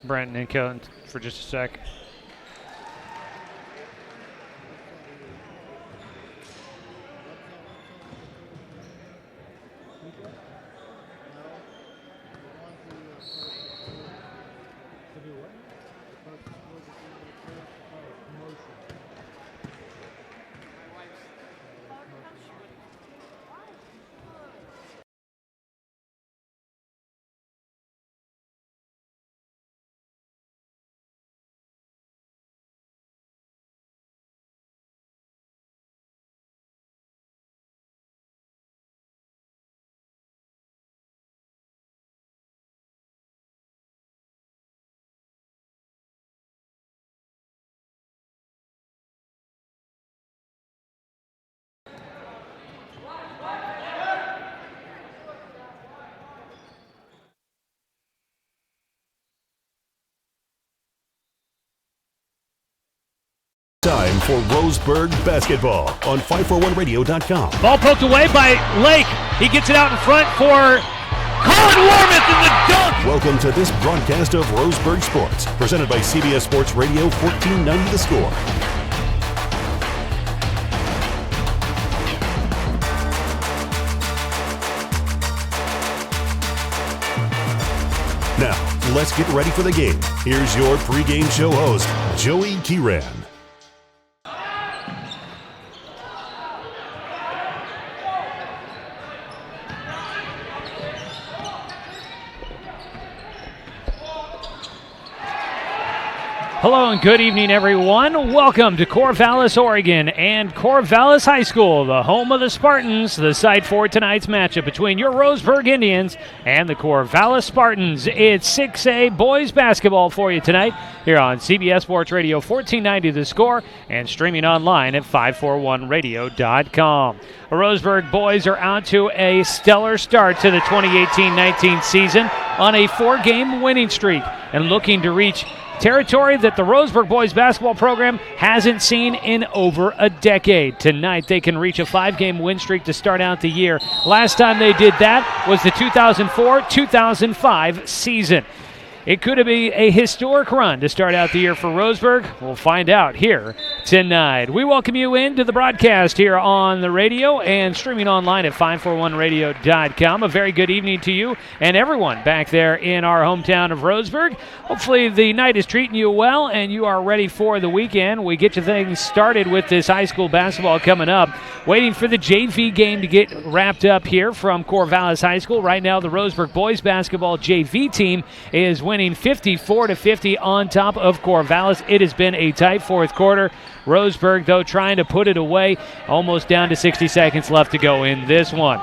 Brent Ninko for just a sec. Time for Roseburg basketball on 541radio.com. Ball poked away by Lake. He gets it out in front for Colin Warmouth in the dunk. Welcome to this broadcast of Roseburg Sports, presented by CBS Sports Radio 1490 The Score. Now, let's get ready for the game. Here's your pregame show host, Joey Kiran. Hello and good evening, everyone. Welcome to Corvallis, Oregon, and Corvallis High School, the home of the Spartans, the site for tonight's matchup between your Roseburg Indians and the Corvallis Spartans. It's 6A boys basketball for you tonight here on CBS Sports Radio 1490 The Score and streaming online at 541radio.com. The Roseburg boys are out to a stellar start to the 2018-19 season on a 4-game winning streak and looking to reach territory that the Roseburg boys basketball program hasn't seen in over a decade. Tonight, they can reach a 5-game win streak to start out the year. Last time they did that was the 2004-2005 season. It could be a historic run to start out the year for Roseburg. We'll find out here tonight. We welcome you into the broadcast here on the radio and streaming online at 541radio.com. A very good evening to you and everyone back there in our hometown of Roseburg. Hopefully the night is treating you well and you are ready for the weekend. We get you things started with this high school basketball coming up. Waiting for the JV game to get wrapped up here from Corvallis High School. Right now the Roseburg boys basketball JV team is winning 54-50 on top of Corvallis. It has been a tight fourth quarter. Roseburg, though, trying to put it away. Almost down to 60 seconds left to go in this one.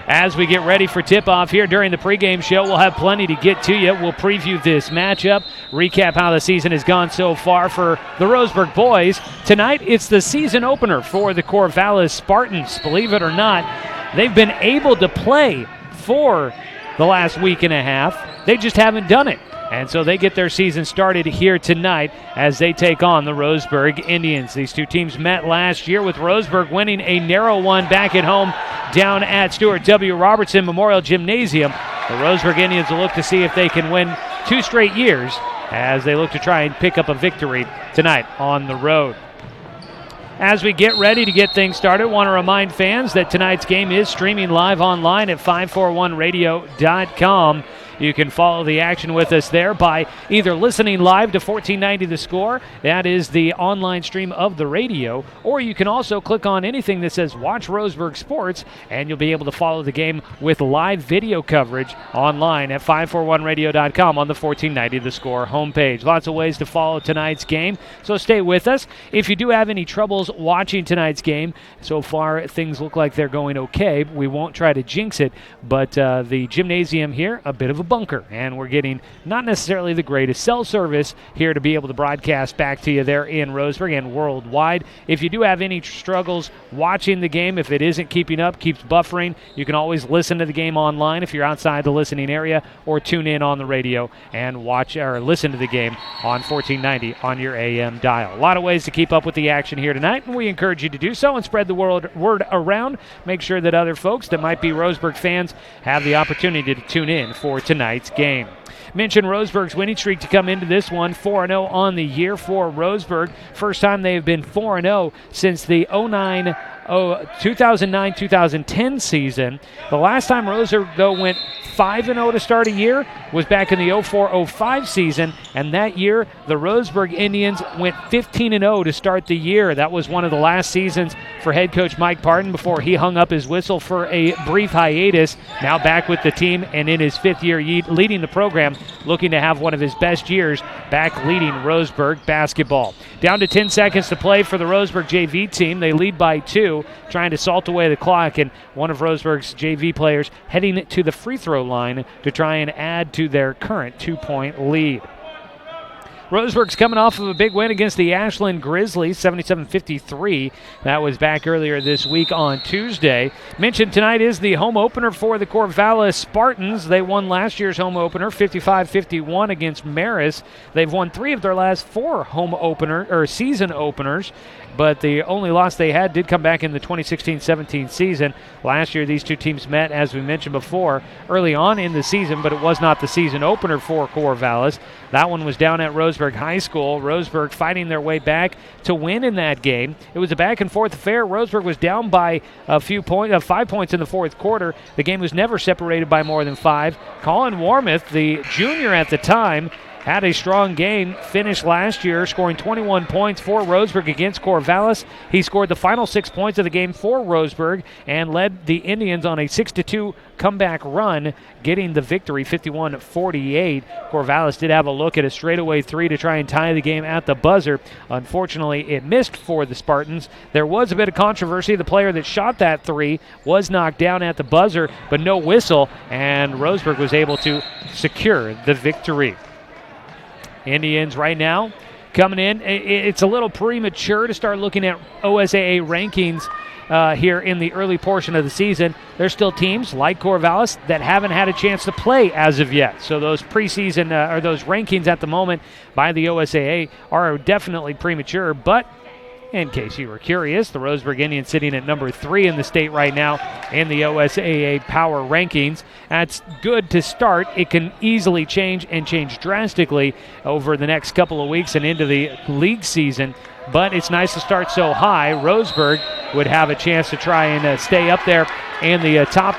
As we get ready for tip-off here during the pregame show, we'll have plenty to get to you. We'll preview this matchup, recap how the season has gone so far for the Roseburg boys. Tonight, it's the season opener for the Corvallis Spartans. Believe it or not, they've been able to play for the last week and a half. They just haven't done it. And so they get their season started here tonight as they take on the Roseburg Indians. These two teams met last year with Roseburg winning a narrow one back at home down at Stuart W. Robertson Memorial Gymnasium. The Roseburg Indians will look to see if they can win 2 straight years as they look to try and pick up a victory tonight on the road. As we get ready to get things started, I want to remind fans that tonight's game is streaming live online at 541radio.com. You can follow the action with us there by either listening live to 1490 The Score, that is the online stream of the radio, or you can also click on anything that says Watch Roseburg Sports, and you'll be able to follow the game with live video coverage online at 541radio.com on the 1490 The Score homepage. Lots of ways to follow tonight's game, so stay with us. If you do have any troubles watching tonight's game, so far things look like they're going okay. We won't try to jinx it, but the gymnasium here, a bit of a bunker, and we're getting not necessarily the greatest cell service here to be able to broadcast back to you there in Roseburg and worldwide. If you do have any struggles watching the game, if it isn't keeping up, keeps buffering, you can always listen to the game online if you're outside the listening area, or tune in on the radio and watch or listen to the game on 1490 on your AM dial. A lot of ways to keep up with the action here tonight, and we encourage you to do so and spread the word around. Make sure that other folks that might be Roseburg fans have the opportunity to tune in for tonight. tonight's game. Mentioned Roseburg's winning streak to come into this one, 4-0 on the year for Roseburg. First time they have been 4-0 since the 2009-2010 season. The last time Roseburg, though, went 5-0 to start a year was back in the 04-05 season, and that year the Roseburg Indians went 15-0 to start the year. That was one of the last seasons for head coach Mike Parton before he hung up his whistle for a brief hiatus. Now back with the team and in his fifth year leading the program, looking to have one of his best years back leading Roseburg basketball. Down to 10 seconds to play for the Roseburg JV team. They lead by 2, trying to salt away the clock, and one of Roseburg's JV players heading to the free throw line to try and add to their current 2-point lead. Roseburg's coming off of a big win against the Ashland Grizzlies, 77-53. That was back earlier this week on Tuesday. Mentioned tonight is the home opener for the Corvallis Spartans. They won last year's home opener, 55-51 against Marist. They've won 3 of their last 4 season openers, but the only loss they had did come back in the 2016-17 season. Last year, these two teams met, as we mentioned before, early on in the season, but it was not the season opener for Corvallis. That one was down at Roseburg High School. Roseburg fighting their way back to win in that game. It was a back-and-forth affair. Roseburg was down by 5 points in the fourth quarter. The game was never separated by more than 5. Colin Warmoth, the junior at the time, had a strong game, finished last year scoring 21 points for Roseburg against Corvallis. He scored the final 6 points of the game for Roseburg and led the Indians on a 6-2 comeback run, getting the victory 51-48. Corvallis did have a look at a straightaway 3 to try and tie the game at the buzzer. Unfortunately, it missed for the Spartans. There was a bit of controversy. The player that shot that 3 was knocked down at the buzzer, but no whistle, and Roseburg was able to secure the victory. Indians right now coming in. It's a little premature to start looking at OSAA rankings here in the early portion of the season. There's still teams like Corvallis that haven't had a chance to play as of yet. So those preseason or those rankings at the moment by the OSAA are definitely premature. But in case you were curious, the Roseburg Indians sitting at number 3 in the state right now in the OSAA power rankings. That's good to start. It can easily change and change drastically over the next couple of weeks and into the league season. But it's nice to start so high. Roseburg would have a chance to try and stay up there, and the top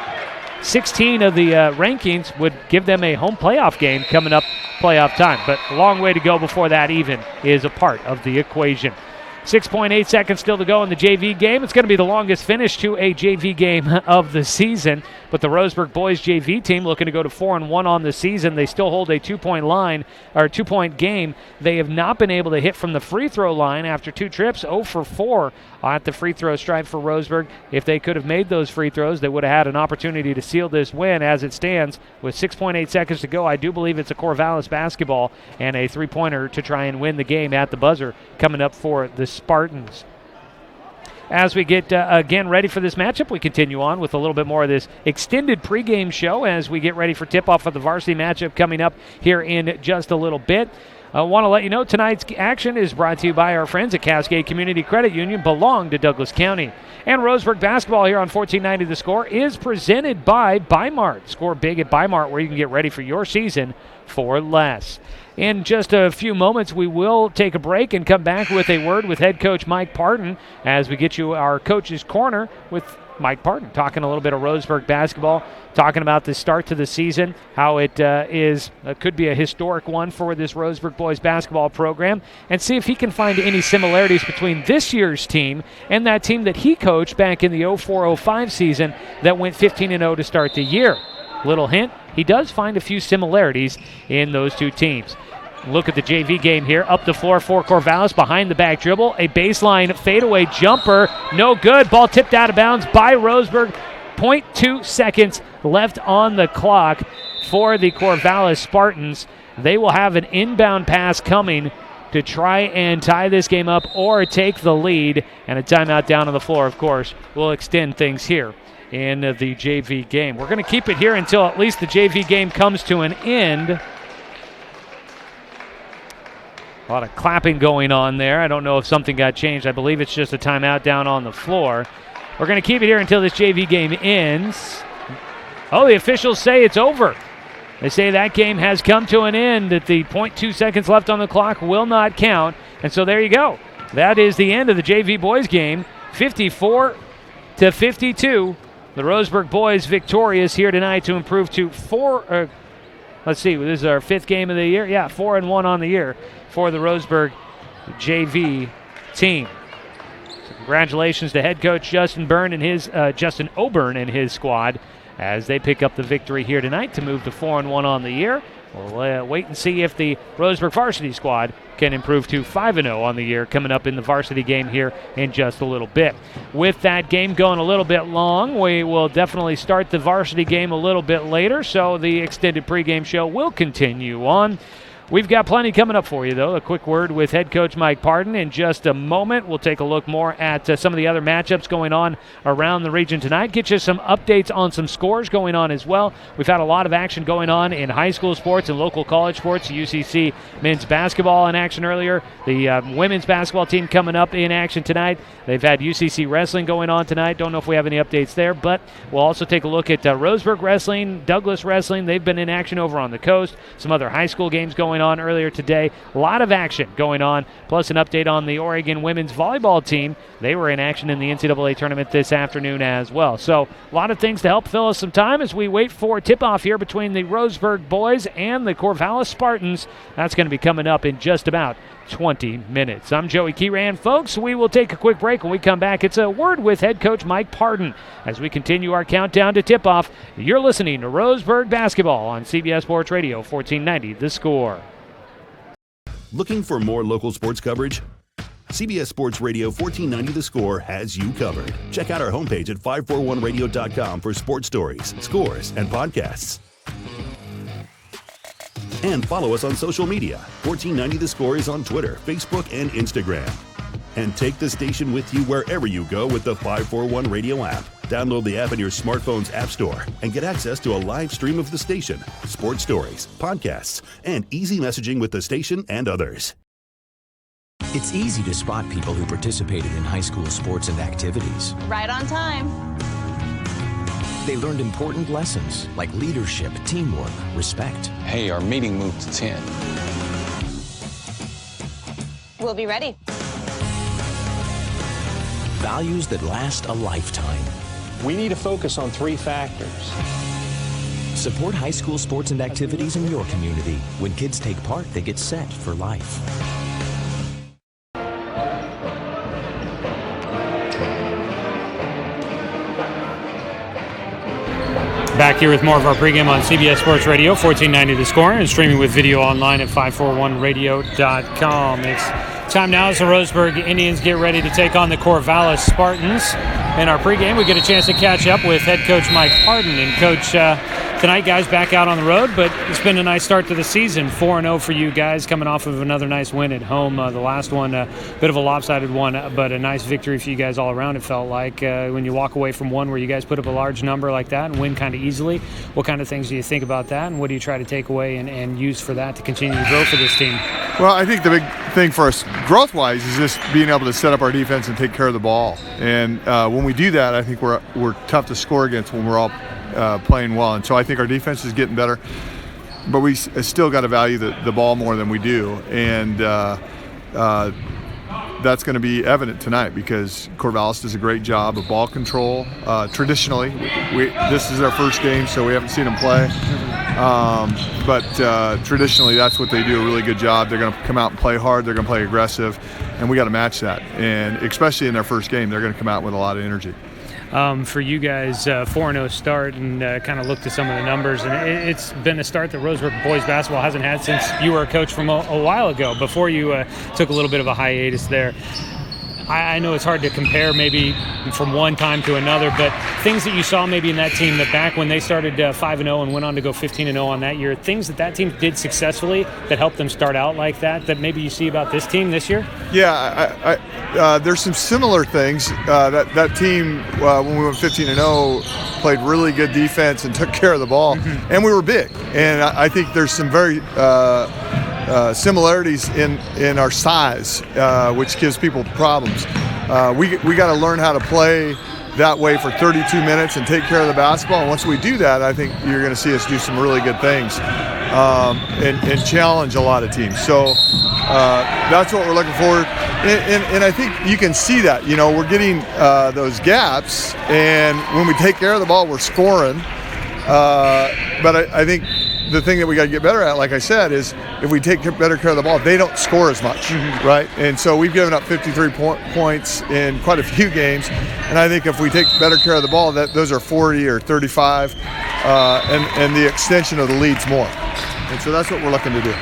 16 of the rankings would give them a home playoff game coming up playoff time. But a long way to go before that even is a part of the equation. 6.8 seconds still to go in the JV game. It's going to be the longest finish to a JV game of the season. But the Roseburg boys JV team looking to go to 4-1 on the season. They still hold a 2-point game. They have not been able to hit from the free throw line after 2 trips. 0 for 4 at the free throw stripe for Roseburg. If they could have made those free throws, they would have had an opportunity to seal this win. As it stands, with 6.8 seconds to go, I do believe it's a Corvallis basketball and a 3-pointer to try and win the game at the buzzer coming up for the Spartans. As we get, again, ready for this matchup, we continue on with a little bit more of this extended pregame show as we get ready for tip-off of the varsity matchup coming up here in just a little bit. I want to let you know tonight's action is brought to you by our friends at Cascade Community Credit Union, belong to Douglas County. And Roseburg basketball here on 1490 The Score is presented by Bi-Mart. Score big at Bi-Mart where you can get ready for your season for less. In just a few moments, we will take a break and come back with a word with head coach Mike Parton as we get you our Coach's Corner with Mike Parton, talking a little bit of Roseburg basketball, talking about the start to the season, how it could be a historic one for this Roseburg boys basketball program, and see if he can find any similarities between this year's team and that team that he coached back in the 04-05 season that went 15-0 to start the year. Little hint, he does find a few similarities in those two teams. Look at the JV game here. Up the floor for Corvallis. Behind the back dribble. A baseline fadeaway jumper. No good. Ball tipped out of bounds by Roseburg. 0.2 seconds left on the clock for the Corvallis Spartans. They will have an inbound pass coming to try and tie this game up or take the lead. And a timeout down on the floor, of course, will extend things here in the JV game. We're going to keep it here until at least the JV game comes to an end. A lot of clapping going on there. I don't know if something got changed. I believe it's just a timeout down on the floor. We're going to keep it here until this JV game ends. Oh, the officials say it's over. They say that game has come to an end, that the 0.2 seconds left on the clock will not count. And so there you go. That is the end of the JV boys game, 54-52. The Roseburg boys victorious here tonight to improve to let's see, this is our 5th game of the year. Yeah, 4-1 on the year for the Roseburg JV team. So congratulations to head coach Justin Oburn and his squad as they pick up the victory here tonight to move to 4-1 on the year. We'll wait and see if the Roseburg varsity squad can improve to 5-0 on the year coming up in the varsity game here in just a little bit. With that game going a little bit long, we will definitely start the varsity game a little bit later, so the extended pregame show will continue on. We've got plenty coming up for you, though. A quick word with head coach Mike Pardon in just a moment. We'll take a look more at some of the other matchups going on around the region tonight. Get you some updates on some scores going on as well. We've had a lot of action going on in high school sports and local college sports. UCC men's basketball in action earlier. The women's basketball team coming up in action tonight. They've had UCC wrestling going on tonight. Don't know if we have any updates there, but we'll also take a look at Roseburg wrestling, Douglas wrestling. They've been in action over on the coast. Some other high school games going on earlier today. A lot of action going on, plus an update on the Oregon women's volleyball team. They were in action in the NCAA tournament this afternoon as well. So a lot of things to help fill us some time as we wait for tip-off here between the Roseburg boys and the Corvallis Spartans. That's going to be coming up in just about 20 minutes. I'm Joey Keyran, folks. We will take a quick break. When we come back, it's a word with head coach Mike Pardon as we continue our countdown to tip-off. You're listening to Roseburg basketball on CBS Sports Radio 1490 The Score. Looking for more local sports coverage? CBS Sports Radio 1490 The Score has you covered. Check out our homepage at 541radio.com for sports stories, scores, and podcasts. And follow us on social media. 1490 The Score is on Twitter, Facebook, and Instagram. And take the station with you wherever you go with the 541 Radio app. Download the app in your smartphone's app store and get access to a live stream of the station, sports stories, podcasts, and easy messaging with the station and others. It's easy to spot people who participated in high school sports and activities. Right on time. They learned important lessons like leadership, teamwork, respect. Hey, our meeting moved to 10. We'll be ready. Values that last a lifetime. We need to focus on 3 factors. Support high school sports and activities in your community. When kids take part, they get set for life. Back here with more of our pregame on CBS Sports Radio, 1490 The Score, and streaming with video online at 541radio.com. It's time now as the Roseburg Indians get ready to take on the Corvallis Spartans. In our pregame, we get a chance to catch up with head coach Mike Pardon. And Coach, tonight, guys, back out on the road, but it's been a nice start to the season. 4-0 for you guys, coming off of another nice win at home. The last one, a bit of a lopsided one, but a nice victory for you guys all around, it felt like. When you walk away from one where you guys put up a large number like that and win kind of easily, what kind of things do you think about that, and what do you try to take away and use for that to continue to grow for this team? Well, I think the big thing for us growth-wise is just being able to set up our defense and take care of the ball. And when we do that, I think we're tough to score against when we're all playing well. And so I think our defense is getting better, but we still got to value the ball more than we do. And that's going to be evident tonight because Corvallis does a great job of ball control. Traditionally, this is our first game, so we haven't seen them play. But traditionally, that's what they do, a really good job. They're going to come out and play hard. They're going to play aggressive, and we got to match that. And especially in their first game, they're going to come out with a lot of energy. For you guys, 4-0 start, and kind of looked at some of the numbers, and it's been a start that Roseburg boys basketball hasn't had since you were a coach from a while ago, before you took a little bit of a hiatus there. I know it's hard to compare maybe from one time to another, but things that you saw maybe in that team that back when they started 5-0 and went on to go 15-0 on that year, things that team did successfully that helped them start out like that maybe you see about this team this year? Yeah, there's some similar things. That team, when we went 15-0, played really good defense and took care of the ball, and we were big. And I think there's some very similarities in our size, which gives people problems. We got to learn how to play that way for 32 minutes and take care of the basketball. And once we do that, I think you're going to see us do some really good things and challenge a lot of teams. So that's what we're looking for. And I think you can see that. We're getting those gaps, and when we take care of the ball, we're scoring. But I think the thing that we got to get better at, like I said, is if we take better care of the ball, they don't score as much, right? And so we've given up 53 points in quite a few games, and I think if we take better care of the ball, those are 40 or 35, and the extension of the lead's more. And so that's what we're looking to do.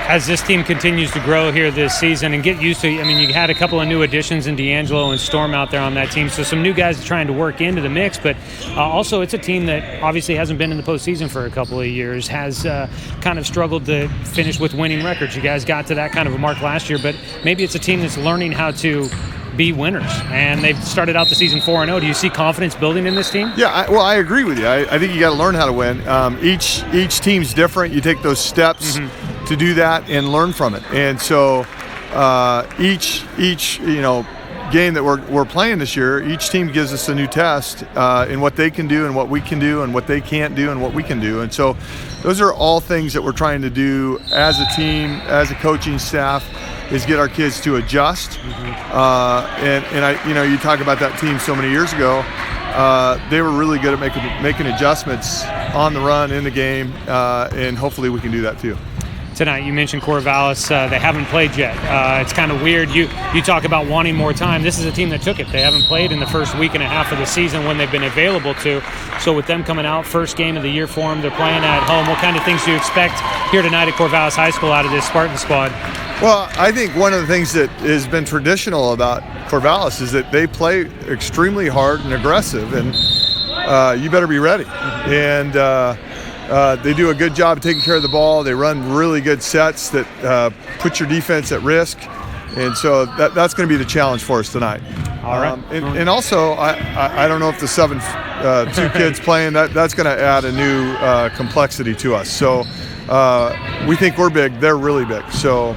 As this team continues to grow here this season and get used to, you had a couple of new additions in D'Angelo and Storm out there on that team, so some new guys trying to work into the mix, but also it's a team that obviously hasn't been in the postseason for a couple of years, has kind of struggled to finish with winning records. You guys got to that kind of a mark last year, but maybe it's a team that's learning how to be winners, and they've started out the season 4-0. Do you see confidence building in this team? Yeah, I agree with you. I think you got to learn how to win. Each team's different. You take those steps to do that and learn from it. And so each game that we're playing this year, each team gives us a new test in what they can do and what we can do and what they can't do and what we can do. And so those are all things that we're trying to do as a team, as a coaching staff, is get our kids to adjust. And I, you talk about that team so many years ago. They were really good at making adjustments on the run in the game, and hopefully we can do that too. Tonight, you mentioned Corvallis. They haven't played yet. It's kind of weird. You talk about wanting more time. This is a team that took it. They haven't played in the first week and a half of the season when they've been available to. So with them coming out, first game of the year for them, they're playing at home. What kind of things do you expect here tonight at Corvallis High School out of this Spartan squad? Well, I think one of the things that has been traditional about Corvallis is that they play extremely hard and aggressive, and you better be ready. And they do a good job of taking care of the ball. They run really good sets that put your defense at risk. And so that's going to be the challenge for us tonight. All right. And also, I don't know if the 7-2 kids playing, that's going to add a new complexity to us. So we think we're big. They're really big. So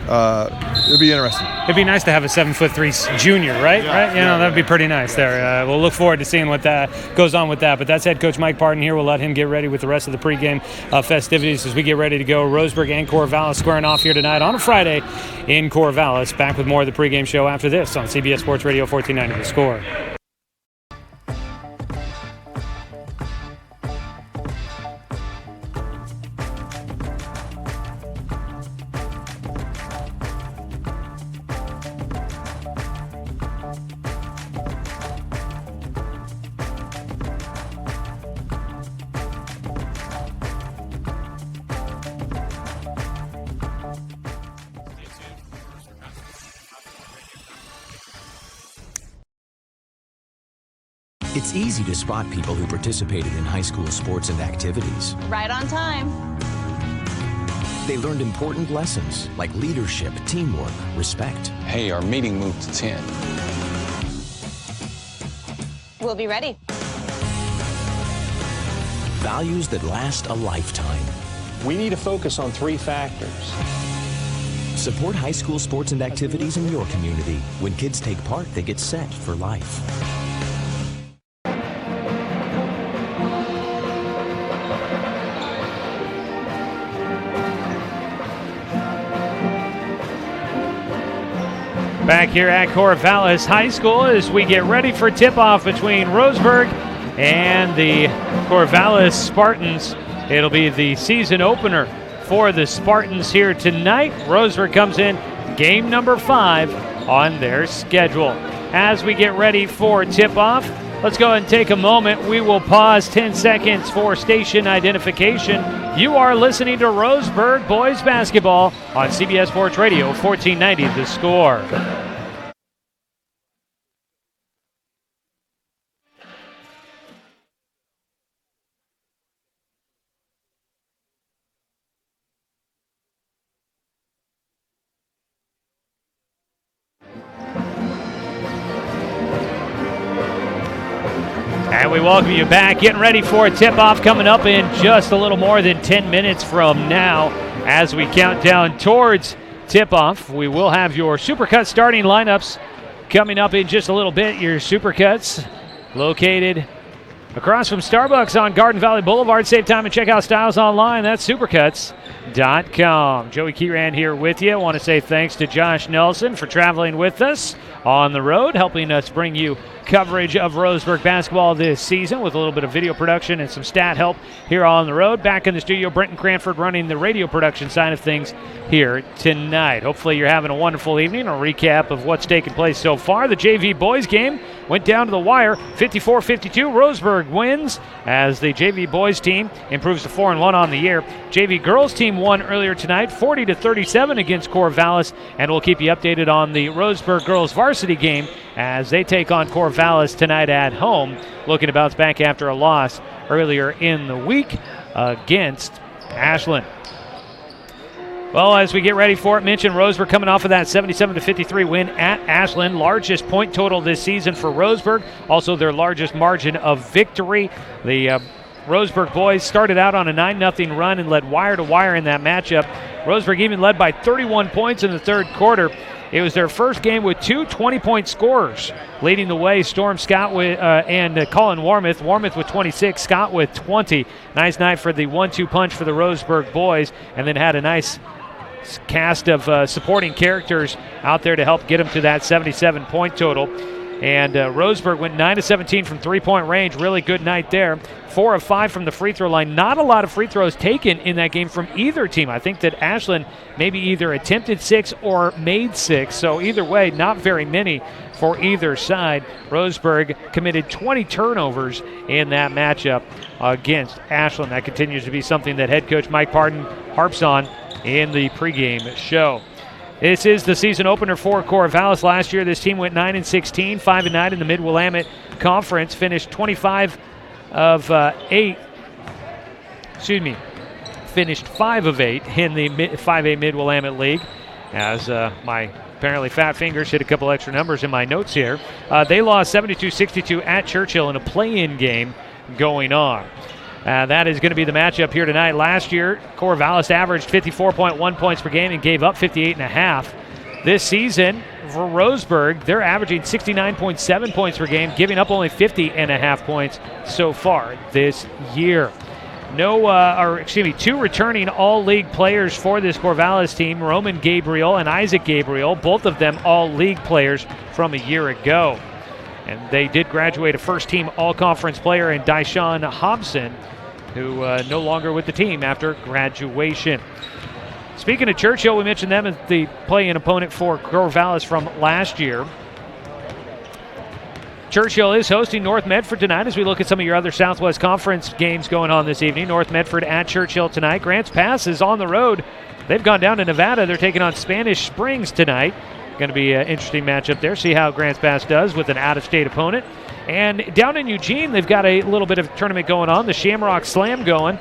it'll be interesting. It'd be nice to have a 7'3" junior, right? Yeah, right? That'd be pretty nice there. We'll look forward to seeing what that goes on with that. But that's head coach Mike Parton here. We'll let him get ready with the rest of the pregame festivities as we get ready to go. Roseburg and Corvallis squaring off here tonight on a Friday in Corvallis. Back with more of the pregame show after this on CBS Sports Radio 1490 The Score. It's easy to spot people who participated in high school sports and activities. Right on time. They learned important lessons like leadership, teamwork, respect. Hey, our meeting moved to 10. We'll be ready. Values that last a lifetime. We need to focus on 3 factors. Support high school sports and activities in your community. When kids take part, they get set for life. Back here at Corvallis High School as we get ready for tip-off between Roseburg and the Corvallis Spartans. It'll be the season opener for the Spartans here tonight. Roseburg comes in game number 5 on their schedule. As we get ready for tip-off, let's go ahead and take a moment. We will pause 10 seconds for station identification. You are listening to Roseburg Boys Basketball on CBS Sports Radio 1490 The Score. And we welcome you back, getting ready for a tip-off coming up in just a little more than 10 minutes from now. As we count down towards tip-off, we will have your Supercut starting lineups coming up in just a little bit. Your Supercuts located across from Starbucks on Garden Valley Boulevard. Save time and check out styles online. That's supercuts.com. Joey Kieran here with you. I want to say thanks to Josh Nelson for traveling with us on the road, helping us bring you coverage of Roseburg basketball this season with a little bit of video production and some stat help here on the road. Back in the studio, Brenton Cranford running the radio production side of things here tonight. Hopefully you're having a wonderful evening. A recap of what's taken place so far. The JV boys game went down to the wire, 54-52. Roseburg wins as the JV boys team improves to 4-1 on the year. JV girls team won earlier tonight, 40-37 against Corvallis, and we'll keep you updated on the Roseburg girls varsity game as they take on Corvallis tonight at home, looking to bounce back after a loss earlier in the week against Ashland. Well, as we get ready for it, mentioned Roseburg coming off of that 77-53 win at Ashland. Largest point total this season for Roseburg. Also their largest margin of victory. The Roseburg boys started out on a 9-0 run and led wire to wire in that matchup. Roseburg even led by 31 points in the third quarter. It was their first game with two 20-point scorers. Leading the way, Storm Scott and Colin Warmouth. Warmouth with 26, Scott with 20. Nice night for the 1-2 punch for the Roseburg boys, and then had a nice cast of supporting characters out there to help get them to that 77-point total. And Roseburg went 9-17 from three-point range. Really good night there. 4 of 5 from the free throw line. Not a lot of free throws taken in that game from either team. I think that Ashland maybe either attempted 6 or made 6. So either way, not very many for either side. Roseburg committed 20 turnovers in that matchup against Ashland. That continues to be something that head coach Mike Pardon harps on in the pregame show. This is the season opener for Corvallis. Last year, this team went 9-16, 5-9 in the Mid-Willamette Conference. Finished 25 of 8. Finished 5 of 8 in the 5A Mid-Willamette League. As my apparently fat fingers hit a couple extra numbers in my notes here. They lost 72-62 at Churchill in a play-in game going on. That is going to be the matchup here tonight. Last year, Corvallis averaged 54.1 points per game and gave up 58.5. This season, for Roseburg, they're averaging 69.7 points per game, giving up only 50.5 points so far this year. Two returning all-league players for this Corvallis team, Roman Gabriel and Isaac Gabriel, both of them all-league players from a year ago. And they did graduate a first-team all-conference player in Dyshawn Hobson, who no longer with the team after graduation. Speaking of Churchill, we mentioned them as the play-in opponent for Corvallis from last year. Churchill is hosting North Medford tonight as we look at some of your other Southwest Conference games going on this evening. North Medford at Churchill tonight. Grants Pass is on the road. They've gone down to Nevada. They're taking on Spanish Springs tonight. Going to be an interesting matchup there. See how Grants Pass does with an out-of-state opponent. And down in Eugene, they've got a little bit of tournament going on. The Shamrock Slam going.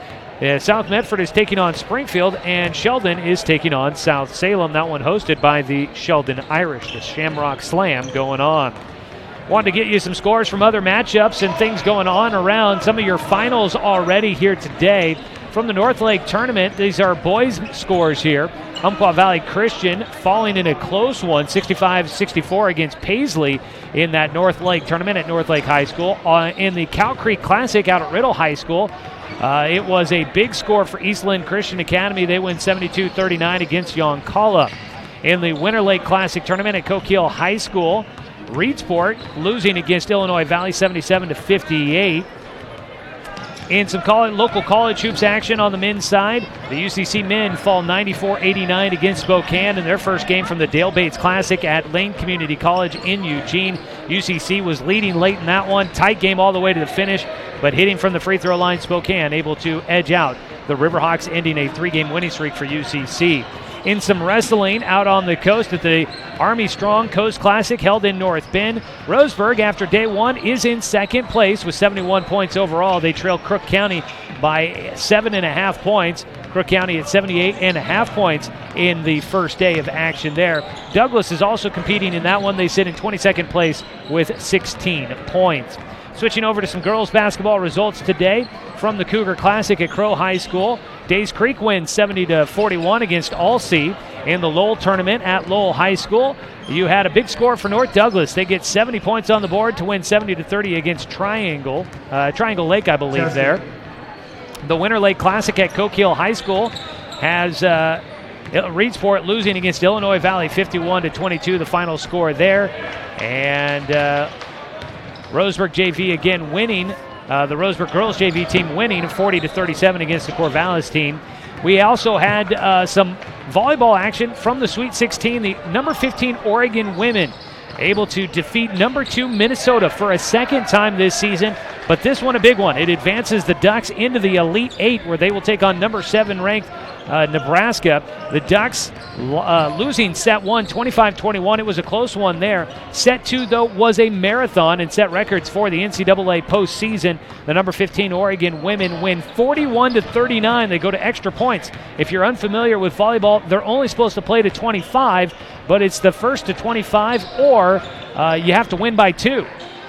South Medford is taking on Springfield, and Sheldon is taking on South Salem. That one hosted by the Sheldon Irish. The Shamrock Slam going on. Wanted to get you some scores from other matchups and things going on around some of your finals already here today. From the North Lake tournament, these are boys' scores here. Umpqua Valley Christian falling in a close one, 65-64 against Paisley in that North Lake tournament at North Lake High School. In the Cow Creek Classic out at Riddle High School, it was a big score for Eastland Christian Academy. They win 72-39 against Yoncalla. In the Winter Lake Classic tournament at Coquille High School, Reedsport losing against Illinois Valley 77-58. In some local college hoops action on the men's side, the UCC men fall 94-89 against Spokane in their first game from the Dale Bates Classic at Lane Community College in Eugene. UCC was leading late in that one. Tight game all the way to the finish, but hitting from the free throw line, Spokane able to edge out the Riverhawks, ending a 3-game winning streak for UCC. In some wrestling out on the coast at the Army Strong Coast Classic held in North Bend, Roseburg, after day one, is in second place with 71 points overall. They trail Crook County by 7.5 points. Crook County at 78.5 points in the first day of action there. Douglas is also competing in that one. They sit in 22nd place with 16 points. Switching over to some girls basketball results today from the Cougar Classic at Crow High School. Days Creek wins 70-41 against Alsea. in the Lowell tournament at Lowell High School. You had a big score for North Douglas. They get 70 points on the board to win 70-30 against Triangle Lake, I believe, there. The Winter Lake Classic at Coke Hill High School has Reedsport losing against Illinois Valley 51-22, the final score there. And Roseburg JV again winning. The Roseburg girls JV team winning 40-37 against the Corvallis team. We also had some volleyball action from the Sweet 16. The number 15 Oregon women able to defeat number 2 Minnesota for a second time this season, but this one a big one. It advances the Ducks into the Elite 8, where they will take on number 7 ranked Nebraska. The Ducks losing set 1 25-21. It was a close one there. Set 2, though, was a marathon and set records for the NCAA postseason. The number 15 Oregon women win 41-39. They go to extra points. If you're unfamiliar with volleyball, they're only supposed to play to 25, but it's the first to 25 or you have to win by 2.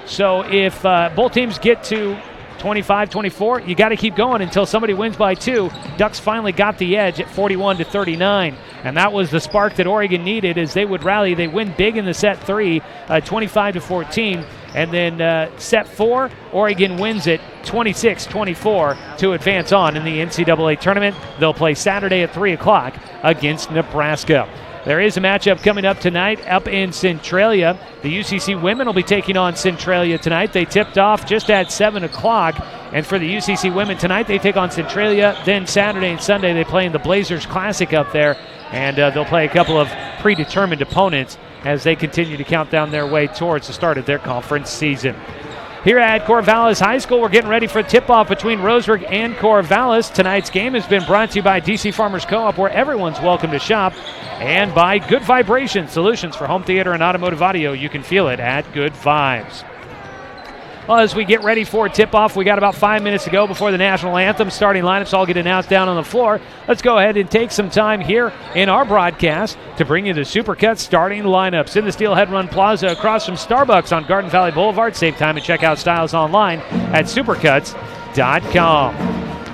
So if both teams get to 25-24, you got to keep going until somebody wins by 2. Ducks finally got the edge at 41-39, and that was the spark that Oregon needed as they would rally. They win big in the set 3, 25-14, and then set 4, Oregon wins it 26-24 to advance on in the NCAA tournament. They'll play Saturday at 3 o'clock against Nebraska. There is a matchup coming up tonight up in Centralia. The UCC women will be taking on Centralia tonight. They tipped off just at 7 o'clock. And for the UCC women tonight, they take on Centralia. Then Saturday and Sunday, they play in the Blazers Classic up there. And they'll play a couple of predetermined opponents as they continue to count down their way towards the start of their conference season. Here at Corvallis High School, we're getting ready for a tip-off between Roseburg and Corvallis. Tonight's game has been brought to you by DC Farmers Co-op, where everyone's welcome to shop, and by Good Vibration Solutions for home theater and automotive audio. You can feel it at Good Vibes. Well, as we get ready for tip-off, we got about 5 minutes to go before the national anthem. Starting lineups all get announced down on the floor. Let's go ahead and take some time here in our broadcast to bring you the Supercuts starting lineups. In the Steelhead Run Plaza across from Starbucks on Garden Valley Boulevard. Save time and check out styles online at supercuts.com.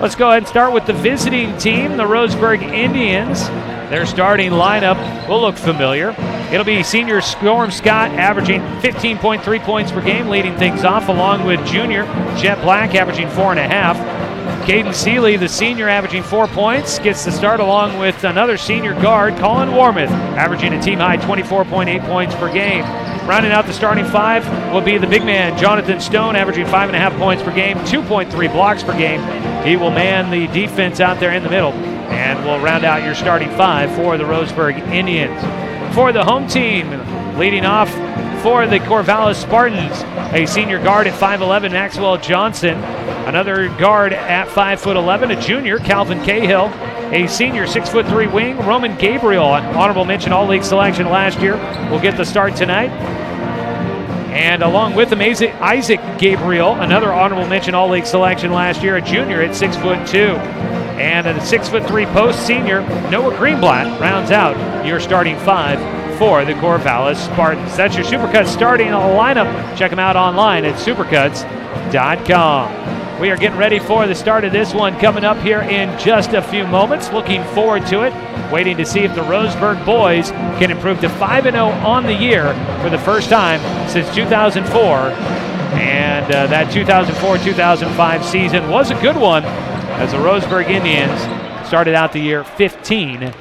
Let's go ahead and start with the visiting team, the Roseburg Indians. Their starting lineup will look familiar. It'll be senior Storm Scott averaging 15.3 points per game, leading things off, along with junior Jet Black averaging 4.5. Caden Seeley, the senior, averaging 4 points, gets the start along with another senior guard, Colin Warmuth, averaging a team-high 24.8 points per game. Rounding out the starting 5 will be the big man, Jonathan Stone, averaging 5.5 points per game, 2.3 blocks per game. He will man the defense out there in the middle, and will round out your starting 5 for the Roseburg Indians. For the home team, leading off for the Corvallis Spartans, a senior guard at 5'11", Maxwell Johnson. Another guard at 5'11", a junior, Calvin Cahill. A senior 6'3" wing, Roman Gabriel, an honorable mention All-League selection last year, will get the start tonight. And along with him, Isaac Gabriel, another honorable mention All-League selection last year, a junior at 6'2". And a 6'3" post senior, Noah Greenblatt, rounds out your starting 5 for the Corvallis Spartans. That's your Supercuts starting lineup. Check them out online at supercuts.com. We are getting ready for the start of this one coming up here in just a few moments. Looking forward to it. Waiting to see if the Roseburg boys can improve to 5-0 on the year for the first time since 2004. And that 2004-2005 season was a good one, as the Roseburg Indians started out the year 15-0.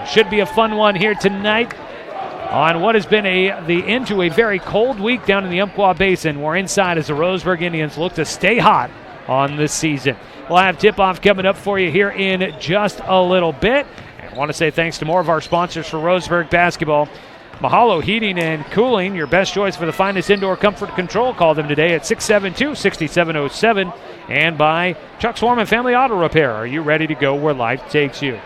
Should be a fun one here tonight on what has been the end to a very cold week down in the Umpqua Basin. We're inside as the Roseburg Indians look to stay hot on this season. We'll have tip-off coming up for you here in just a little bit. And I want to say thanks to more of our sponsors for Roseburg basketball. Mahalo Heating and Cooling, your best choice for the finest indoor comfort control. Call them today at 672-6707. And by Chuck Swarman Family Auto Repair. Are you ready to go where life takes you?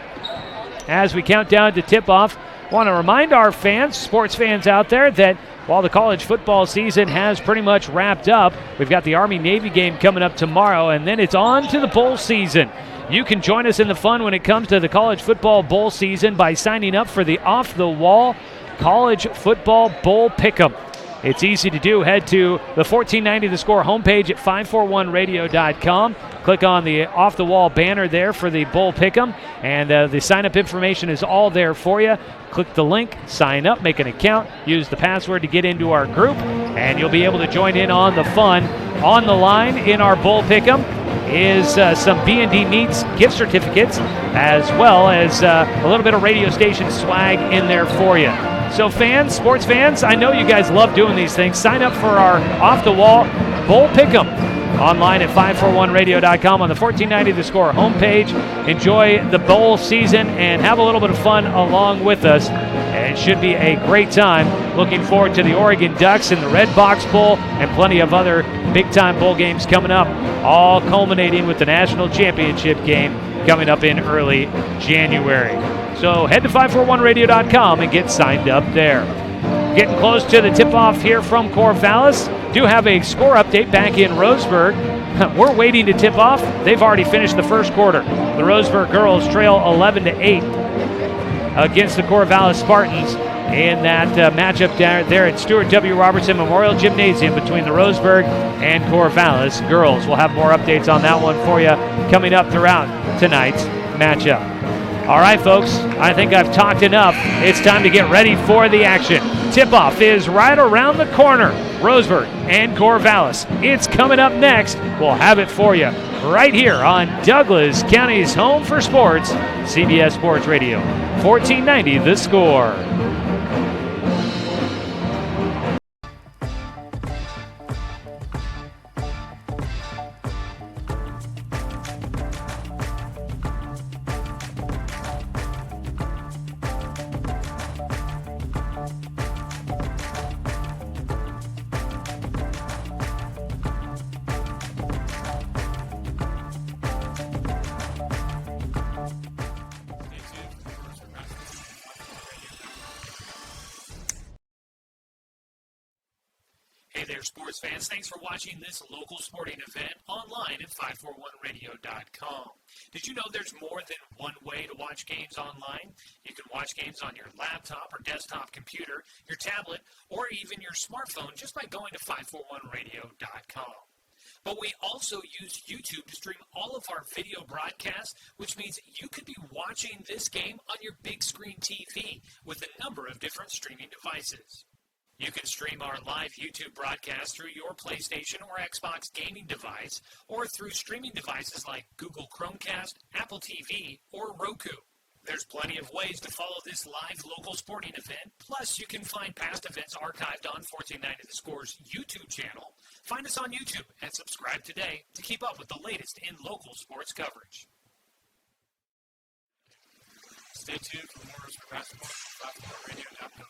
As we count down to tip-off, I want to remind our fans, sports fans out there, that while the college football season has pretty much wrapped up, we've got the Army-Navy game coming up tomorrow, and then it's on to the bowl season. You can join us in the fun when it comes to the college football bowl season by signing up for the Off the Wall College Football Bowl Pick'em. It's easy to do. Head to the 1490 The Score homepage at 541radio.com. Click on the off-the-wall banner there for the Bowl Pick'em, and the sign-up information is all there for you. Click the link, sign up, make an account, use the password to get into our group, and you'll be able to join in on the fun. On the line in our Bowl Pick'em is some B&D Meats gift certificates, as well as a little bit of radio station swag in there for you. So fans, sports fans, I know you guys love doing these things. Sign up for our off-the-wall Bowl Pick'em online at 541radio.com on the 1490 The Score homepage. Enjoy the bowl season and have a little bit of fun along with us. It should be a great time. Looking forward to the Oregon Ducks and the Red Box Bowl and plenty of other big-time bowl games coming up, all culminating with the national championship game coming up in early January. So head to 541radio.com and get signed up there. Getting close to the tip-off here from Corvallis. Do have a score update back in Roseburg. We're waiting to tip off. They've already finished the first quarter. The Roseburg girls trail 11-8 against the Corvallis Spartans in that matchup there at Stuart W. Robertson Memorial Gymnasium between the Roseburg and Corvallis girls. We'll have more updates on that one for you coming up throughout tonight's matchup. All right, folks, I think I've talked enough. It's time to get ready for the action. Tip-off is right around the corner. Roseburg and Corvallis. It's coming up next. We'll have it for you right here on Douglas County's home for sports, CBS Sports Radio, 1490 The Score. Hey there, sports fans. Thanks for watching this local sporting event online at 541radio.com. Did you know there's more than one way to watch games online? You can watch games on your laptop or desktop computer, your tablet, or even your smartphone just by going to 541radio.com. But we also use YouTube to stream all of our video broadcasts, which means you could be watching this game on your big screen TV with a number of different streaming devices. You can stream our live YouTube broadcast through your PlayStation or Xbox gaming device, or through streaming devices like Google Chromecast, Apple TV, or Roku. There's plenty of ways to follow this live local sporting event. Plus, you can find past events archived on 1490 The Score's YouTube channel. Find us on YouTube and subscribe today to keep up with the latest in local sports coverage. Stay tuned for more Roseburg basketball at 541radio.com.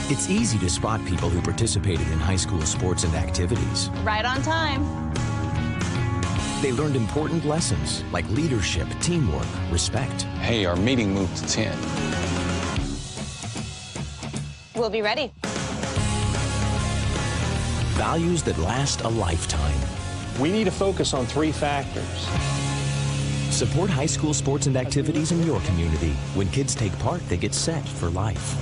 It's easy to spot people who participated in high school sports and activities. Right on time. They learned important lessons like leadership, teamwork, respect. Hey, our meeting moved to 10. We'll be ready. Values that last a lifetime. We need to focus on three factors. Support high school sports and activities in your community. When kids take part, they get set for life.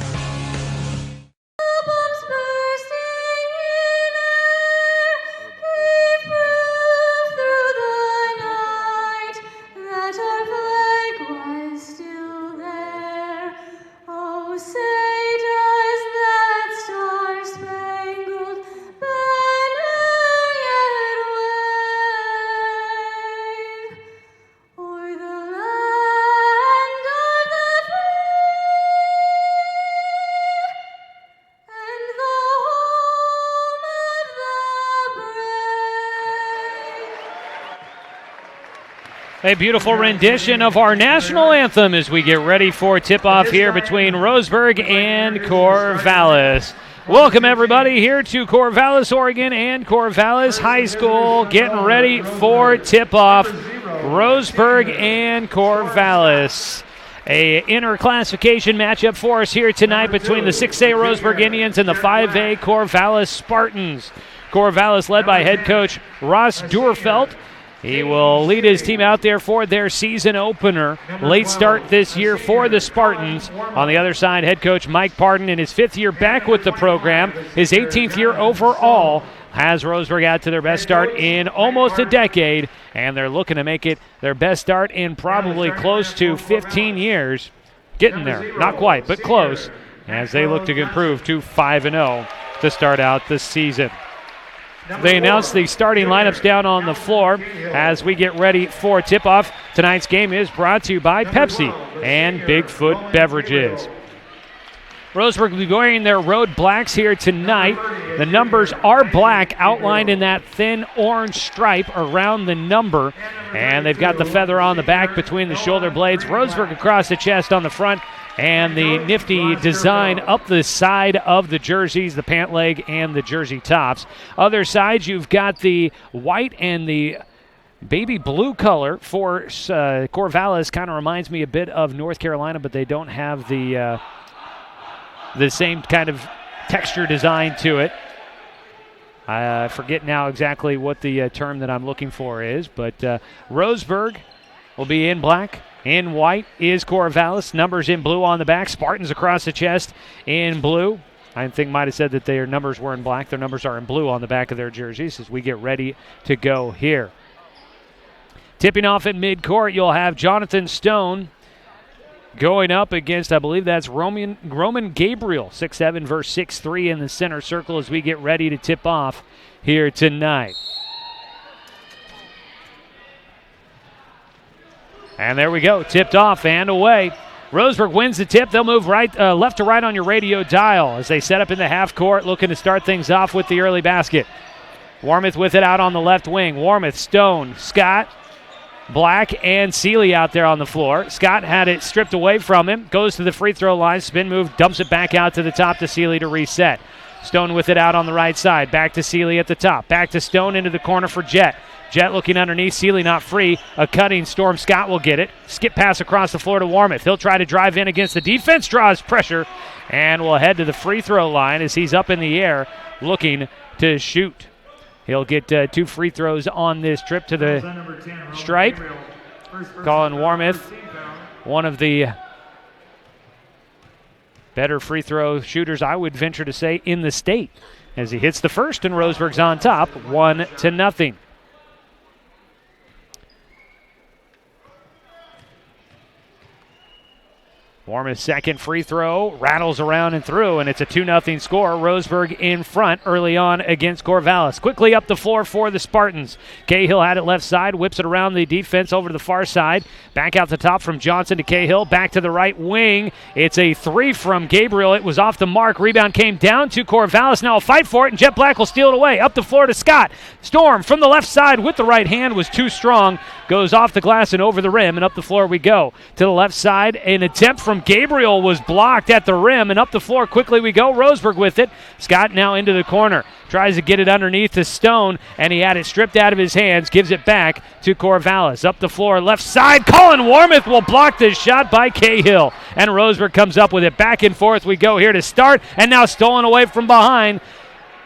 A beautiful rendition of our national anthem as we get ready for tip-off here between Roseburg and Corvallis. Welcome, everybody, here to Corvallis, Oregon, and Corvallis High School. Getting ready for tip-off, Roseburg and Corvallis. A inter-classification matchup for us here tonight between the 6A Roseburg Indians and the 5A Corvallis Spartans. Corvallis led by head coach Ross Durfelt. He will lead his team out there for their season opener. Late start this year for the Spartans. On the other side, head coach Mike Pardon in his 5th year back with the program, his 18th year overall, has Roseburg out to their best start in almost a decade, and they're looking to make it their best start in probably close to 15 years. Getting there, not quite, but close, as they look to improve to 5-0 to start out this season. They announced the starting lineups down on the floor as we get ready for tip-off. Tonight's game is brought to you by Pepsi and Bigfoot Beverages. Roseburg will be wearing their road blacks here tonight. The numbers are black, outlined in that thin orange stripe around the number. And they've got the feather on the back between the shoulder blades. Roseburg across the chest on the front. And the nifty design up the side of the jerseys, the pant leg and the jersey tops. Other side, you've got the white and the baby blue color for Corvallis. Kind of reminds me a bit of North Carolina, but they don't have the same kind of texture design to it. I forget now exactly what the term that I'm looking for is, but Roseburg will be in black. In white is Corvallis. Numbers in blue on the back. Spartans across the chest in blue. I think might have said that their numbers were in black. Their numbers are in blue on the back of their jerseys as we get ready to go here. Tipping off at midcourt, you'll have Jonathan Stone going up against, I believe that's Roman Gabriel, 6'7" versus 6'3" in the center circle as we get ready to tip off here tonight. And there we go, tipped off and away. Roseburg wins the tip. They'll move left to right on your radio dial as they set up in the half court, looking to start things off with the early basket. Warmoth with it out on the left wing. Warmoth, Stone, Scott, Black, and Seeley out there on the floor. Scott had it stripped away from him, goes to the free throw line, spin move, dumps it back out to the top to Seeley to reset. Stone with it out on the right side. Back to Seeley at the top. Back to Stone into the corner for Jet. Jet looking underneath. Seeley not free. A cutting Storm Scott will get it. Skip pass across the floor to Warmoth. He'll try to drive in against the defense. Draws pressure and will head to the free throw line as he's up in the air looking to shoot. He'll get 2 free throws on this trip to the stripe. Colin Warmoth, one of the better free throw shooters, I would venture to say, in the state, as he hits the first and Roseburg's on top, 1-0. Warmoth's second free throw rattles around and through, and it's a 2-0 score. Roseburg in front early on against Corvallis. Quickly up the floor for the Spartans. Cahill had it left side, whips it around the defense over to the far side. Back out the top from Johnson to Cahill. Back to the right wing. It's a 3 from Gabriel. It was off the mark. Rebound came down to Corvallis. Now a fight for it, and Jet Black will steal it away. Up the floor to Scott. Storm from the left side with the right hand was too strong. Goes off the glass and over the rim, and up the floor we go. To the left side, an attempt from Gabriel was blocked at the rim, and up the floor quickly we go. Roseburg with it. Scott now into the corner. Tries to get it underneath to Stone, and he had it stripped out of his hands. Gives it back to Corvallis. Up the floor, left side. Colin Warmoth will block this shot by Cahill. And Roseburg comes up with it. Back and forth we go here to start, and now stolen away from behind.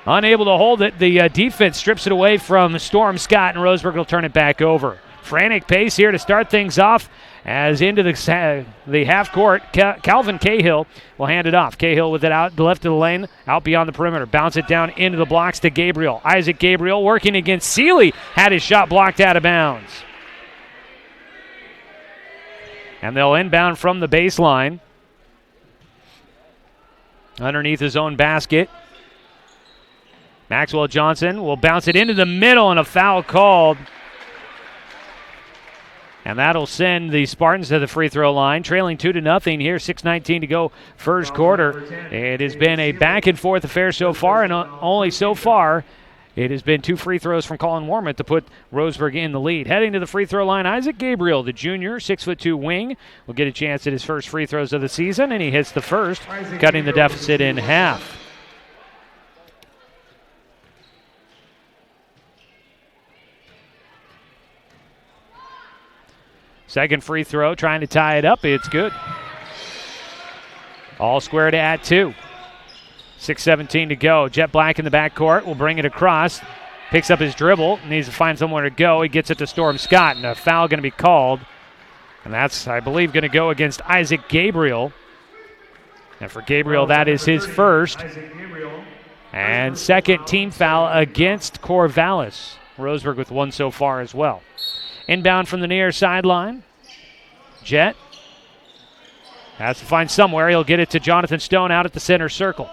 Unable to hold it. The defense strips it away from Storm Scott, and Roseburg will turn it back over. Frantic pace here to start things off as into the half court. Calvin Cahill will hand it off. Cahill with it out left of the lane, out beyond the perimeter. Bounce it down into the blocks to Gabriel. Isaac Gabriel working against Seeley. Had his shot blocked out of bounds. And they'll inbound from the baseline. Underneath his own basket. Maxwell Johnson will bounce it into the middle, and a foul called. And that'll send the Spartans to the free throw line, trailing 2-0 here, 6:19 to go first quarter. It has been a back and forth affair so far, and only so far it has been 2 free throws from Colin Warmoth to put Roseburg in the lead. Heading to the free throw line, Isaac Gabriel, the junior, 6'2" wing, will get a chance at his first free throws of the season, and he hits the first, cutting the deficit in half. Second free throw, trying to tie it up. It's good. All squared at 2. 6:17 to go. Jet Black in the backcourt will bring it across. Picks up his dribble, needs to find somewhere to go. He gets it to Storm Scott, and a foul going to be called. And that's, I believe, going to go against Isaac Gabriel. And for Gabriel, that is his first. And second team foul against Corvallis. Roseburg with one so far as well. Inbound from the near sideline. Jet has to find somewhere. He'll get it to Jonathan Stone out at the center circle.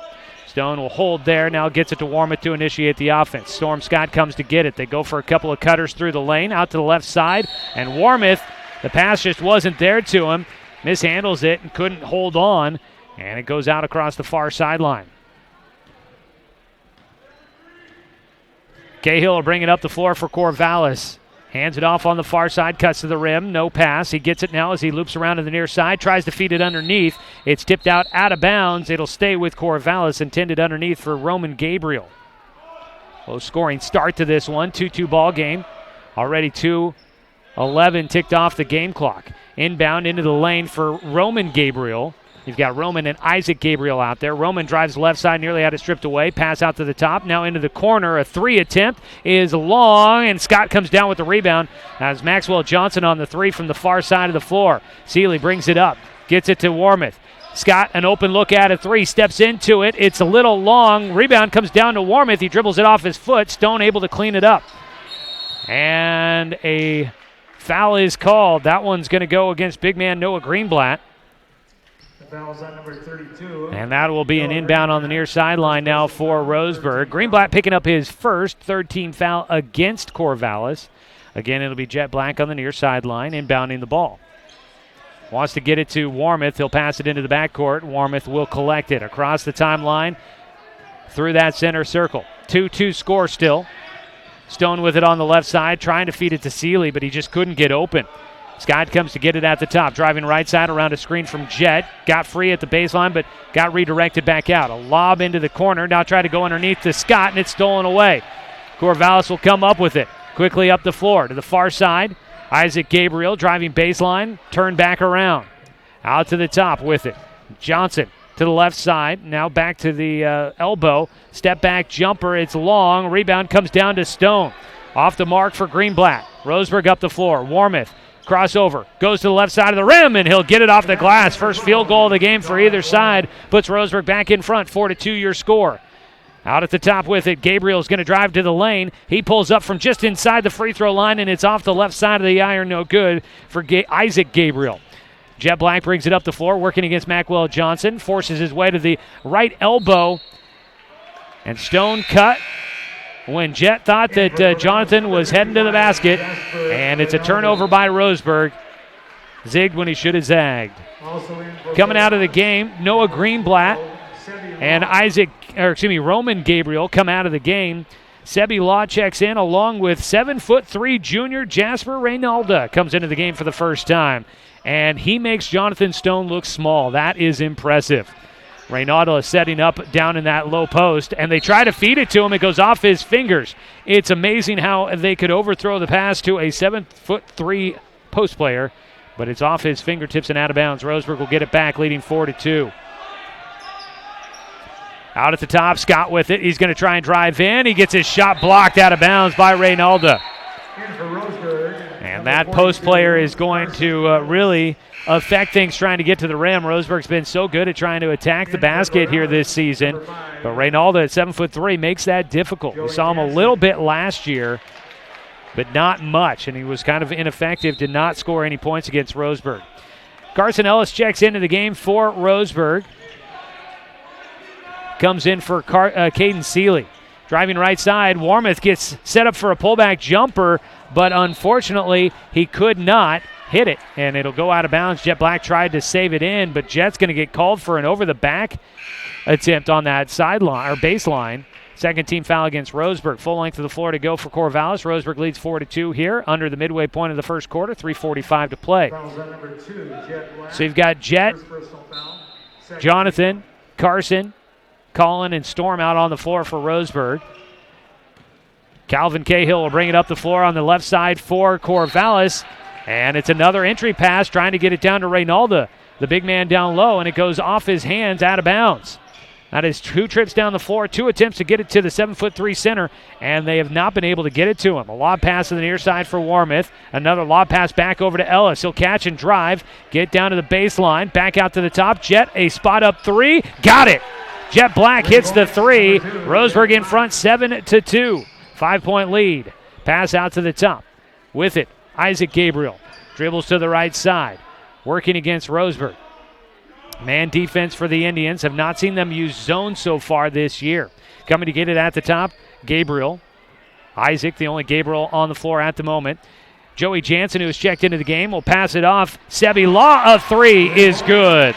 Stone will hold there. Now gets it to Warmouth to initiate the offense. Storm Scott comes to get it. They go for a couple of cutters through the lane, out to the left side. And Warmouth, the pass just wasn't there to him. Mishandles it and couldn't hold on. And it goes out across the far sideline. Cahill will bring it up the floor for Corvallis. Hands it off on the far side, cuts to the rim, no pass. He gets it now as he loops around to the near side, tries to feed it underneath. It's tipped out of bounds. It'll stay with Corvallis, intended underneath for Roman Gabriel. Low scoring start to this one, 2-2 ball game. Already 2:11 ticked off the game clock. Inbound into the lane for Roman Gabriel. You've got Roman and Isaac Gabriel out there. Roman drives left side, nearly had it stripped away. Pass out to the top, now into the corner. A three attempt is long, and Scott comes down with the rebound as Maxwell Johnson on the three from the far side of the floor. Seeley brings it up, gets it to Warmouth. Scott, an open look at a three, steps into it. It's a little long. Rebound comes down to Warmouth. He dribbles it off his foot. Stone able to clean it up. And a foul is called. That one's going to go against big man Noah Greenblatt. Foul's on number 32. And that will be an inbound on the near sideline now for Roseburg. Greenblatt picking up his first third-team foul against Corvallis. Again, it'll be Jet Black on the near sideline, inbounding the ball. Wants to get it to Warmouth. He'll pass it into the backcourt. Warmouth will collect it across the timeline through that center circle. 2-2 score still. Stone with it on the left side, trying to feed it to Seeley, but he just couldn't get open. Scott comes to get it at the top, driving right side around a screen from Jet. Got free at the baseline, but got redirected back out. A lob into the corner. Now try to go underneath to Scott, and it's stolen away. Corvallis will come up with it. Quickly up the floor to the far side. Isaac Gabriel driving baseline, turn back around. Out to the top with it. Johnson to the left side. Now back to the elbow. Step back jumper. It's long. Rebound comes down to Stone. Off the mark for Greenblatt. Roseburg up the floor. Warmouth. Crossover, goes to the left side of the rim, and he'll get it off the glass. First field goal of the game for either side. Puts Roseburg back in front, 4-2 your score. Out at the top with it, Gabriel's going to drive to the lane. He pulls up from just inside the free throw line, and it's off the left side of the iron, no good for Isaac Gabriel. Jet Black brings it up the floor, working against Maxwell Johnson. Forces his way to the right elbow, and Stone cut when Jet thought that Jonathan was heading to the basket, and it's a turnover by Roseburg. Zigged when he should have zagged. Coming out of the game, Noah Greenblatt and Roman Gabriel come out of the game. Sebi Law checks in along with 7'3" junior Jasper Reynalda comes into the game for the first time, and he makes Jonathan Stone look small. That is impressive. Reynaldo is setting up down in that low post, and they try to feed it to him. It goes off his fingers. It's amazing how they could overthrow the pass to a 7'3" post player, but it's off his fingertips and out of bounds. Roseburg will get it back, leading 4-2. Out at the top, Scott with it. He's going to try and drive in. He gets his shot blocked out of bounds by Reynaldo. And that post player is going to really affect things trying to get to the rim. Roseburg's been so good at trying to attack the basket here this season, but Reynaldo at 7'3" makes that difficult. We saw him a little bit last year, but not much, and he was kind of ineffective, did not score any points against Roseburg. Carson Ellis checks into the game for Roseburg. Comes in for Caden Seeley. Driving right side, Warmouth gets set up for a pullback jumper, but unfortunately he could not hit it, and it'll go out of bounds. Jet Black tried to save it in, but Jet's going to get called for an over-the-back attempt on that sideline or baseline. Second team foul against Roseburg. Full length of the floor to go for Corvallis. Roseburg leads 4-2 here under the midway point of the first quarter, 3:45 to play. So you've got Jet, Jonathan, Carson, Colin, and Storm out on the floor for Roseburg. Calvin Cahill will bring it up the floor on the left side for Corvallis. And it's another entry pass trying to get it down to Reynaldo, the big man down low, and it goes off his hands out of bounds. That is 2 trips down the floor, 2 attempts to get it to the 7'3" center, and they have not been able to get it to him. A lob pass to the near side for Warmouth. Another lob pass back over to Ellis. He'll catch and drive, get down to the baseline, back out to the top. Jet, a spot up 3. Got it! Jet Black hits the 3. Roseburg in front, 7-2. 5-point lead. Pass out to the top. With it, Isaac Gabriel. Dribbles to the right side. Working against Roseburg. Man defense for the Indians. Have not seen them use zone so far this year. Coming to get it at the top, Gabriel. Isaac, the only Gabriel on the floor at the moment. Joey Jansen, who has checked into the game, will pass it off. Sebi Law, a 3 is good.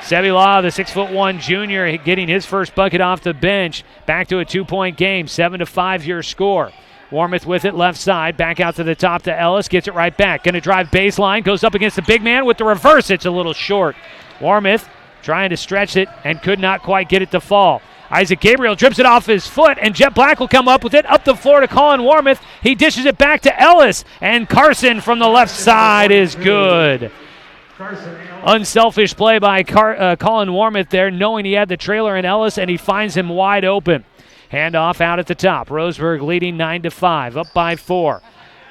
Sebi Law, the 6'1" junior, getting his first bucket off the bench. Back to a 2-point game, 7-5 your score. Warmouth with it, left side, back out to the top to Ellis, gets it right back. Going to drive baseline, goes up against the big man with the reverse. It's a little short. Warmouth trying to stretch it and could not quite get it to fall. Isaac Gabriel drips it off his foot, and Jet Black will come up with it up the floor to Colin Warmouth. He dishes it back to Ellis, and Carson from the left side is good. Unselfish play by Colin Warmouth there, knowing he had the trailer in Ellis, and he finds him wide open. Handoff out at the top. Roseburg leading 9-5, up by 4.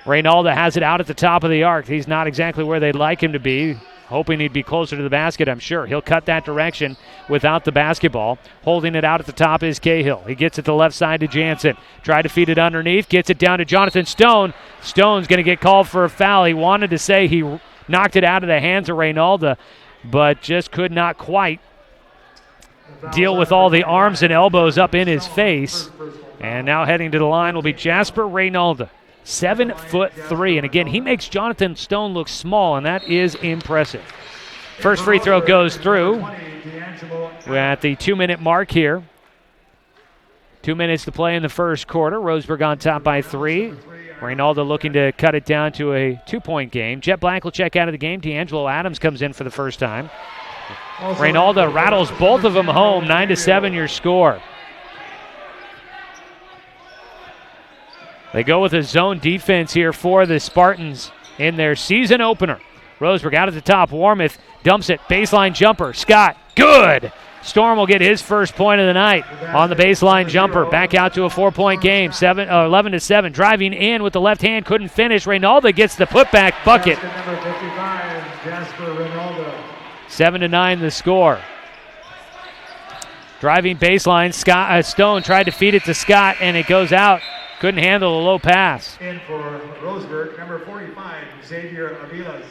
Reynalda has it out at the top of the arc. He's not exactly where they'd like him to be. Hoping he'd be closer to the basket, I'm sure. He'll cut that direction without the basketball. Holding it out at the top is Cahill. He gets it to the left side to Jansen. Tried to feed it underneath. Gets it down to Jonathan Stone. Stone's going to get called for a foul. He wanted to say he knocked it out of the hands of Reynalda, but just could not quite deal with all the arms and elbows up in his face. And now heading to the line will be Jasper Reynalda, 7'3", and again, he makes Jonathan Stone look small, and that is impressive. First free throw goes through. We're at the 2-minute mark here. 2 minutes to play in the first quarter. Roseburg on top by 3. Reynalda looking to cut it down to a 2-point game. Jet Black will check out of the game. D'Angelo Adams comes in for the first time. Reynalda rattles both of them home. 9-7 your score. They go with a zone defense here for the Spartans in their season opener. Roseburg out at the top. Warmouth dumps it. Baseline jumper. Scott. Good. Storm will get his first point of the night on the baseline jumper. Back out to a 4-point game. 11-7. Driving in with the left hand. Couldn't finish. Reynalda gets the putback bucket. 7-9 the score. Driving baseline. Stone tried to feed it to Scott, and it goes out. Couldn't handle a low pass. In for Roseburg, number 45, Xavier Avilas.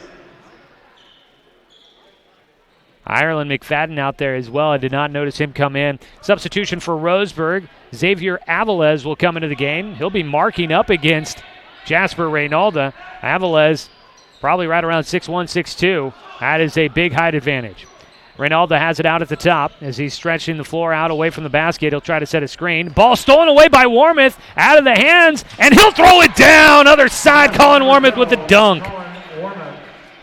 Ireland McFadden out there as well. I did not notice him come in. Substitution for Roseburg. Xavier Aviles will come into the game. He'll be marking up against Jasper Reynalda. Aviles probably right around 6'1", 6'2". That is a big height advantage. Reynalda has it out at the top as he's stretching the floor out away from the basket. He'll try to set a screen. Ball stolen away by Warmouth. Out of the hands, and he'll throw it down. Other side, Colin Warmouth with the dunk.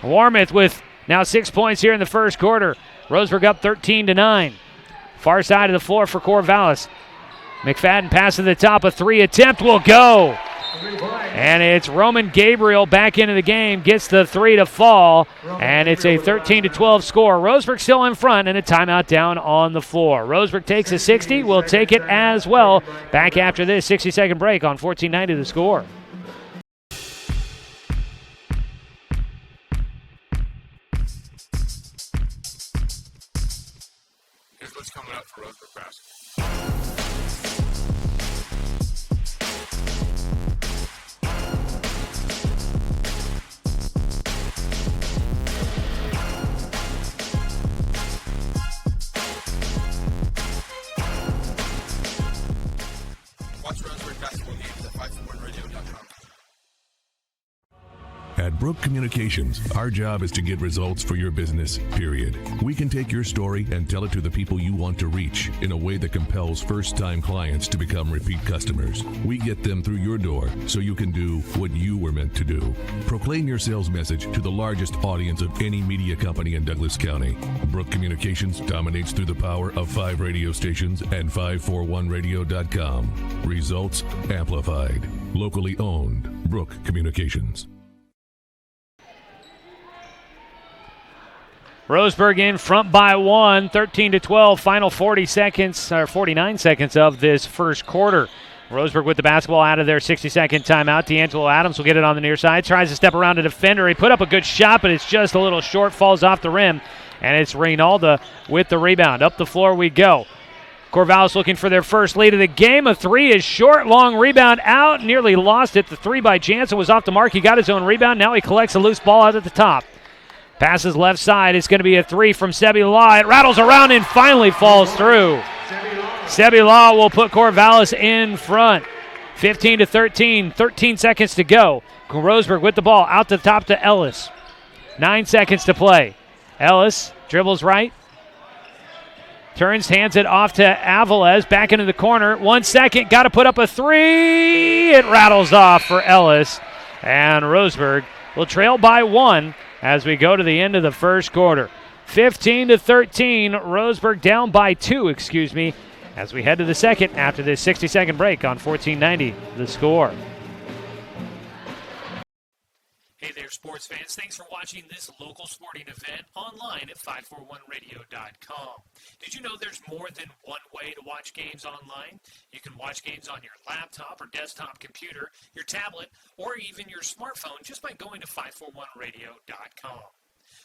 Warmouth with now 6 points here in the first quarter. Roseburg up 13-9. Far side of the floor for Corvallis. McFadden passing the top. A 3 attempt will go. And it's Roman Gabriel back into the game, gets the 3 to fall, and it's a 13-12 score. Roseburg still in front, and a timeout down on the floor. Roseburg takes a 60, will take it as well. Back after this 60-second break on 14-9 the score. Here's what's coming up for Roseburg basketball. At Brook Communications, our job is to get results for your business, period. We can take your story and tell it to the people you want to reach in a way that compels first-time clients to become repeat customers. We get them through your door so you can do what you were meant to do. Proclaim your sales message to the largest audience of any media company in Douglas County. Brook Communications dominates through the power of 5 radio stations and 541radio.com. Results amplified. Locally owned. Brook Communications. Roseburg in front by 1, 13-12, final 40 seconds, or 49 seconds of this first quarter. Roseburg with the basketball out of their 60-second timeout. D'Angelo Adams will get it on the near side, tries to step around a defender. He put up a good shot, but it's just a little short, falls off the rim, and it's Reynalda with the rebound. Up the floor we go. Corvallis looking for their first lead of the game. A three is short, long rebound out, nearly lost it. The three by Jansen was off the mark. He got his own rebound. Now he collects a loose ball out at the top. Passes left side. It's going to be a three from Sebi Law. It rattles around and finally falls through. Sebi Law will put Corvallis in front. 15-13, 13 seconds to go. Roseburg with the ball out the top to Ellis. 9 seconds to play. Ellis dribbles right. Turns, hands it off to Aviles. Back into the corner. 1 second. Got to put up a three. It rattles off for Ellis. And Roseburg will trail by 1 as we go to the end of the first quarter. 15-13. Roseburg down by 2, as we head to the second after this 60-second break on 1490, The Score. Hey there, sports fans. Thanks for watching this local sporting event online at 541radio.com. Did you know there's more than one way to watch games online? You can watch games on your laptop or desktop computer, your tablet, or even your smartphone just by going to 541radio.com.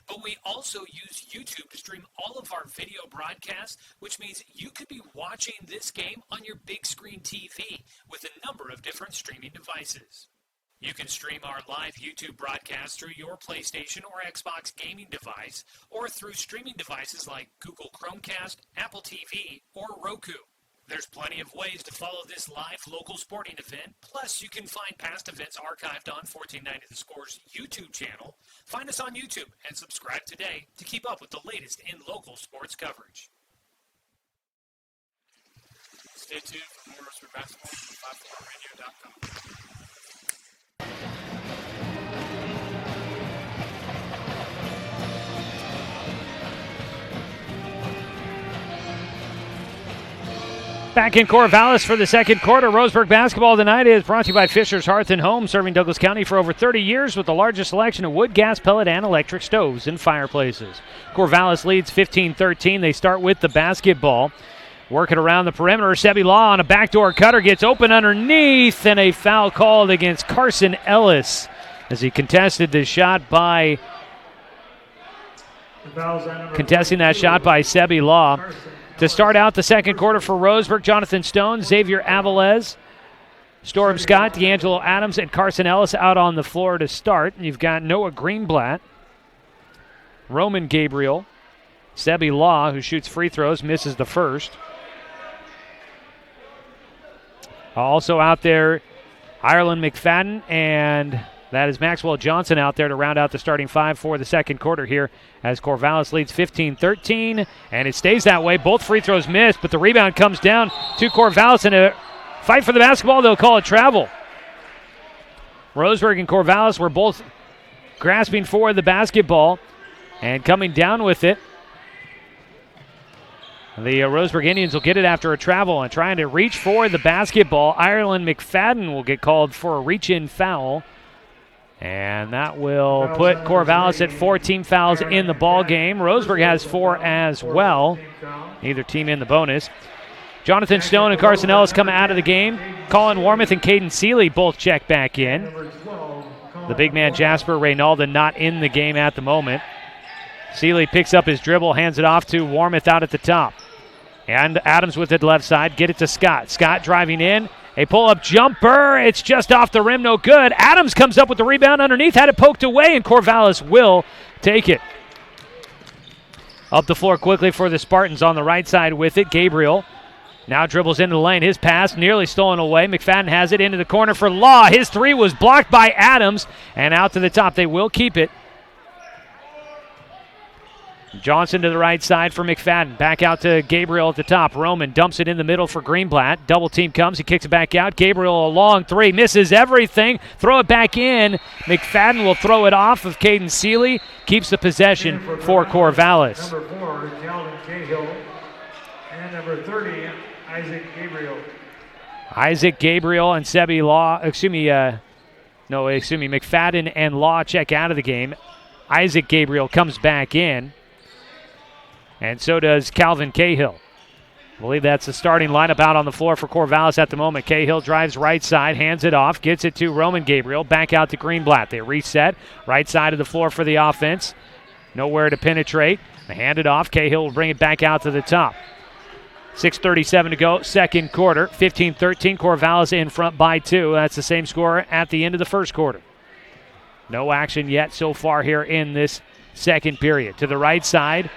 But we also use YouTube to stream all of our video broadcasts, which means you could be watching this game on your big screen TV with a number of different streaming devices. You can stream our live YouTube broadcast through your PlayStation or Xbox gaming device, or through streaming devices like Google Chromecast, Apple TV, or Roku. There's plenty of ways to follow this live local sporting event. Plus, you can find past events archived on 1490 The Score's YouTube channel. Find us on YouTube and subscribe today to keep up with the latest in local sports coverage. Stay tuned for more Roseburg basketball from 541radio.com. Back in Corvallis for the second quarter. Roseburg basketball tonight is brought to you by Fisher's Hearth and Home, serving Douglas County for over 30 years with the largest selection of wood, gas, pellet, and electric stoves and fireplaces. Corvallis leads 15-13. They start with the basketball. Working around the perimeter, Sebi Law on a backdoor cutter gets open underneath, and a foul called against Carson Ellis as he contested the shot by Sebi Law. To start out the second quarter for Roseburg, Jonathan Stone, Xavier Aviles, Storm Scott, D'Angelo Adams, and Carson Ellis out on the floor to start. You've got Noah Greenblatt, Roman Gabriel, Sebi Law, who shoots free throws, misses the first. Also out there, Ireland McFadden, and that is Maxwell Johnson out there to round out the starting five for the second quarter here as Corvallis leads 15-13, and it stays that way. Both free throws missed, but the rebound comes down to Corvallis in a fight for the basketball. They'll call it travel. Roseburg and Corvallis were both grasping for the basketball and coming down with it. The Roseburg Indians will get it after a travel and trying to reach for the basketball. Ireland McFadden will get called for a reach-in foul. And that will put Corvallis at 4 team fouls in the ball game. Roseburg has 4 as well. Neither team in the bonus. Jonathan Stone and Carson Ellis come out of the game. Colin Warmoth and Caden Seeley both check back in. The big man Jasper Reynalda not in the game at the moment. Seeley picks up his dribble, hands it off to Warmoth out at the top. And Adams with it left side, get it to Scott. Scott driving in. A pull-up jumper. It's just off the rim, no good. Adams comes up with the rebound underneath, had it poked away, and Corvallis will take it. Up the floor quickly for the Spartans on the right side with it. Gabriel now dribbles into the lane. His pass nearly stolen away. McFadden has it into the corner for Law. His three was blocked by Adams, and out to the top. They will keep it. Johnson to the right side for McFadden. Back out to Gabriel at the top. Roman dumps it in the middle for Greenblatt. Double team comes. He kicks it back out. Gabriel a long three. Misses everything. Throw it back in. McFadden will throw it off of Caden Seeley. Keeps the possession for Corvallis. Number 4, Calvin Cahill. And number 30, Isaac Gabriel. Isaac Gabriel and Sebi Law. McFadden and Law check out of the game. Isaac Gabriel comes back in. and so does Calvin Cahill. I believe that's the starting lineup out on the floor for Corvallis at the moment. Cahill drives right side, hands it off, gets it to Roman Gabriel, back out to Greenblatt. They reset, right side of the floor for the offense. Nowhere to penetrate. They hand it off. Cahill will bring it back out to the top. 6:37 to go, second quarter. 15-13, Corvallis in front by 2. That's the same score at the end of the first quarter. No action yet so far here in this second period. To the right side,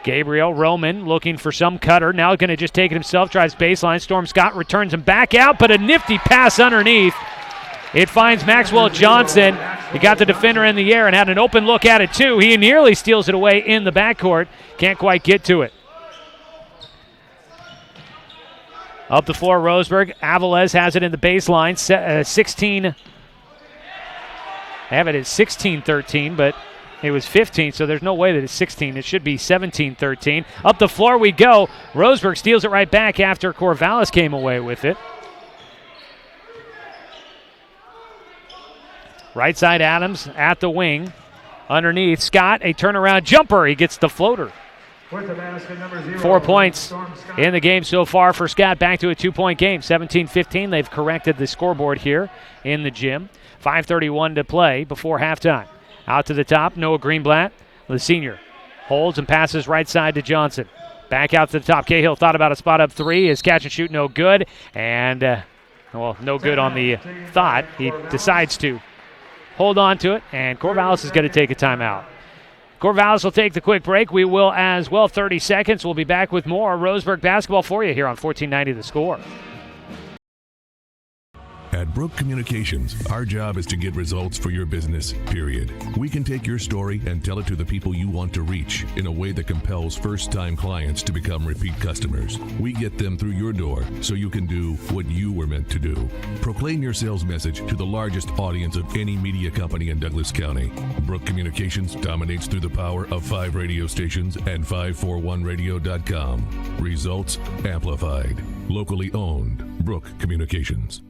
Gabriel Roman looking for some cutter. Now going to just take it himself. Drives baseline. Storm Scott returns him back out, but a nifty pass underneath. It finds Maxwell Johnson. He got the defender in the air and had an open look at it too. He nearly steals it away in the backcourt. Can't quite get to it. Up the floor, Roseburg. Aviles has it in the baseline. 16. They have it at 16-13, but it was 15, so there's no way that it's 16. It should be 17-13. Up the floor we go. Roseburg steals it right back after Corvallis came away with it. Right side Adams at the wing. Underneath, Scott, a turnaround jumper. He gets the floater. 4 points in the game so far for Scott. Back to a 2-point game. 17-15. They've corrected the scoreboard here in the gym. 5:31 to play before halftime. Out to the top, Noah Greenblatt, the senior. Holds and passes right side to Johnson. Back out to the top. Cahill thought about a spot up three. His catch and shoot no good. And, no good on the thought. He decides to hold on to it, and Corvallis is going to take a timeout. Corvallis will take the quick break. We will as well. 30 seconds. We'll be back with more Roseburg basketball for you here on 1490 The Score. At Brook Communications, our job is to get results for your business, period. We can take your story and tell it to the people you want to reach in a way that compels first-time clients to become repeat customers. We get them through your door so you can do what you were meant to do. Proclaim your sales message to the largest audience of any media company in Douglas County. Brook Communications dominates through the power of 5 radio stations and 541radio.com. Results amplified. Locally owned. Brook Communications.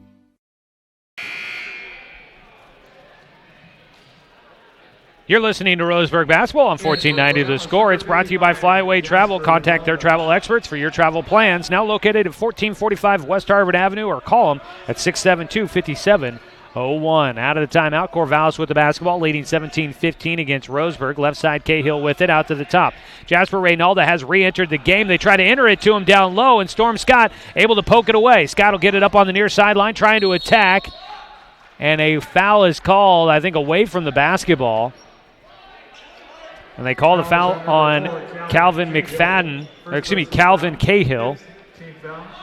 You're listening to Roseburg Basketball on 1490 The Score. It's brought to you by Flyaway Travel. Contact their travel experts for your travel plans. Now located at 1445 West Harvard Avenue, or call them at 672-5701. Out of the timeout, Corvallis with the basketball, leading 17-15 against Roseburg. Left side, Cahill with it, out to the top. Jasper Reynalda has re-entered the game. They try to enter it to him down low, and Storm Scott able to poke it away. Scott will get it up on the near sideline, trying to attack. And a foul is called, I think, away from the basketball. And they call the foul on Calvin Cahill.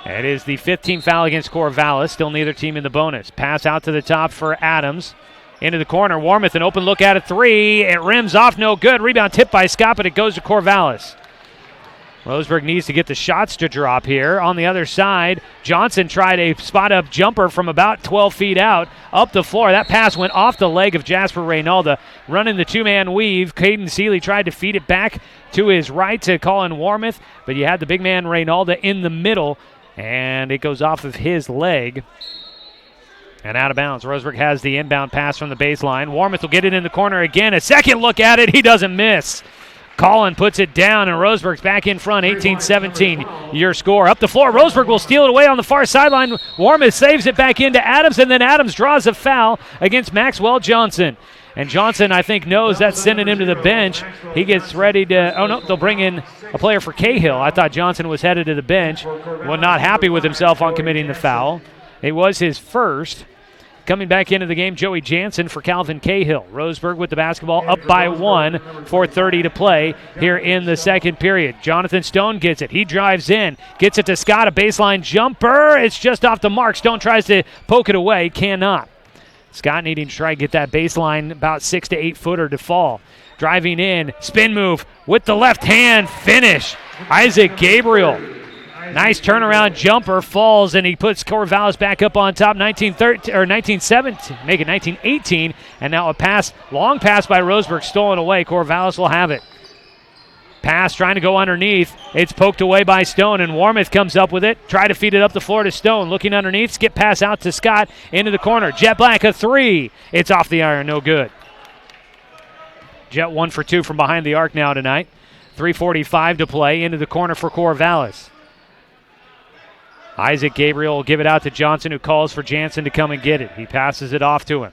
It is the 15th foul against Corvallis. Still neither team in the bonus. Pass out to the top for Adams. Into the corner. Warmouth, an open look at a three. It rims off, no good. Rebound tipped by Scott, but it goes to Corvallis. Roseburg needs to get the shots to drop here. On the other side, Johnson tried a spot-up jumper from about 12 feet out, up the floor. That pass went off the leg of Jasper Reynalda. Running the two-man weave, Caden Seeley tried to feed it back to his right to Colin Warmouth, but you had the big man Reynalda in the middle, and it goes off of his leg and out of bounds. Roseburg has the inbound pass from the baseline. Warmouth will get it in the corner again. A second look at it. He doesn't miss. Collin puts it down, and Roseburg's back in front, 18-17, your score. Up the floor, Roseburg will steal it away on the far sideline. Warmouth saves it back into Adams, and then Adams draws a foul against Maxwell Johnson. And Johnson, I think, knows that's sending him to the bench. He gets ready to, oh no, they'll bring in a player for Cahill. I thought Johnson was headed to the bench. Well, not happy with himself on committing the foul. It was his first. Coming back into the game, Joey Jansen for Calvin Cahill. Roseburg with the basketball, up by 1, 4:30 to play here in the second period. Jonathan Stone gets it. He drives in, gets it to Scott, a baseline jumper. It's just off the mark. Stone tries to poke it away, cannot. Scott needing to try to get that baseline about 6 to 8 footer to fall. Driving in, spin move with the left hand, finish. Isaac Gabriel. Nice turnaround jumper, falls, and he puts Corvallis back up on top. 19-17, make it 19-18, and now a pass, long pass by Roseburg, stolen away. Corvallis will have it. Pass trying to go underneath. It's poked away by Stone, and Warmouth comes up with it. Try to feed it up the floor to Stone. Looking underneath, skip pass out to Scott into the corner. Jet Black, a three. It's off the iron, no good. Jet 1 for 2 from behind the arc now tonight. 3:45 to play. Into the corner for Corvallis. Isaac Gabriel will give it out to Johnson, who calls for Jansen to come and get it. He passes it off to him.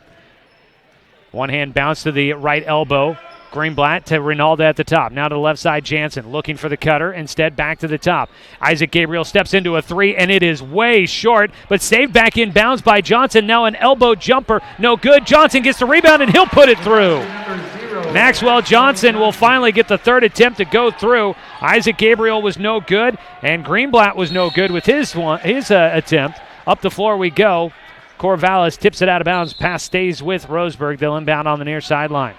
One hand bounce to the right elbow. Greenblatt to Rinaldo at the top. Now to the left side, Jansen looking for the cutter. Instead, back to the top. Isaac Gabriel steps into a three, and it is way short, but saved back in bounds by Johnson. Now an elbow jumper. No good. Johnson gets the rebound, and he'll put it through. Maxwell Johnson will finally get the third attempt to go through. Isaac Gabriel was no good, and Greenblatt was no good with his attempt. Up the floor we go. Corvallis tips it out of bounds. Pass stays with Roseburg. They'll inbound on the near sideline.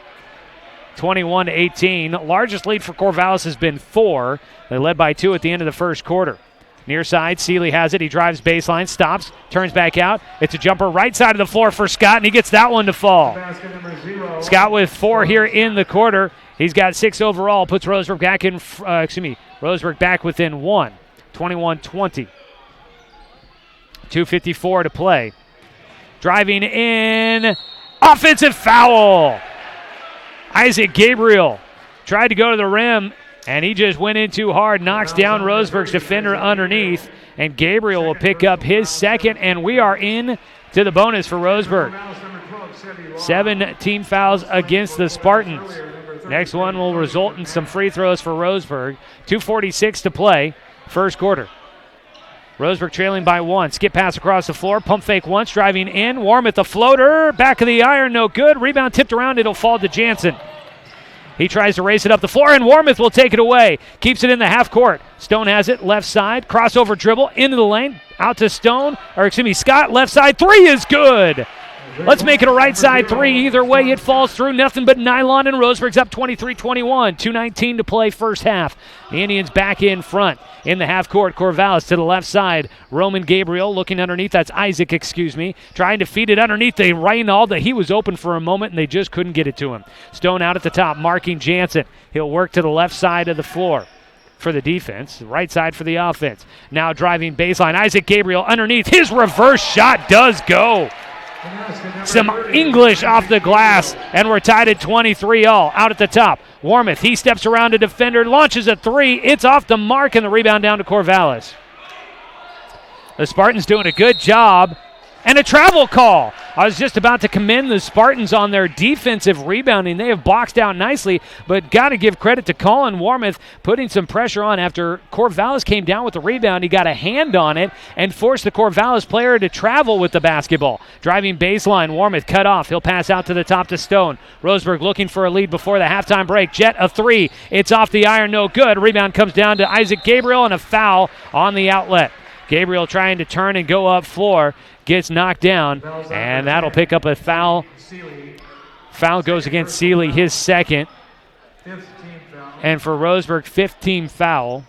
21-18. Largest lead for Corvallis has been 4. They led by 2 at the end of the first quarter. Near side, Seeley has it. He drives baseline, stops, turns back out. It's a jumper right side of the floor for Scott, and he gets that one to fall. Scott with 4 here in the quarter. He's got 6 overall. Puts Roseburg back in. Roseburg back within 1. 21-20. 2:54 to play. Driving in. Offensive foul. Isaac Gabriel tried to go to the rim, and he just went in too hard, knocks down Roseburg's defender underneath, and Gabriel will pick up his second, and we are in to the bonus for Roseburg. 7 team fouls against the Spartans. Next one will result in some free throws for Roseburg. 2:46 to play, first quarter. Roseburg trailing by 1. Skip pass across the floor. Pump fake once. Driving in. Warm at the floater. Back of the iron. No good. Rebound tipped around. It'll fall to Jansen. He tries to race it up the floor, and Warmouth will take it away. Keeps it in the half court. Stone has it. Left side. Crossover dribble. Into the lane. Out to Scott. Left side. 3 is good. Let's make it a right side 3. Either way, it falls through. Nothing but nylon, and Roseburg's up 23-21. 2:19 to play first half. The Indians back in front. In the half court, Corvallis to the left side. Roman Gabriel looking underneath. That's Isaac, trying to feed it underneath the Rinaldo. He was open for a moment, and they just couldn't get it to him. Stone out at the top, marking Jansen. He'll work to the left side of the floor for the defense, right side for the offense. Now driving baseline. Isaac Gabriel underneath. His reverse shot does go. Some English off the glass, and we're tied at 23-all. Out at the top, Warmouth. He steps around a defender, launches a 3. It's off the mark, and the rebound down to Corvallis. The Spartans doing a good job. And a travel call. I was just about to commend the Spartans on their defensive rebounding. They have boxed out nicely, but got to give credit to Colin Warmouth putting some pressure on after Corvallis came down with the rebound. He got a hand on it and forced the Corvallis player to travel with the basketball. Driving baseline, Warmouth cut off. He'll pass out to the top to Stone. Roseburg looking for a lead before the halftime break. Jet a 3. It's off the iron, no good. Rebound comes down to Isaac Gabriel, and a foul on the outlet. Gabriel trying to turn and go up floor. Gets knocked down, and that'll pick up a foul. Foul goes against Seeley, his second. And for Roseburg, 5th team foul.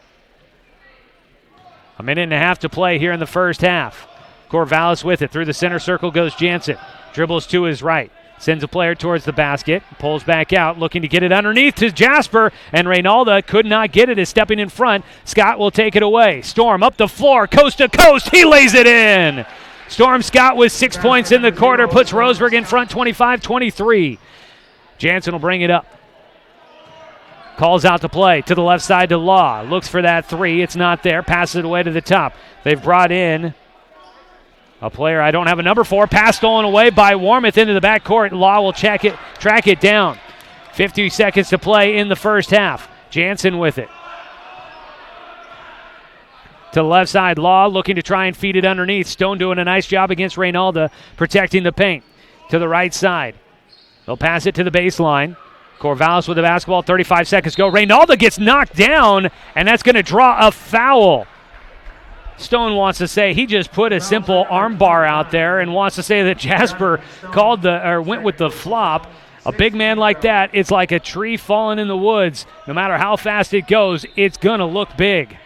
A minute and a half to play here in the first half. Corvallis with it. Through the center circle goes Jansen. Dribbles to his right. Sends a player towards the basket. Pulls back out, looking to get it underneath to Jasper. And Rinaldo could not get it, is stepping in front. Scott will take it away. Storm up the floor, coast to coast. He lays it in. Storm Scott with 6 points in the quarter, puts Roseburg in front 25-23. Jansen will bring it up. Calls out the play to the left side to Law. Looks for that 3. It's not there. Passes it away to the top. They've brought in a player I don't have a number for. Pass stolen away by Warmouth into the backcourt. Law will track it down. 50 seconds to play in the first half. Jansen with it. To the left side, Law looking to try and feed it underneath. Stone doing a nice job against Rinaldo, protecting the paint. To the right side. They'll pass it to the baseline. Corvallis with the basketball, 35 seconds go. Rinaldo gets knocked down, and that's going to draw a foul. Stone wants to say he just put a simple arm bar out there and wants to say that Jasper went with the flop. A big man like that, it's like a tree falling in the woods. No matter how fast it goes, it's going to look big.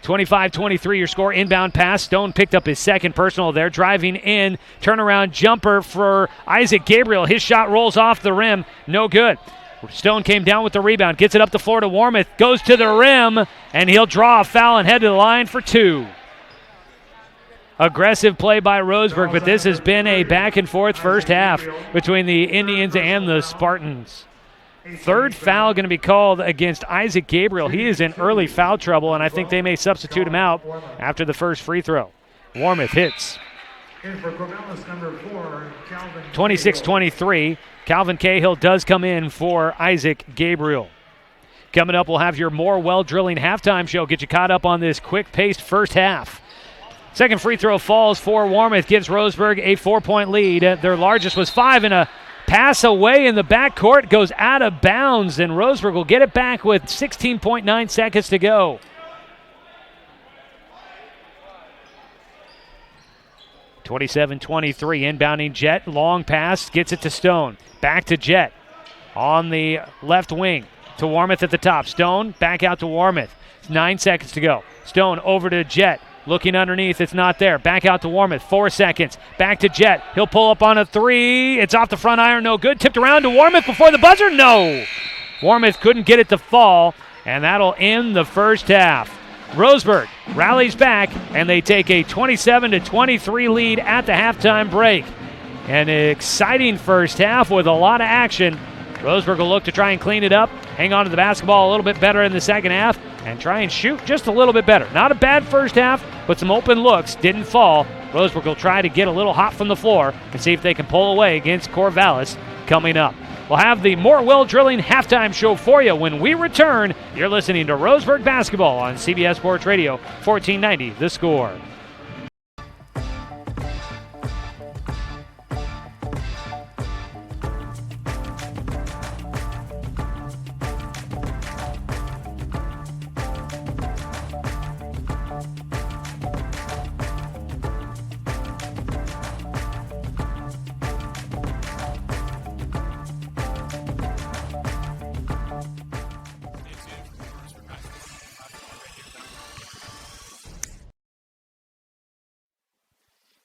25-23 your score. Inbound pass. Stone picked up his second personal there. Driving in. Turnaround jumper for Isaac Gabriel. His shot rolls off the rim. No good. Stone came down with the rebound. Gets it up the floor to Warmouth. Goes to the rim. And he'll draw a foul and head to the line for 2. Aggressive play by Roseburg, but this has been a back and forth first half between the Indians and the Spartans. Third foul going to be called against Isaac Gabriel. He is in early foul trouble, and I think they may substitute him out after the first free throw. Warmoth hits. 26-23. Calvin Cahill does come in for Isaac Gabriel. Coming up, we'll have your more well-drilling halftime show. Get you caught up on this quick-paced first half. Second free throw falls for Warmoth, gives Roseburg a 4-point lead. Their largest was 5, and a pass away in the backcourt goes out of bounds, and Roseburg will get it back with 16.9 seconds to go. (27-23) inbounding Jet. Long pass, gets it to Stone. Back to Jet on the left wing to Warmoth at the top. Stone back out to Warmoth. 9 seconds to go. Stone over to Jet. Looking underneath, it's not there. Back out to Warmoth, 4 seconds. Back to Jet. He'll pull up on a 3. It's off the front iron, no good. Tipped around to Warmoth before the buzzer, no. Warmoth couldn't get it to fall, and that'll end the first half. Roseburg rallies back, and they take a 27-23 lead at the halftime break. An exciting first half with a lot of action. Roseburg will look to try and clean it up, hang on to the basketball a little bit better in the second half, and try and shoot just a little bit better. Not a bad first half, but some open looks didn't fall. Roseburg will try to get a little hot from the floor and see if they can pull away against Corvallis coming up. We'll have the more well-drilling halftime show for you when we return. You're listening to Roseburg Basketball on CBS Sports Radio, 1490 The Score.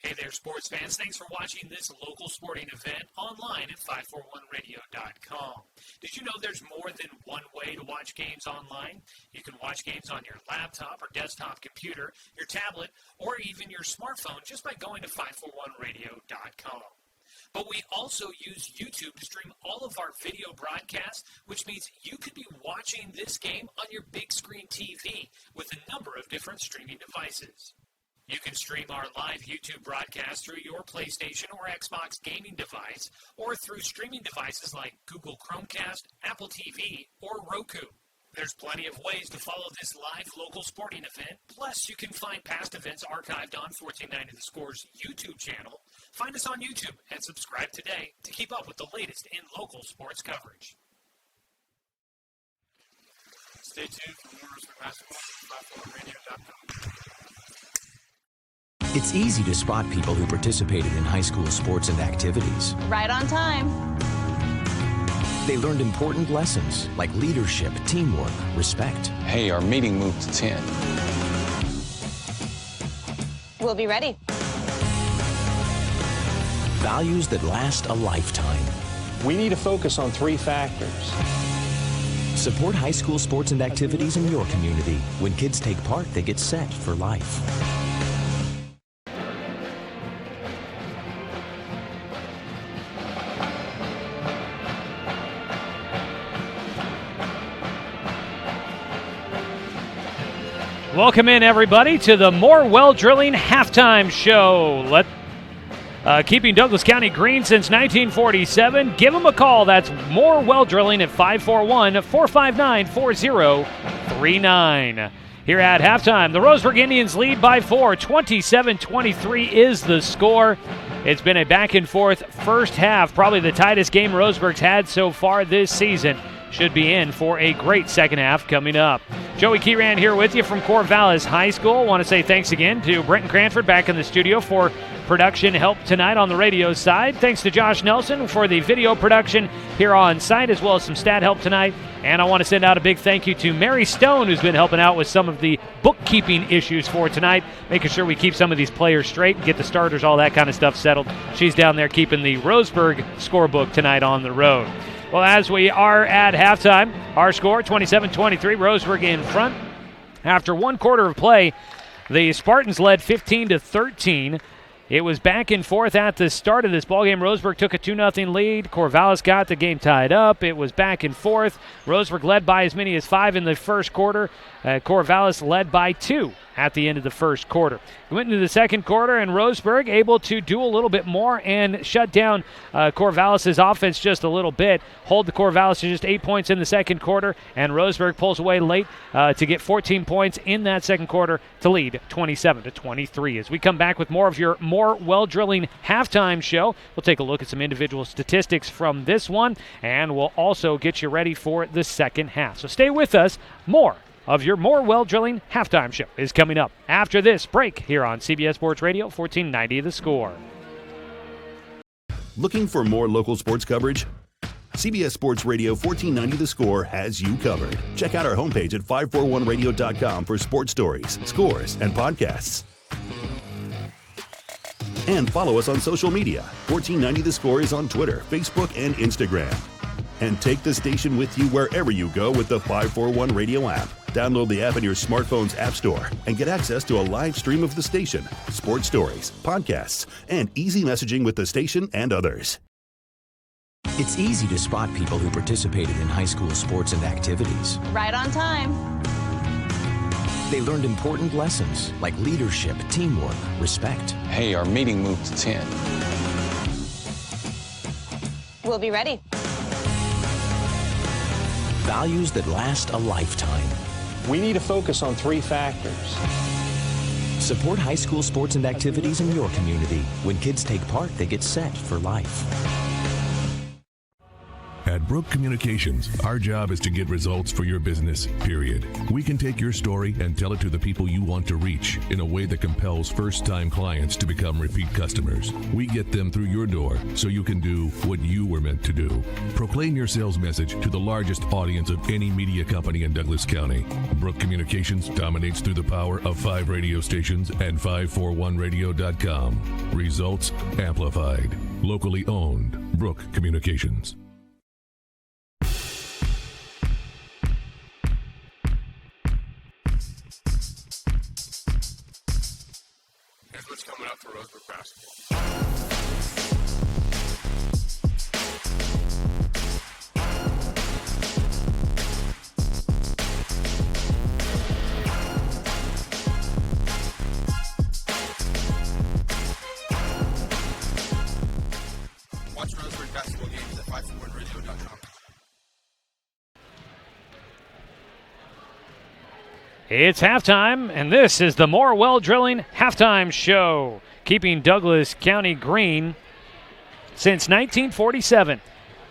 Hey there, sports fans. Thanks for watching this local sporting event online at 541radio.com. Did you know there's more than one way to watch games online? You can watch games on your laptop or desktop computer, your tablet, or even your smartphone just by going to 541radio.com. But we also use YouTube to stream all of our video broadcasts, which means you could be watching this game on your big screen TV with a number of different streaming devices. You can stream our live YouTube broadcast through your PlayStation or Xbox gaming device, or through streaming devices like Google Chromecast, Apple TV, or Roku. There's plenty of ways to follow this live local sporting event. Plus, you can find past events archived on 1490 The Score's YouTube channel. Find us on YouTube and subscribe today to keep up with the latest in local sports coverage. Stay tuned for more Roseburg basketball on 541radio.com. It's easy to spot people who participated in high school sports and activities. Right on time. They learned important lessons like leadership, teamwork, respect. Hey, our meeting moved to 10. We'll be ready. Values that last a lifetime. We need to focus on 3 factors. Support high school sports and activities in your community. When kids take part, they get set for life. Welcome in, everybody, to the More Well Drilling Halftime Show. Keeping Douglas County green since 1947. Give them a call. That's More Well Drilling at 541-459-4039. Here at halftime, the Roseburg Indians lead by 4. 27-23 is the score. It's been a back-and-forth first half, probably the tightest game Roseburg's had so far this season. Should be in for a great second half coming up. Joey Keyran here with you from Corvallis High School. Want to say thanks again to Brenton Cranford back in the studio for production help tonight on the radio side. Thanks to Josh Nelson for the video production here on site, as well as some stat help tonight. And I want to send out a big thank you to Mary Stone, who's been helping out with some of the bookkeeping issues for tonight, making sure we keep some of these players straight and get the starters, all that kind of stuff settled. She's down there keeping the Roseburg scorebook tonight on the road. Well, as we are at halftime, our score, 27-23, Roseburg in front. After one quarter of play, the Spartans led 15-13. It was back and forth at the start of this ballgame. Roseburg took a 2-0 lead. Corvallis got the game tied up. It was back and forth. Roseburg led by as many as 5 in the first quarter. Corvallis led by 2 at the end of the first quarter. We went into the second quarter, and Roseburg able to do a little bit more and shut down Corvallis' offense just a little bit. Hold the Corvallis to just 8 points in the second quarter, and Roseburg pulls away late to get 14 points in that second quarter to lead 27-23. As we come back with more of your More Well Drilling halftime show, we'll take a look at some individual statistics from this one, and we'll also get you ready for the second half. So stay with us. More of your More Well Drilling halftime show is coming up after this break here on CBS Sports Radio 1490 The Score. Looking for more local sports coverage? CBS Sports Radio 1490 The Score has you covered. Check out our homepage at 541radio.com for sports stories, scores, and podcasts. And follow us on social media. 1490 The Score is on Twitter, Facebook, and Instagram. And take the station with you wherever you go with the 541 Radio app. Download the app in your smartphone's app store and get access to a live stream of the station, sports stories, podcasts, and easy messaging with the station and others. It's easy to spot people who participated in high school sports and activities. Right on time. They learned important lessons like leadership, teamwork, respect. Hey, our meeting moved to 10. We'll be ready. Values that last a lifetime. We need to focus on 3 factors. Support high school sports and activities in your community. When kids take part, they get set for life. At Brook Communications, our job is to get results for your business, period. We can take your story and tell it to the people you want to reach in a way that compels first-time clients to become repeat customers. We get them through your door so you can do what you were meant to do. Proclaim your sales message to the largest audience of any media company in Douglas County. Brook Communications dominates through the power of 5 radio stations and 541radio.com. Results amplified. Locally owned. Brook Communications. Here's what's coming up for Roseburg basketball. Watch Roseburg basketball games at 541radio.com. It's halftime, and this is the More Well Drilling halftime show, keeping Douglas County green since 1947.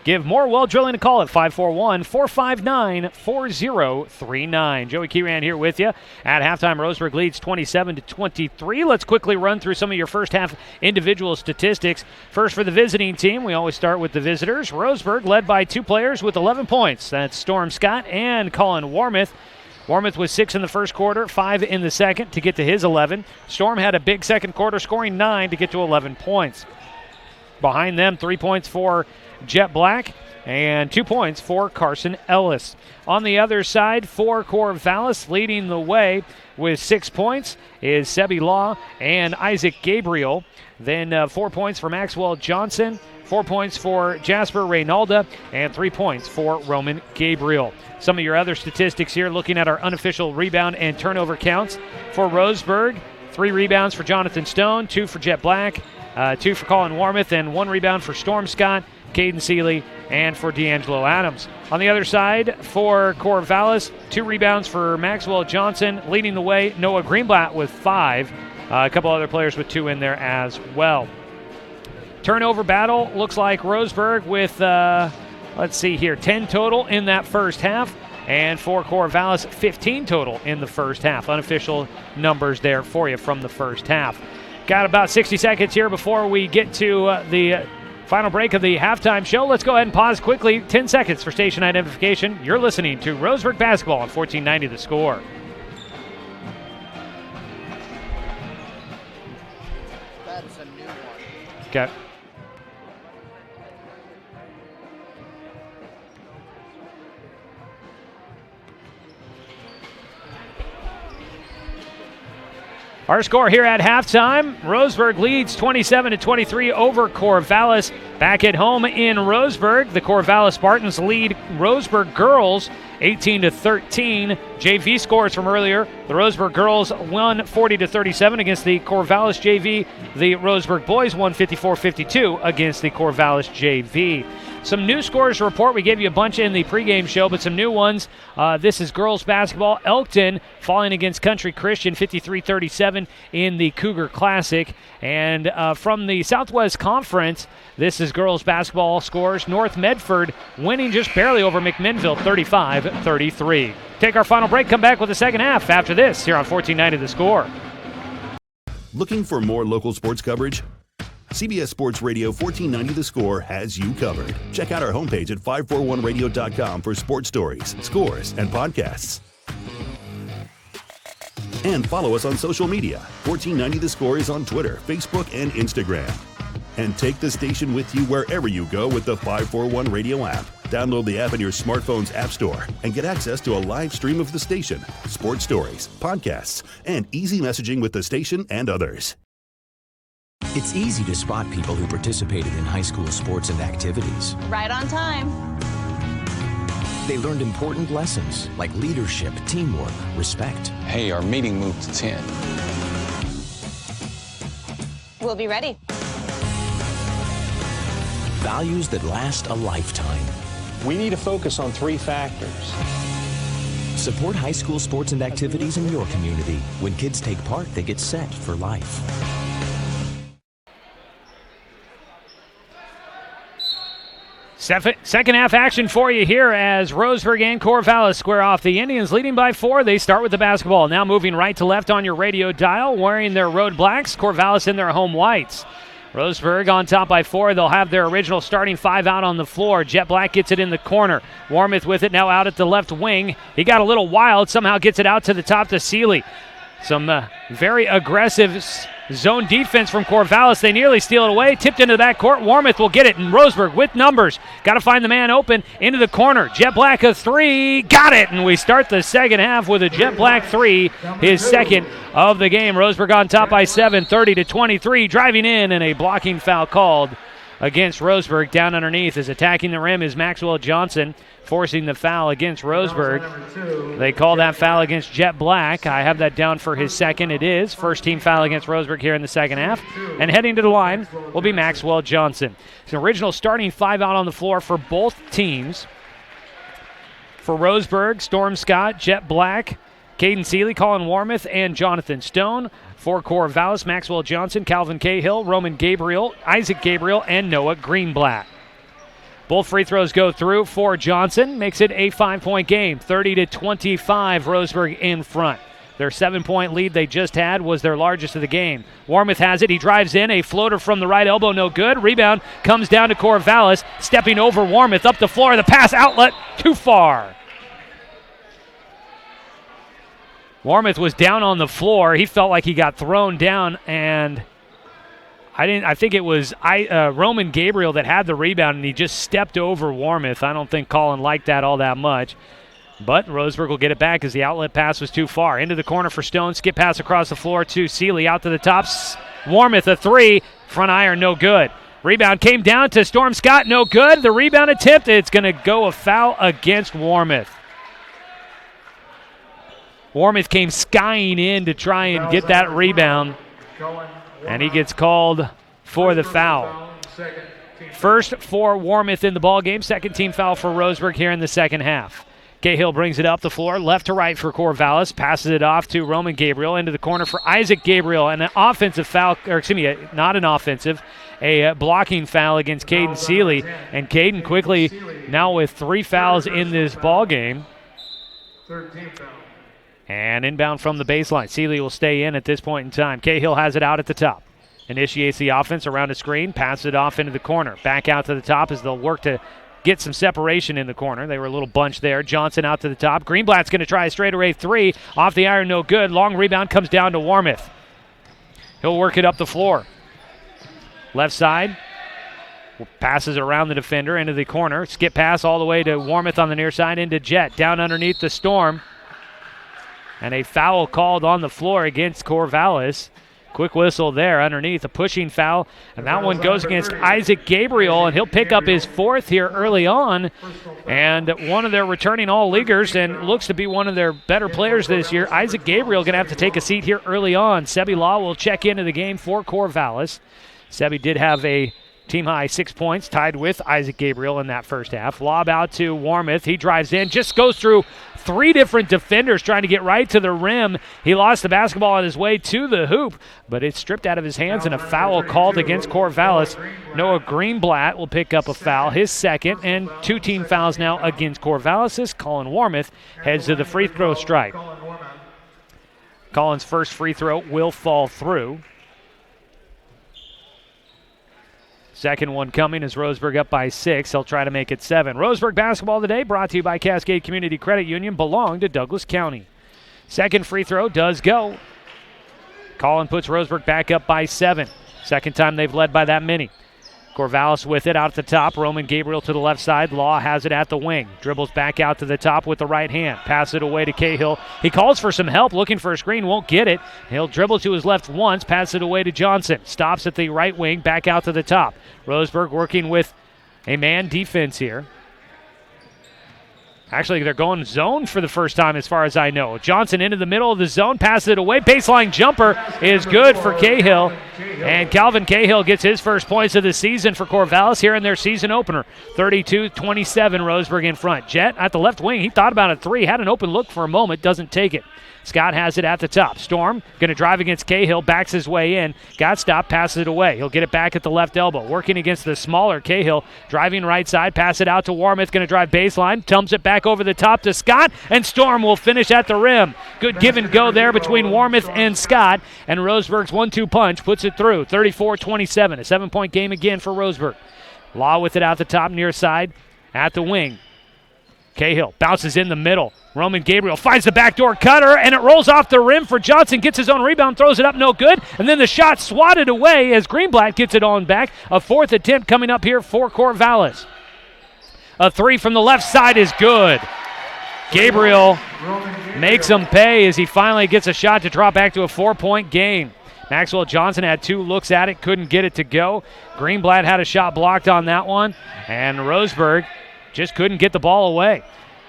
Give More Well Drilling a call at 541-459-4039. Joey Keyran here with you. At halftime, Roseburg leads 27-23. Let's quickly run through some of your first half individual statistics. First, for the visiting team, we always start with the visitors. Roseburg led by 2 players with 11 points. That's Storm Scott and Colin Warmuth. Warmuth was 6 in the first quarter, 5 in the second to get to his 11. Storm had a big second quarter, scoring 9 to get to 11 points. Behind them, 3 points for Jet Black and 2 points for Carson Ellis. On the other side, for Corvallis, leading the way with 6 points is Sebi Law and Isaac Gabriel. Then 4 points for Maxwell Johnson, 4 points for Jasper Reynalda, and 3 points for Roman Gabriel. Some of your other statistics here, looking at our unofficial rebound and turnover counts. For Roseburg, 3 rebounds for Jonathan Stone, 2 for Jet Black, 2 for Colin Warmuth, and 1 rebound for Storm Scott, Caden Seeley, and for D'Angelo Adams. On the other side, for Corvallis, 2 rebounds for Maxwell Johnson. Leading the way, Noah Greenblatt with 5. A couple other players with 2 in there as well. Turnover battle looks like Roseburg with, 10 total in that first half. And for Corvallis, 15 total in the first half. Unofficial numbers there for you from the first half. Got about 60 seconds here before we get to the final break of the halftime show. Let's go ahead and pause quickly. 10 seconds for station identification. You're listening to Roseburg Basketball on 1490 The Score. That is a new one. Okay. Our score here at halftime, Roseburg leads 27-23 over Corvallis. Back at home in Roseburg, the Corvallis Spartans lead Roseburg girls 18-13. JV scores from earlier. The Roseburg girls won 40-37 against the Corvallis JV. The Roseburg boys won 54-52 against the Corvallis JV. Some new scores to report. We gave you a bunch in the pregame show, but some new ones. This is girls basketball. Elkton falling against Country Christian 53-37 in the Cougar Classic. And from the Southwest Conference, this is girls basketball scores. North Medford winning just barely over McMinnville 35-33. Take our final break. Come back with the second half after this here on 1490 The Score. Looking for more local sports coverage? CBS Sports Radio 1490 The Score has you covered. Check out our homepage at 541radio.com for sports stories, scores, and podcasts. And follow us on social media. 1490 The Score is on Twitter, Facebook, and Instagram. And take the station with you wherever you go with the 541 Radio app. Download the app in your smartphone's app store and get access to a live stream of the station, sports stories, podcasts, and easy messaging with the station and others. It's easy to spot people who participated in high school sports and activities. Right on time. They learned important lessons like leadership, teamwork, respect. Hey, our meeting moved to 10. We'll be ready. Values that last a lifetime. We need to focus on 3 factors. Support high school sports and activities in your community. When kids take part, they get set for life. Second half action for you here as Roseburg and Corvallis square off. The Indians leading by 4. They start with the basketball. Now moving right to left on your radio dial, wearing their road blacks. Corvallis in their home whites. Roseburg on top by 4. They'll have their original starting 5 out on the floor. Jet Black gets it in the corner. Warmouth with it now out at the left wing. He got a little wild, somehow gets it out to the top to Seeley. Some very aggressive zone defense from Corvallis. They nearly steal it away. Tipped into the backcourt. Warmouth will get it. And Roseburg with numbers. Got to find the man open into the corner. Jet Black a 3. Got it. And we start the second half with a Jet Black 3. His second of the game. Roseburg on top by 7. 30-23. Driving in and a blocking foul called against Roseburg. Down underneath is attacking the rim is Maxwell Johnson, forcing the foul against Roseburg. They call that foul against Jet Black. I have that down for his second. It is. First team foul against Roseburg here in the second half. And heading to the line will be Maxwell Johnson. It's an original starting 5 out on the floor for both teams. For Roseburg, Storm Scott, Jet Black, Caden Seeley, Colin Warmouth, and Jonathan Stone. For Corvallis, Maxwell Johnson, Calvin Cahill, Roman Gabriel, Isaac Gabriel, and Noah Greenblatt. Both free throws go through for Johnson. Makes it a 5-point game. 30-25, Roseburg in front. Their 7-point lead they just had was their largest of the game. Warmouth has it. He drives in. A floater from the right elbow, no good. Rebound comes down to Corvallis. Stepping over Warmouth up the floor. The pass outlet too far. Warmouth was down on the floor. He felt like he got thrown down, and I think it was Roman Gabriel that had the rebound, and he just stepped over Warmouth. I don't think Colin liked that all that much. But Roseburg will get it back as the outlet pass was too far. Into the corner for Stone. Skip pass across the floor to Seeley. Out to the top. Warmouth a 3. Front iron, no good. Rebound came down to Storm Scott, no good. The rebound attempt, it's going to go a foul against Warmouth. Warmouth came skying in to try and get that rebound, and he gets called for the foul. First for Warmouth in the ballgame, second team foul for Roseburg here in the second half. Cahill brings it up the floor, left to right for Corvallis, passes it off to Roman Gabriel, into the corner for Isaac Gabriel, and an offensive foul, or excuse me, not an offensive, a blocking foul against Caden Seeley, and Caden quickly now with 3 fouls in this ballgame. Third team foul. And inbound from the baseline. Seeley will stay in at this point in time. Cahill has it out at the top. Initiates the offense around a screen, passes it off into the corner. Back out to the top as they'll work to get some separation in the corner. They were a little bunch there. Johnson out to the top. Greenblatt's going to try a straightaway 3. Off the iron, no good. Long rebound comes down to Warmouth. He'll work it up the floor. Left side. Passes around the defender into the corner. Skip pass all the way to Warmouth on the near side into Jet. Down underneath the Storm. And a foul called on the floor against Corvallis. Quick whistle there underneath, a pushing foul, and that one goes against Isaac Gabriel, and he'll pick up his fourth here early on. And one of their returning all-leaguers and looks to be one of their better players this year, Isaac Gabriel, going to have to take a seat here early on. Sebi Law will check into the game for Corvallis. Sebi did have a team-high 6 points, tied with Isaac Gabriel in that first half. Lob out to Warmoth. He drives in, just goes through three different defenders trying to get right to the rim. He lost the basketball on his way to the hoop, but it's stripped out of his hands and a foul called against Corvallis. Noah Greenblatt will pick up a foul, his second, and two team fouls now against Corvallis as Colin Warmoth heads to the free throw stripe. Colin's first free throw will fall through. Second one coming as Roseburg up by 6. They'll try to make it 7. Roseburg basketball today brought to you by Cascade Community Credit Union, belong to Douglas County. Second free throw does go. Colin puts Roseburg back up by 7. Second time they've led by that many. Corvallis with it out at the top. Roman Gabriel to the left side. Law has it at the wing. Dribbles back out to the top with the right hand. Pass it away to Cahill. He calls for some help, looking for a screen. Won't get it. He'll dribble to his left once. Pass it away to Johnson. Stops at the right wing. Back out to the top. Roseburg working with a man defense here. Actually, they're going zone for the first time as far as I know. Johnson into the middle of the zone, passes it away. Baseline jumper is good for Cahill. And Calvin Cahill gets his first points of the season for Corvallis here in their season opener. 32-27, Roseburg in front. Jet at the left wing. He thought about a three, had an open look for a moment, doesn't take it. Scott has it at the top. Storm going to drive against Cahill, backs his way in. Got stopped, passes it away. He'll get it back at the left elbow. Working against the smaller Cahill, driving right side, pass it out to Warmoth, going to drive baseline, dumps it back over the top to Scott, and Storm will finish at the rim. Good give and go there between Warmoth and Scott, and Roseburg's 1-2 punch puts it through. 34-27, a 7-point game again for Roseburg. Law with it out the top near side at the wing. Cahill bounces in the middle. Roman Gabriel finds the backdoor cutter, and it rolls off the rim for Johnson. Gets his own rebound, throws it up, no good. And then the shot swatted away as Greenblatt gets it on back. A fourth attempt coming up here for Corvallis. A three from the left side is good. Gabriel makes him pay as he finally gets a shot to drop back to a 4-point game. Maxwell Johnson had 2 looks at it, couldn't get it to go. Greenblatt had a shot blocked on that one, and Roseburg just couldn't get the ball away.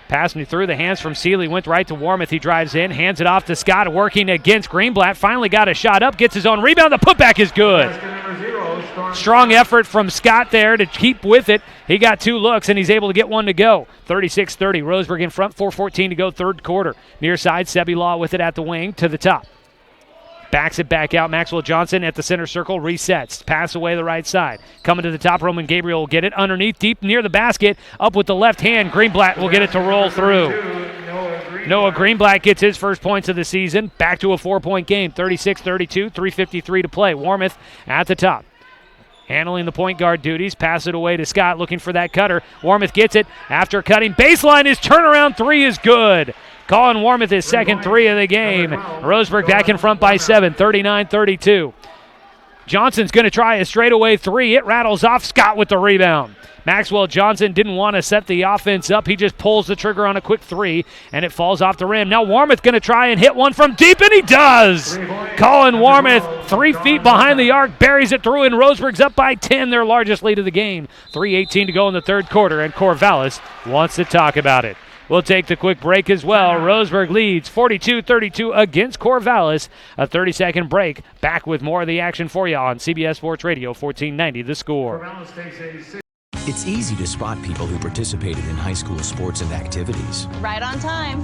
Passing through the hands from Seeley, went right to Warmoth. He drives in, hands it off to Scott, working against Greenblatt. Finally got a shot up, gets his own rebound. The putback is good. Strong effort from Scott there to keep with it. He got 2 looks, and he's able to get one to go. 36-30, Roseburg in front, 4:14 to go, third quarter. Near side, Sebi Law with it at the wing to the top. Backs it back out. Maxwell Johnson at the center circle, resets. Pass away the right side. Coming to the top, Roman Gabriel will get it underneath, deep near the basket. Up with the left hand, Greenblatt will get it to roll through. Noah Greenblatt gets his first points of the season. Back to a 4-point game, 36-32, 3:53 to play. Warmoth at the top. Handling the point guard duties. Pass it away to Scott, looking for that cutter. Warmoth gets it after cutting. Baseline, his turnaround three is good. Colin Warmoth, his second three of the game. Roseburg back in front by 7, 39-32. Johnson's going to try a straightaway three. It rattles off. Scott with the rebound. Maxwell Johnson didn't want to set the offense up. He just pulls the trigger on a quick three, and it falls off the rim. Now Warmoth going to try and hit one from deep, and he does. Colin Warmoth, 3 feet behind the arc, buries it through, and Roseburg's up by 10, their largest lead of the game. 3:18 to go in the third quarter, and Corvallis wants to talk about it. We'll take the quick break as well. Roseburg leads 42-32 against Corvallis. A 30-second break. Back with more of the action for you on CBS Sports Radio 1490 The Score. It's easy to spot people who participated in high school sports and activities. Right on time.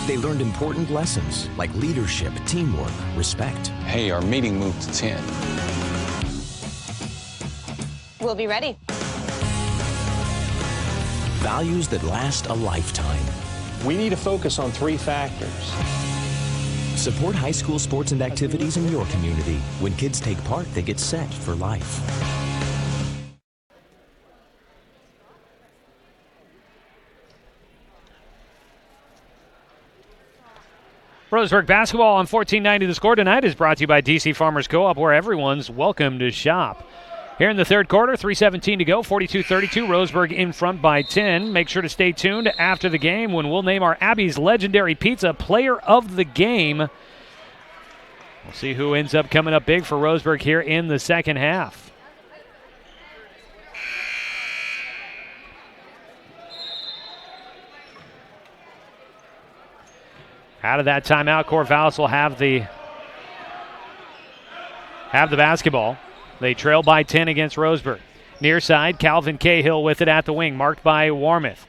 They learned important lessons like leadership, teamwork, respect. Hey, our meeting moved to 10. We'll be ready. Values that last a lifetime. We need to focus on 3 factors. Support high school sports and activities in your community. When kids take part, they get set for life. Roseburg basketball on 1490 The Score tonight is brought to you by DC Farmers Co-op, where everyone's welcome to shop. Here in the third quarter, 3:17 to go, 42-32, Roseburg in front by 10. Make sure to stay tuned after the game when we'll name our Abby's Legendary Pizza Player of the Game. We'll see who ends up coming up big for Roseburg here in the second half. Out of that timeout, Corvallis will have the basketball. They trail by 10 against Roseburg. Near side, Calvin Cahill with it at the wing, marked by Warmouth.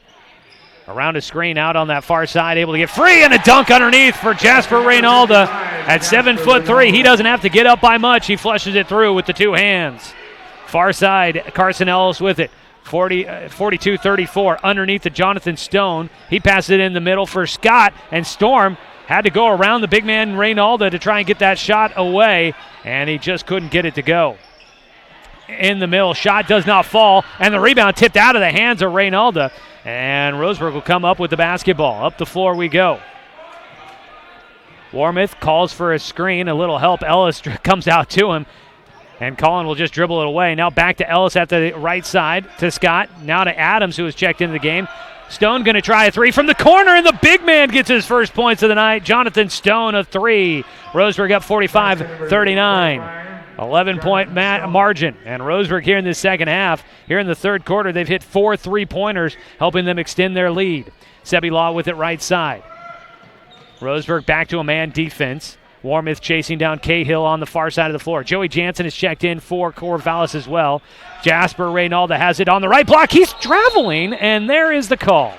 Around a screen out on that far side, able to get free, and a dunk underneath for Jasper Reynalda at 7'3". He doesn't have to get up by much. He flushes it through with the two hands. Far side, Carson Ellis with it. 42-34 underneath to Jonathan Stone. He passes it in the middle for Scott, and Storm had to go around the big man Reynalda to try and get that shot away, and he just couldn't get it to go. In the middle, shot does not fall, and the rebound tipped out of the hands of Reynalda, and Roseburg will come up with the basketball. Up the floor we go. Warmouth calls for a screen, a little help. Ellis comes out to him, and Collin will just dribble it away. Now back to Ellis at the right side to Scott. Now to Adams, who has checked into the game. Stone going to try a three from the corner, and the big man gets his first points of the night. Jonathan Stone, a three. Roseburg up 45-39. 11-point margin. And Roseburg here in the second half. Here in the third quarter, they've hit 4 3-pointers, helping them extend their lead. Sebi Law with it right side. Roseburg back to a man defense. Warmouth chasing down Cahill on the far side of the floor. Joey Jansen is checked in for Corvallis as well. Jasper Reynalda has it on the right block. He's traveling, and there is the call.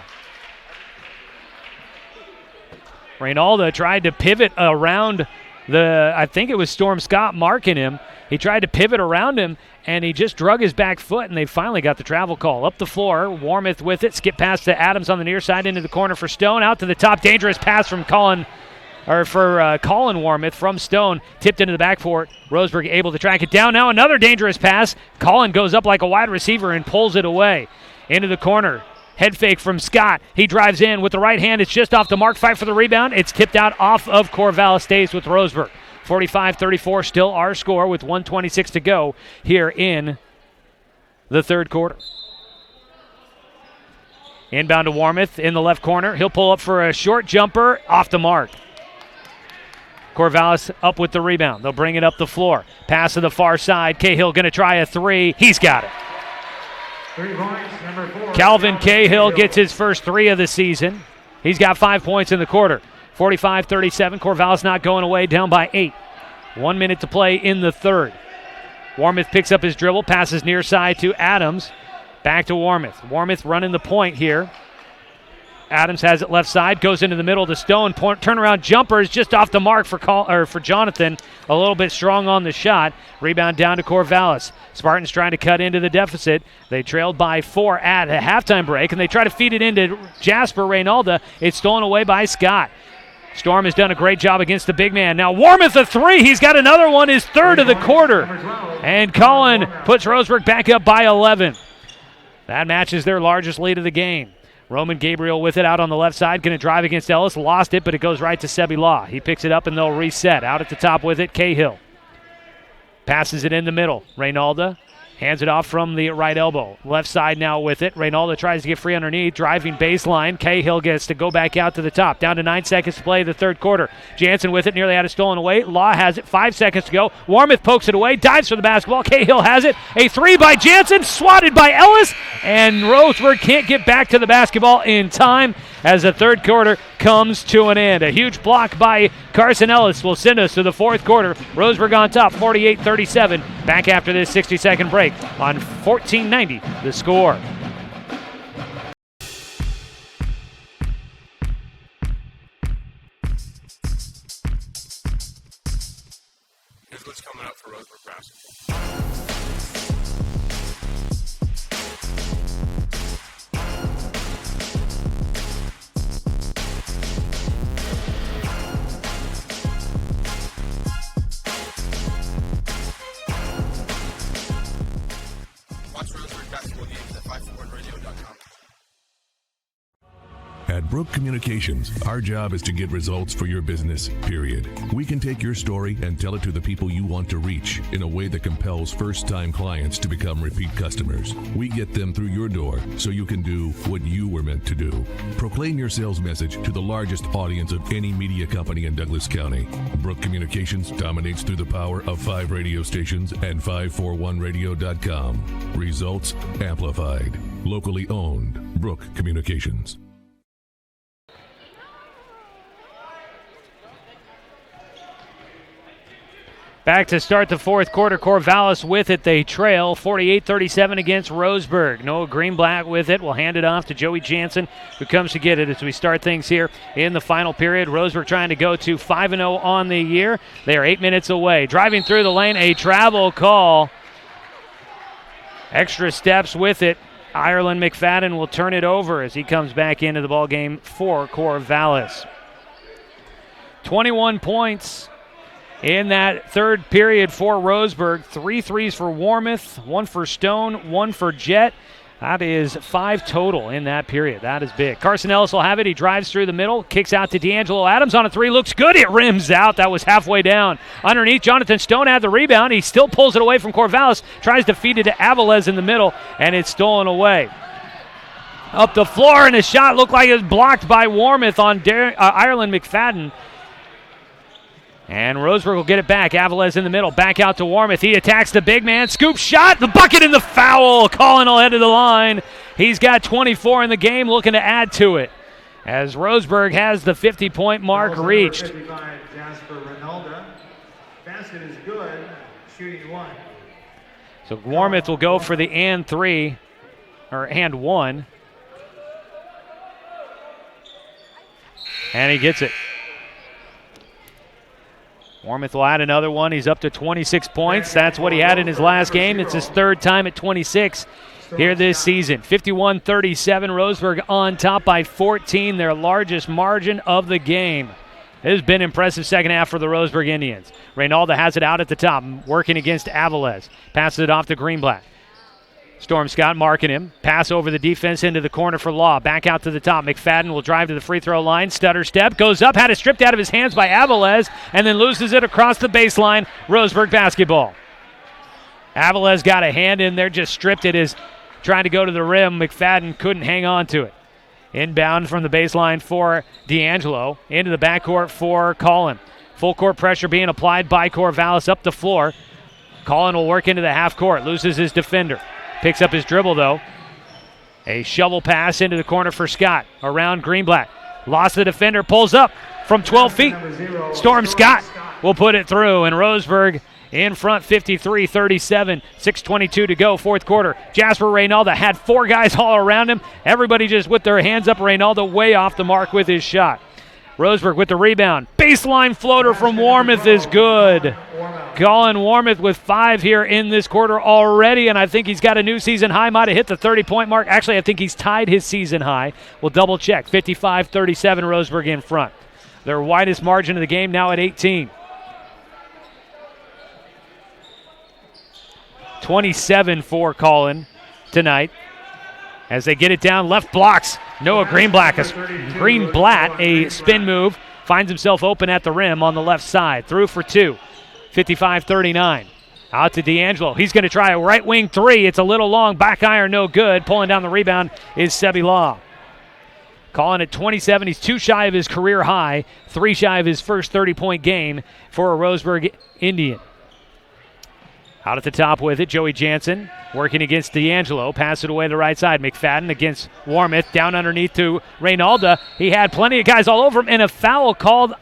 Reynalda tried to pivot around I think it was Storm Scott marking him. He tried to pivot around him, and he just drug his back foot, and they finally got the travel call. Up the floor, Warmouth with it. Skip pass to Adams on the near side into the corner for Stone. Out to the top, dangerous pass from Colin Warmouth from Stone. Tipped into the backcourt. Roseburg able to track it down. Now another dangerous pass. Colin goes up like a wide receiver and pulls it away. Into the corner. Head fake from Scott. He drives in with the right hand. It's just off the mark. Fight for the rebound. It's tipped out off of Corvallis. Stays with Roseburg. 45-34 still our score with 1:26 to go here in the third quarter. Inbound to Warmouth in the left corner. He'll pull up for a short jumper off the mark. Corvallis up with the rebound. They'll bring it up the floor. Pass to the far side. Cahill going to try a three. He's got it. 3 points, number 4. Calvin Cahill gets his first three of the season. He's got 5 points in the quarter. 45-37. Corvallis not going away, down by 8. 1 minute to play in the third. Warmouth picks up his dribble, passes near side to Adams. Back to Warmouth. Warmouth running the point here. Adams has it left side, goes into the middle to Stone. Turnaround jumper is just off the mark for Jonathan. A little bit strong on the shot. Rebound down to Corvallis. Spartans trying to cut into the deficit. They trailed by 4 at a halftime break, and they try to feed it into Jasper Reynalda. It's stolen away by Scott. Storm has done a great job against the big man. Now Warmouth a three. He's got another one, his third of the quarter. And Colin puts Roseburg back up by 11. That matches their largest lead of the game. Roman Gabriel with it out on the left side. Going to drive against Ellis. Lost it, but it goes right to Sebi Law. He picks it up, and they'll reset. Out at the top with it, Cahill. Passes it in the middle. Reynalda hands it off from the right elbow. Left side now with it. Reynalda tries to get free underneath. Driving baseline. Cahill gets to go back out to the top. Down to 9 seconds to play the third quarter. Jansen with it. Nearly had it stolen away. Law has it. 5 seconds to go. Warmouth pokes it away. Dives for the basketball. Cahill has it. A three by Jansen. Swatted by Ellis. And Roseburg can't get back to the basketball in time as the third quarter comes to an end. A huge block by Carson Ellis will send us to the fourth quarter. Roseburg on top, 48-37. Back after this 60-second break on 1490 The Score. Here's what's coming up for Roseburg basketball. At Brook Communications, our job is to get results for your business, period. We can take your story and tell it to the people you want to reach in a way that compels first-time clients to become repeat customers. We get them through your door so you can do what you were meant to do. Proclaim your sales message to the largest audience of any media company in Douglas County. Brook Communications dominates through the power of 5 radio stations and 541radio.com. Results amplified. Locally owned. Brook Communications. Back to start the fourth quarter. Corvallis with it. They trail 48-37 against Roseburg. Noah Greenblatt with it. We'll hand it off to Joey Jansen, who comes to get it as we start things here in the final period. Roseburg trying to go to 5-0 on the year. They are 8 minutes away. Driving through the lane, a travel call. Extra steps with it. Ireland McFadden will turn it over as he comes back into the ballgame for Corvallis. 21 points in that third period for Roseburg. 3 threes for Warmouth, 1 for Stone, 1 for Jet. That is 5 total in that period. That is big. Carson Ellis will have it. He drives through the middle, kicks out to D'Angelo Adams on a 3. Looks good. It rims out. That was halfway down. Underneath, Jonathan Stone had the rebound. He still pulls it away from Corvallis. Tries to feed it to Avilés in the middle, and it's stolen away. Up the floor, and a shot looked like it was blocked by Warmouth on Ireland McFadden. And Roseburg will get it back. Avilés in the middle. Back out to Warmouth. He attacks the big man. Scoop shot. The bucket and the foul. Colin will head to the line. He's got 24 in the game, looking to add to it. As Roseburg has the 50-point mark reached. 55, Jasper Ronaldo. Basket is good. Shooting 1. So Warmouth will go for the and 3, or and 1. And he gets it. Warmouth will add another one. He's up to 26 points. That's what he had in his last game. It's his third time at 26 here this season. 51-37, Roseburg on top by 14, their largest margin of the game. It has been impressive second half for the Roseburg Indians. Reynalda has it out at the top, working against Avilés. Passes it off to Greenblatt. Storm Scott marking him. Pass over the defense into the corner for Law. Back out to the top. McFadden will drive to the free throw line. Stutter step. Goes up. Had it stripped out of his hands by Avilés. And then loses it across the baseline. Roseburg basketball. Avilés got a hand in there. Just stripped it as trying to go to the rim. McFadden couldn't hang on to it. Inbound from the baseline for D'Angelo. Into the backcourt for Colin. Full court pressure being applied by Corvallis up the floor. Colin will work into the half court. Loses his defender. Picks up his dribble, though. A shovel pass into the corner for Scott. Around Greenblatt. Lost the defender. Pulls up from 12 feet. Storm Scott will put it through. And Roseburg in front 53-37. 6:22 to go, fourth quarter. Jasper Reynalda had 4 guys all around him. Everybody just with their hands up. Reynalda way off the mark with his shot. Roseburg with the rebound. Baseline floater from Warmouth is good. Colin Warmouth with 5 here in this quarter already, and I think he's got a new season high. Might have hit the 30-point mark. Actually, I think he's tied his season high. We'll double check. 55-37, Roseburg in front. Their widest margin of the game now at 18. 27 for Colin tonight. As they get it down, left blocks. Noah Greenblatt, a spin move, finds himself open at the rim on the left side. Through for 2. 55-39. Out to D'Angelo. He's going to try a right wing 3. It's a little long. Back iron, no good. Pulling down the rebound is Sebi Law. Colin at 27. He's 2 shy of his career high. 3 shy of his first 30-point game for a Roseburg Indian. Out at the top with it, Joey Jansen working against D'Angelo. Pass it away to the right side. McFadden against Warmouth. Down underneath to Reynalda. He had plenty of guys all over him, and a foul called.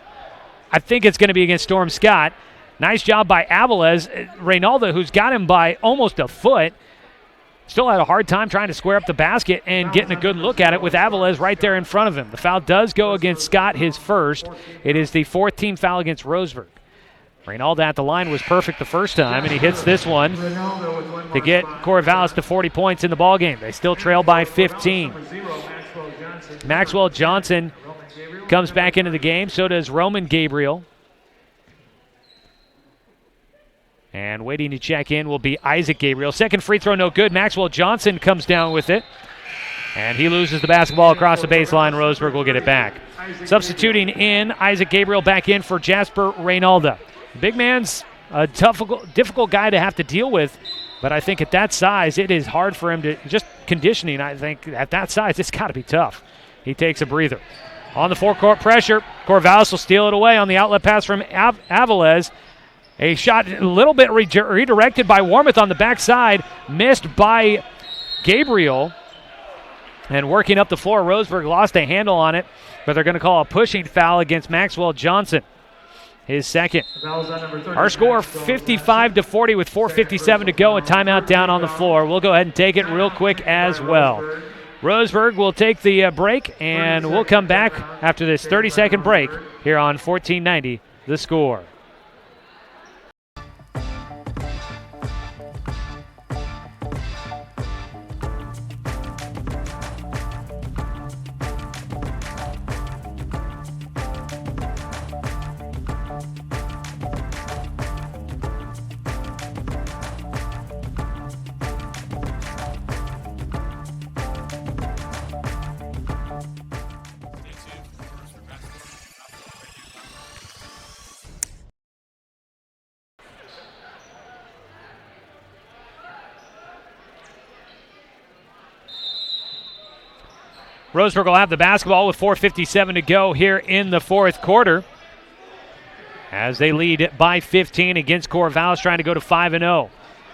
I think it's going to be against Storm Scott. Nice job by Avilés. Reynalda, who's got him by almost a foot, still had a hard time trying to square up the basket and getting a good look at it with Avilés right there in front of him. The foul does go against Scott, his first. It is the 14th foul against Roseburg. Reynalda at the line was perfect the first time, and he hits this one to get Corvallis to 40 points in the ballgame. They still trail by 15. Maxwell Johnson comes back into the game. So does Roman Gabriel. And waiting to check in will be Isaac Gabriel. Second free throw, no good. Maxwell Johnson comes down with it. And he loses the basketball across the baseline. Roseburg will get it back. Substituting in, Isaac Gabriel back in for Jasper Reynalda. Big man's a difficult guy to have to deal with, but I think at that size, it is hard for him to, just conditioning, I think, at that size, it's got to be tough. He takes a breather. On the forecourt pressure, Corvallis will steal it away on the outlet pass from Avilés. A shot a little bit redirected by Warmouth on the backside, missed by Gabriel. And working up the floor, Roseburg lost a handle on it, but they're going to call a pushing foul against Maxwell Johnson, his second. Our score 55-40 with 4:57 to go and timeout down on the floor. We'll go ahead and take it real quick as well. Roseburg will take the break, and we'll come back after this 30-second break here on 1490 The Score. Roseburg will have the basketball with 4:57 to go here in the fourth quarter, as they lead by 15 against Corvallis, trying to go to 5-0.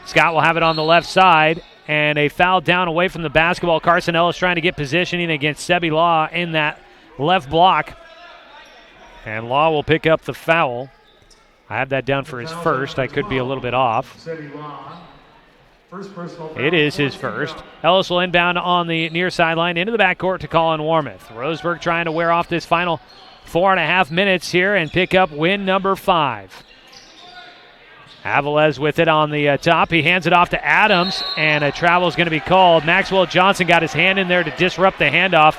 Scott will have it on the left side, and a foul down away from the basketball. Carson Ellis trying to get positioning against Sebi Law in that left block, and Law will pick up the foul. I have that down for his first. I could be a little bit off. It is his first. Ellis will inbound on the near sideline into the backcourt to Colin Warmouth. Roseburg trying to wear off this final 4.5 minutes here and pick up win number 5. Avilés with it on the top. He hands it off to Adams, and a travel is going to be called. Maxwell Johnson got his hand in there to disrupt the handoff.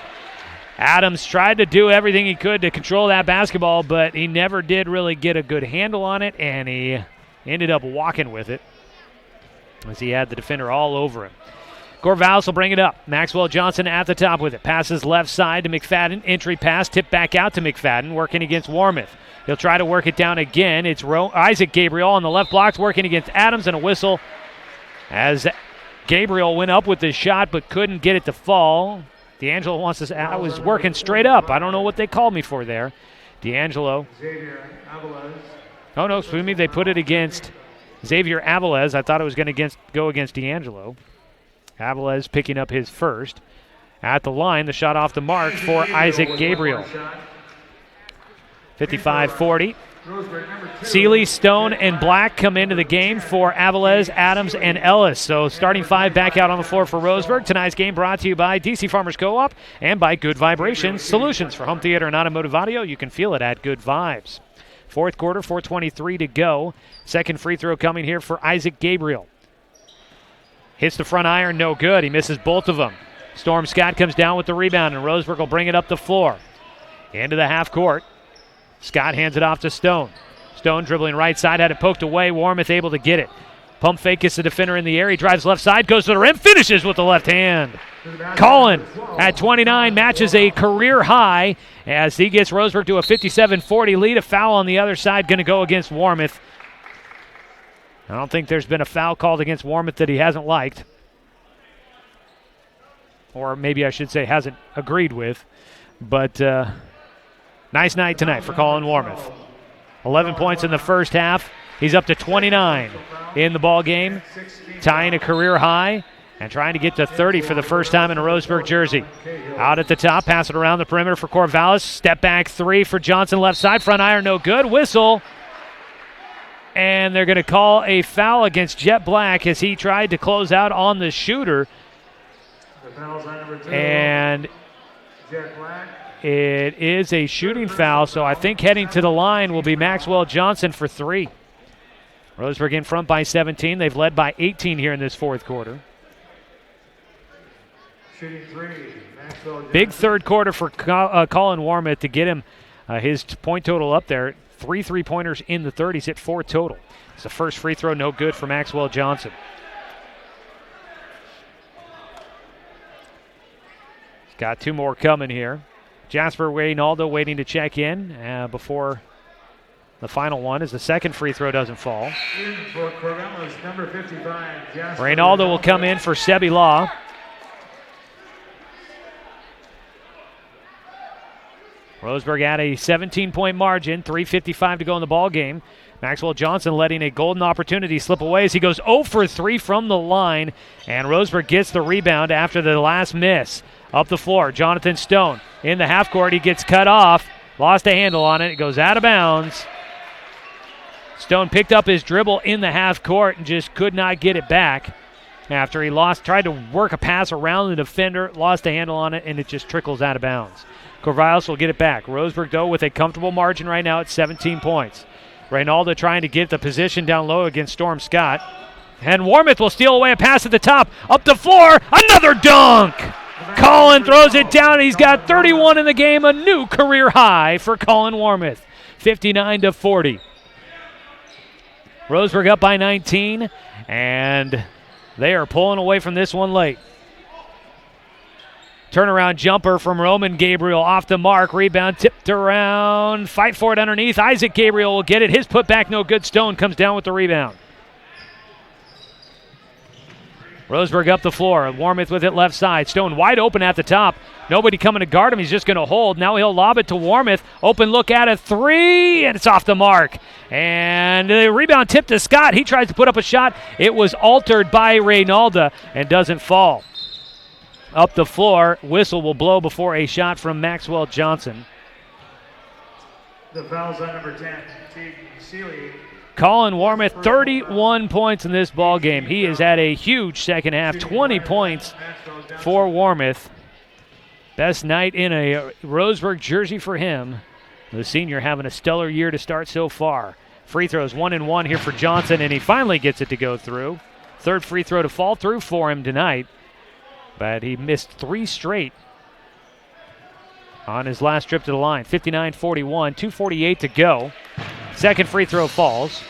Adams tried to do everything he could to control that basketball, but he never did really get a good handle on it, and he ended up walking with it, as he had the defender all over him. Corvallis will bring it up. Maxwell Johnson at the top with it. Passes left side to McFadden. Entry pass, tip back out to McFadden, working against Warmouth. He'll try to work it down again. It's Isaac Gabriel on the left block, working against Adams, and a whistle as Gabriel went up with the shot but couldn't get it to fall. D'Angelo wants to say, I was working straight up. I don't know what they called me for there. D'Angelo. Oh, no, excuse me, they put it against Xavier Avilés. I thought it was going to go against D'Angelo. Avilés picking up his first. At the line, the shot off the mark for Isaac Gabriel. 55-40. Seeley, Stone, and Black come into the game for Avilés, Adams, and Ellis. So starting 5 back out on the floor for Roseburg. Tonight's game brought to you by DC Farmers Co-op and by Good Vibrations Solutions. For home theater and automotive audio, you can feel it at Good Vibes. Fourth quarter, 4:23 to go. Second free throw coming here for Isaac Gabriel. Hits the front iron, no good. He misses both of them. Storm Scott comes down with the rebound, and Roseburg will bring it up the floor. Into the half court. Scott hands it off to Stone. Stone dribbling right side, had it poked away. Warmouth able to get it. Pump fake gets the defender in the air. He drives left side, goes to the rim, finishes with the left hand. Colin at 29 matches a career high as he gets Roseburg to a 57-40 lead. A foul on the other side going to go against Warmouth. I don't think there's been a foul called against Warmouth that he hasn't liked. Or maybe I should say hasn't agreed with. But nice night tonight for Colin Warmouth. 11 points in the first half. He's up to 29 in the ball game, tying a career high and trying to get to 30 for the first time in a Roseburg jersey. Out at the top, pass it around the perimeter for Corvallis. Step back 3 for Johnson, left side. Front iron, no good. Whistle. And they're going to call a foul against Jet Black as he tried to close out on the shooter. And it is a shooting foul, so I think heading to the line will be Maxwell Johnson for 3. Roseburg in front by 17. They've led by 18 here in this fourth quarter. Big third quarter for Colin Warmouth to get him his point total up there. 3 3-pointers in the third. He's hit 4 total. It's the first free throw, no good for Maxwell Johnson. Got 2 more coming here. Jasper Reynaldo waiting to check in before the final one as the second free throw doesn't fall. For Corvallis, number 55, Jasper Reynaldo will come in for Sebi Law. Roseburg at a 17-point margin, 3:55 to go in the ball game. Maxwell Johnson letting a golden opportunity slip away as he goes 0 for 3 from the line, and Roseburg gets the rebound after the last miss. Up the floor, Jonathan Stone in the half court. He gets cut off, lost a handle on it. It goes out of bounds. Stone picked up his dribble in the half court and just could not get it back after he tried to work a pass around the defender, lost a handle on it, and it just trickles out of bounds. Corvallis will get it back. Roseburg, though, with a comfortable margin right now at 17 points. Reynaldo trying to get the position down low against Storm Scott. And Warmouth will steal away a pass at the top. Up the floor, another dunk! Colin throws it down. He's got 31 in the game, a new career high for Colin Warmouth, 59-40. Roseburg up by 19, and they are pulling away from this one late. Turnaround jumper from Roman Gabriel off the mark. Rebound tipped around. Fight for it underneath. Isaac Gabriel will get it. His putback no good. Stone comes down with the rebound. Roseburg up the floor. Warmouth with it left side. Stone wide open at the top. Nobody coming to guard him. He's just going to hold. Now he'll lob it to Warmouth. Open look at a 3, and it's off the mark. And the rebound tipped to Scott. He tries to put up a shot. It was altered by Reynaldo and doesn't fall. Up the floor, whistle will blow before a shot from Maxwell Johnson. The foul's on number 10, Teague Seeley. Colin Warmouth, 31 points in this ball game. He has had a huge second half, 20 points for Warmouth. Best night in a Roseburg jersey for him. The senior having a stellar year to start so far. Free throws 1-1 here for Johnson, and he finally gets it to go through. Third free throw to fall through for him tonight. But he missed 3 straight on his last trip to the line. 59-41, 2:48 to go. Second free throw falls,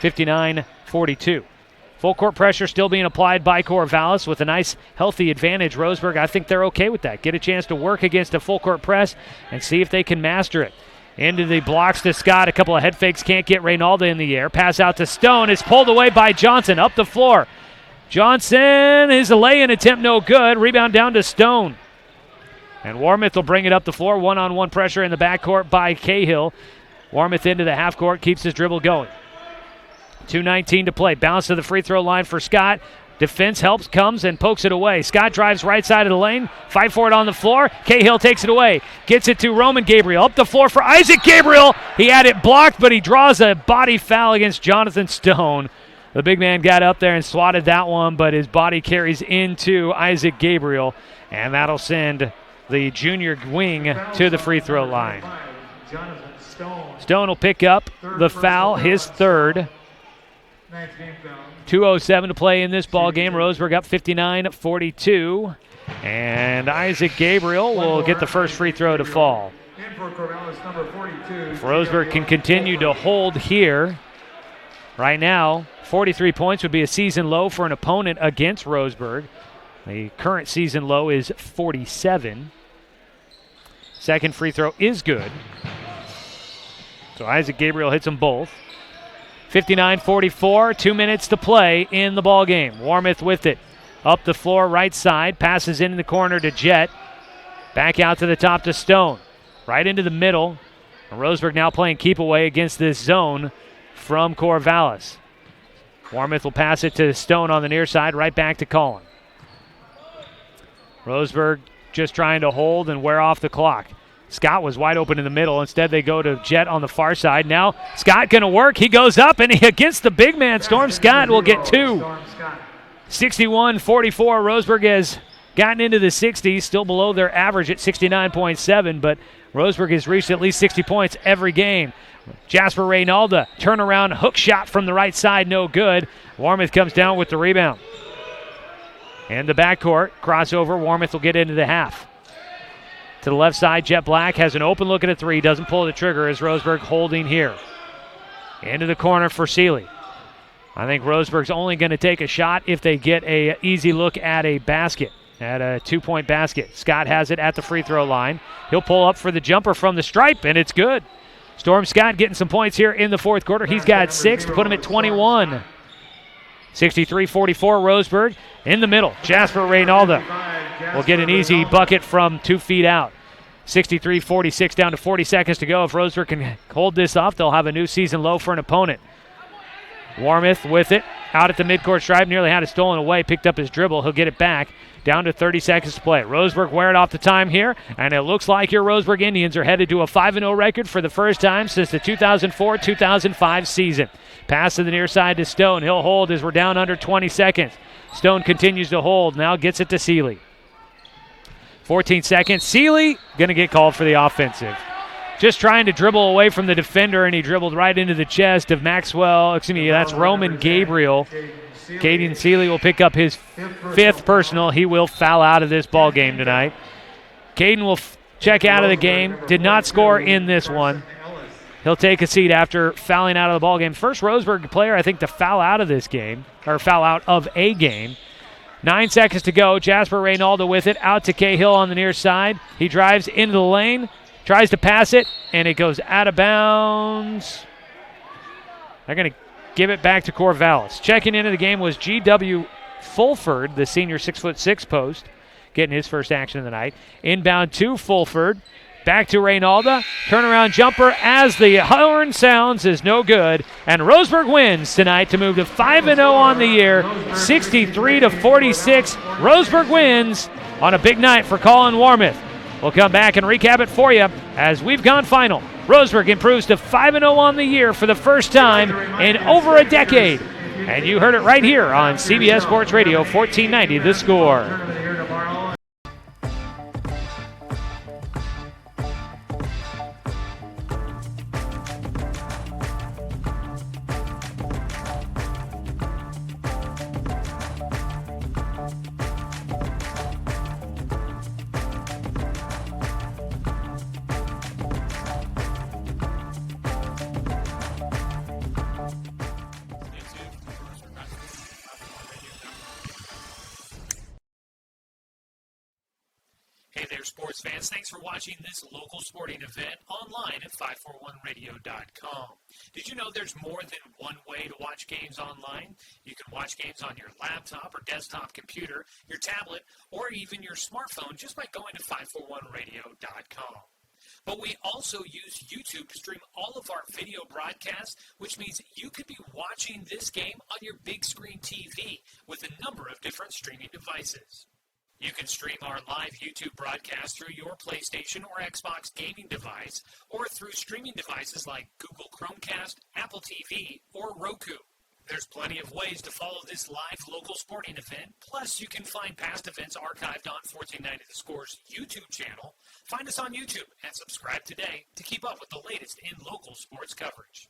59-42. Full court pressure still being applied by Corvallis with a nice, healthy advantage. Roseburg, I think they're okay with that. Get a chance to work against a full court press and see if they can master it. Into the blocks to Scott. A couple of head fakes, can't get Reynaldo in the air. Pass out to Stone. It's pulled away by Johnson. Up the floor. Johnson, his lay-in attempt no good. Rebound down to Stone. And Warmouth will bring it up the floor. One-on-one pressure in the backcourt by Cahill. Warmouth into the half court, keeps his dribble going. 2:19 to play. Bounce to the free throw line for Scott. Defense helps, comes, and pokes it away. Scott drives right side of the lane. Fight for it on the floor. Cahill takes it away. Gets it to Roman Gabriel. Up the floor for Isaac Gabriel. He had it blocked, but he draws a body foul against Jonathan Stone. The big man got up there and swatted that one, but his body carries into Isaac Gabriel, and that'll send the junior wing to the free throw line. Stone will pick up the foul, his third. 2:07 to play in this ball game. Roseburg up 59-42, and Isaac Gabriel will get the first free throw to fall. If Roseburg can continue to hold here, right now, 43 points would be a season low for an opponent against Roseburg. The current season low is 47. Second free throw is good. So Isaac Gabriel hits them both. 59-44, 2 minutes to play in the ball game. Warmouth with it. Up the floor, right side, passes in the corner to Jet. Back out to the top to Stone. Right into the middle. And Roseburg now playing keep away against this zone from Corvallis. Warmouth will pass it to Stone on the near side, right back to Colin. Roseburg just trying to hold and wear off the clock. Scott was wide open in the middle. Instead, they go to Jet on the far side. Now, Scott going to work. He goes up, and against the big man, Storm Scott will get 2. 61-44. Roseburg has gotten into the 60s, still below their average at 69.7, but Roseburg has reached at least 60 points every game. Jasper Reynaldo, turnaround hook shot from the right side, no good. Warmouth comes down with the rebound. And the backcourt, crossover, Warmouth will get into the half. To the left side, Jet Black has an open look at a 3, doesn't pull the trigger as Roseburg holding here. Into the corner for Seeley. I think Roseburg's only going to take a shot if they get an easy look at a basket. at a 2-point basket. Scott has it at the free throw line. He'll pull up for the jumper from the stripe, and it's good. Storm Scott getting some points here in the fourth quarter. He's got 6 to put him at 21. 63-44 Roseburg in the middle. Jasper Reynaldo will get an easy bucket from 2 feet out. 63-46 down to 40 seconds to go. If Roseburg can hold this off, they'll have a new season low for an opponent. Warmoth with it, out at the midcourt stripe, nearly had it stolen away, picked up his dribble. He'll get it back, down to 30 seconds to play. Roseburg wearing off the time here, and it looks like your Roseburg Indians are headed to a 5-0 record for the first time since the 2004-2005 season. Pass to the near side to Stone. He'll hold as we're down under 20 seconds. Stone continues to hold, now gets it to Seeley. 14 seconds. Seeley going to get called for the offensive. Just trying to dribble away from the defender, and he dribbled right into the chest of that's Roman Gabriel. Caden Seeley will pick up his 5th personal. He will foul out of this ball game tonight. Caden will check out of the game. Did not score in this one. He'll take a seat after fouling out of the ball game. First Roseburg player, I think, to foul out of this game, or foul out of a game. 9 seconds to go. Jasper Reynaldo with it. Out to Cahill on the near side. He drives into the lane. Tries to pass it, and it goes out of bounds. They're going to give it back to Corvallis. Checking into the game was G.W. Fulford, the senior 6'6" post, getting his first action of the night. Inbound to Fulford. Back to Reynaldo. Turnaround jumper as the horn sounds is no good. And Roseburg wins tonight to move to 5-0 on the year, 63-46. Roseburg wins on a big night for Colin Warmoth. We'll come back and recap it for you as we've gone final. Roseburg improves to 5-0 on the year for the first time in over a decade. And you heard it right here on CBS Sports Radio 1490 The Score. Hey there, sports fans. Thanks for watching this local sporting event online at 541radio.com. Did you know there's more than one way to watch games online? You can watch games on your laptop or desktop computer, your tablet, or even your smartphone just by going to 541radio.com. But we also use YouTube to stream all of our video broadcasts, which means you could be watching this game on your big screen TV with a number of different streaming devices. You can stream our live YouTube broadcast through your PlayStation or Xbox gaming device, or through streaming devices like Google Chromecast, Apple TV, or Roku. There's plenty of ways to follow this live local sporting event, plus you can find past events archived on 1490 The Score's YouTube channel. Find us on YouTube and subscribe today to keep up with the latest in local sports coverage.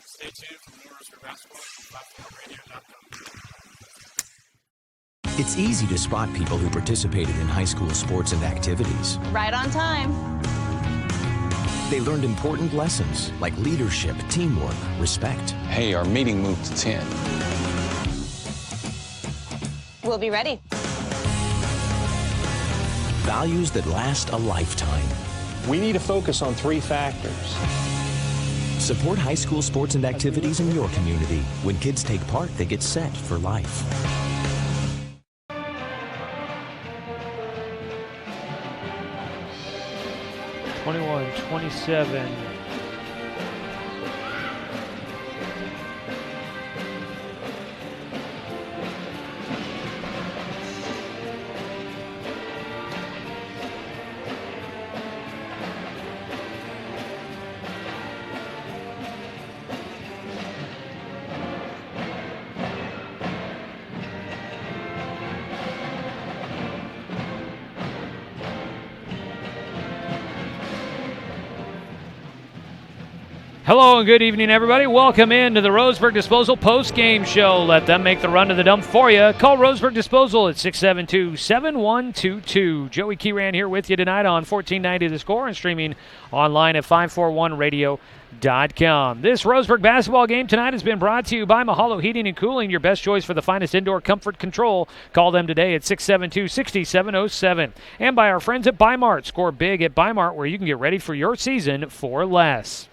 Stay tuned for more Roseburg basketball on 541radio.com. It's easy to spot people who participated in high school sports and activities. Right on time. They learned important lessons like leadership, teamwork, respect. Hey, our meeting moved to 10. We'll be ready. Values that last a lifetime. We need to focus on 3 factors. Support high school sports and activities in your community. When kids take part, they get set for life. 21-27. Hello and good evening, everybody. Welcome in to the Roseburg Disposal post-game show. Let them make the run to the dump for you. Call Roseburg Disposal at 672-7122. Joey Keyran here with you tonight on 1490 The Score and streaming online at 541radio.com. This Roseburg basketball game tonight has been brought to you by Mahalo Heating and Cooling, your best choice for the finest indoor comfort control. Call them today at 672-6707. And by our friends at Bi-Mart. Score big at Bi-Mart, where you can get ready for your season for less.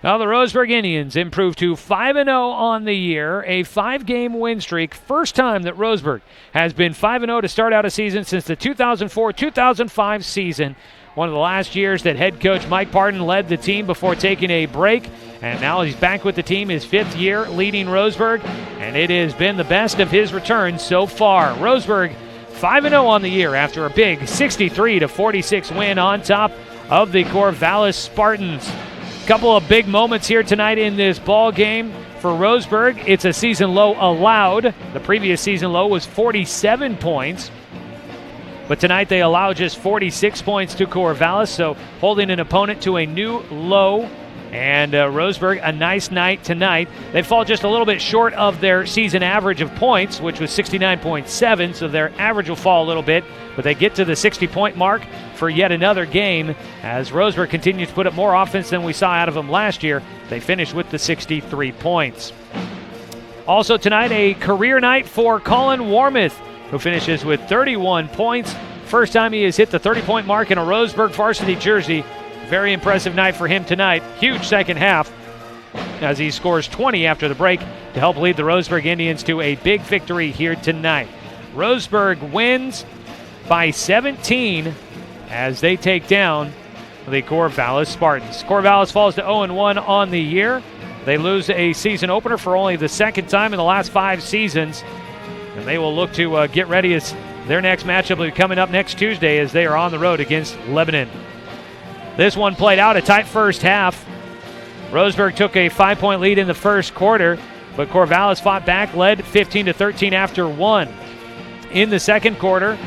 Now the Roseburg Indians improved to 5-0 on the year, a 5-game win streak. First time that Roseburg has been 5-0 to start out a season since the 2004-2005 season. One of the last years that head coach Mike Parton led the team before taking a break. And now he's back with the team, his 5th year leading Roseburg. And it has been the best of his return so far. Roseburg 5-0 on the year after a big 63-46 win on top of the Corvallis Spartans. Couple of big moments here tonight in this ball game for Roseburg. It's a season low allowed. The previous season low was 47 points. But tonight they allow just 46 points to Corvallis, so holding an opponent to a new low. And Roseburg, a nice night tonight. They fall just a little bit short of their season average of points, which was 69.7, so their average will fall a little bit. But they get to the 60-point mark for yet another game as Roseburg continues to put up more offense than we saw out of them last year. They finish with the 63 points. Also tonight, a career night for Colin Warmoth, who finishes with 31 points. First time he has hit the 30-point mark in a Roseburg varsity jersey. Very impressive night for him tonight. Huge second half as he scores 20 after the break to help lead the Roseburg Indians to a big victory here tonight. Roseburg wins by 17 as they take down the Corvallis Spartans. Corvallis falls to 0-1 on the year. They lose a season opener for only the second time in the last 5 seasons. And they will look to get ready as their next matchup will be coming up next Tuesday as they are on the road against Lebanon. This one played out a tight first half. Roseburg took a 5-point lead in the first quarter, but Corvallis fought back, led 15-13 after 1. In the second quarter,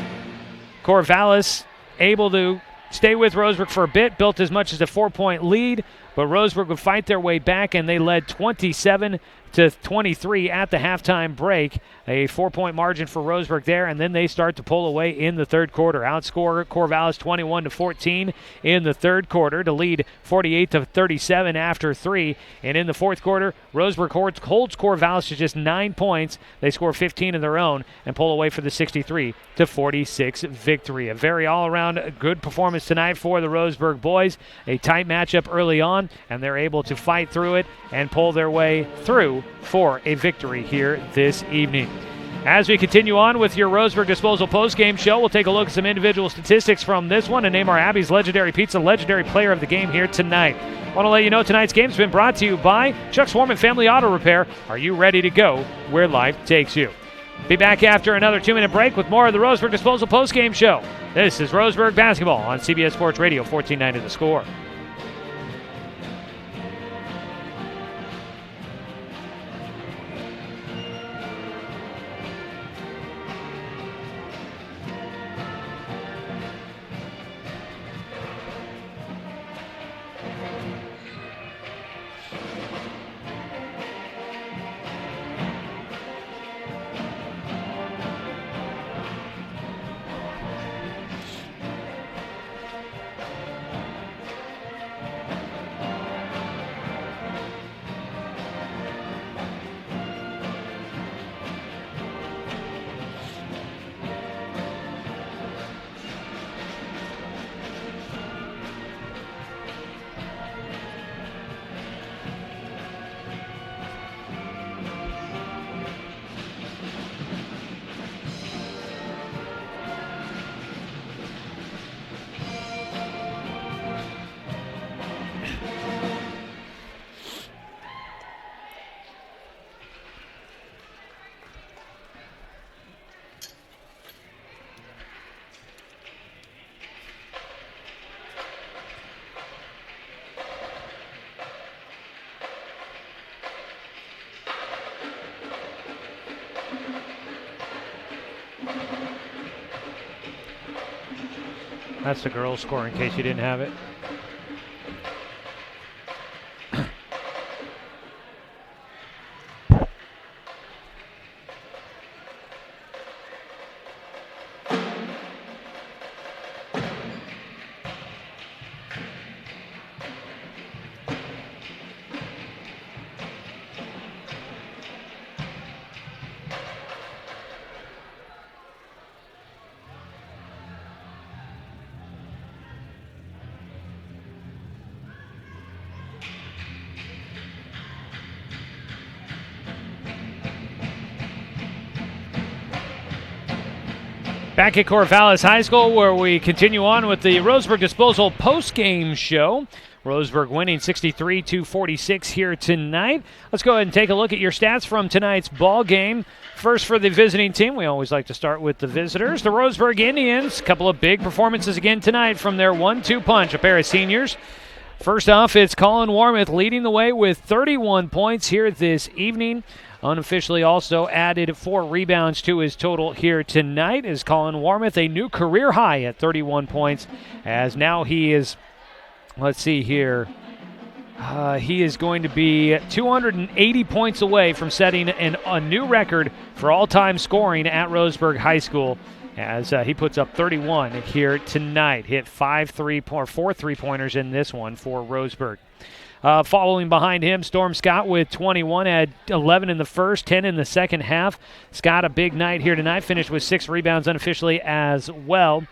Corvallis able to stay with Roseburg for a bit, built as much as a 4-point lead, but Roseburg would fight their way back, and they led 27-23 at the halftime break. A 4-point margin for Roseburg there, and then they start to pull away in the third quarter. Outscore Corvallis 21-14 in the third quarter to lead 48-37 after 3. And in the fourth quarter, Roseburg holds Corvallis to just 9 points. They score 15 of their own and pull away for the 63-46 victory. A very all-around good performance tonight for the Roseburg boys. A tight matchup early on, and they're able to fight through it and pull their way through for a victory here this evening. As we continue on with your Roseburg Disposal postgame show, we'll take a look at some individual statistics from this one and name our Abby's Legendary Pizza Legendary Player of the Game here tonight. I want to let you know tonight's game has been brought to you by Chuck Swarman Family Auto Repair. Are you ready to go where life takes you? Be back after another 2-minute break with more of the Roseburg Disposal postgame show. This is Roseburg Basketball on CBS Sports Radio 1490 The Score. That's the girls' score in case you didn't have it. Back at Corvallis High School, where we continue on with the Roseburg Disposal post-game show. Roseburg winning 63-46 here tonight. Let's go ahead and take a look at your stats from tonight's ball game. First for the visiting team, we always like to start with the visitors. The Roseburg Indians, a couple of big performances again tonight from their 1-2 punch, a pair of seniors. First off, it's Colin Warmouth leading the way with 31 points here this evening. Unofficially also added 4 rebounds to his total here tonight as Colin Warmouth, a new career high at 31 points, as now he is, let's see here, he is going to be 280 points away from setting a new record for all-time scoring at Roseburg High School as he puts up 31 here tonight. Hit 4 3-pointers in this one for Roseburg. Following behind him, Storm Scott with 21, had 11 in the first, 10 in the second half. Scott, a big night here tonight, finished with 6 rebounds unofficially as well.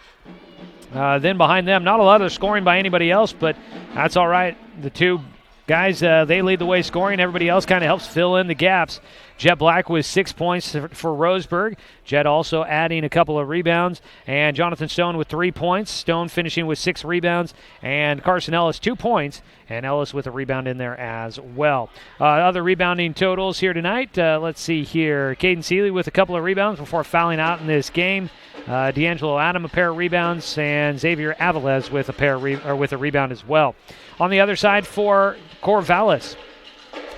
Then behind them, not a lot of scoring by anybody else, but that's all right. The two guys, they lead the way scoring. Everybody else kind of helps fill in the gaps. Jet Black with 6 points for Roseburg. Jet also adding a couple of rebounds. And Jonathan Stone with 3 points. Stone finishing with 6 rebounds. And Carson Ellis 2 points. And Ellis with a rebound in there as well. Other rebounding totals here tonight. Let's see here. Caden Seeley with a couple of rebounds before fouling out in this game. D'Angelo Adam a pair of rebounds. And Xavier Avilés with a rebound as well. On the other side for Corvallis,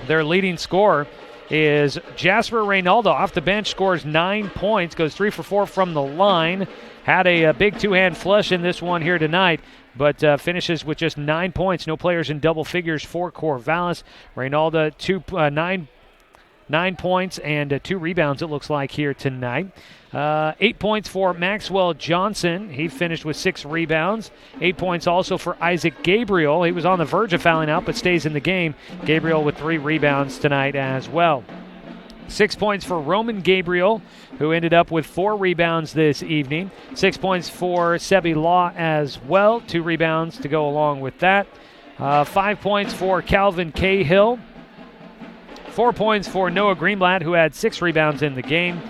their leading scorer is Jasper Reynaldo. Off the bench, scores 9 points, goes 3 for 4 from the line. Had a big two-hand flush in this one here tonight, but finishes with just 9 points. No players in double figures for Corvallis. Reynaldo, 9 points and 2 rebounds, it looks like, here tonight. 8 points for Maxwell Johnson. He finished with 6 rebounds. 8 points also for Isaac Gabriel. He was on the verge of fouling out, but stays in the game. Gabriel with 3 rebounds tonight as well. 6 points for Roman Gabriel, who ended up with 4 rebounds this evening. 6 points for Sebi Law as well. 2 rebounds to go along with that. 5 points for Calvin Cahill. 4 points for Noah Greenblatt, who had 6 rebounds in the game.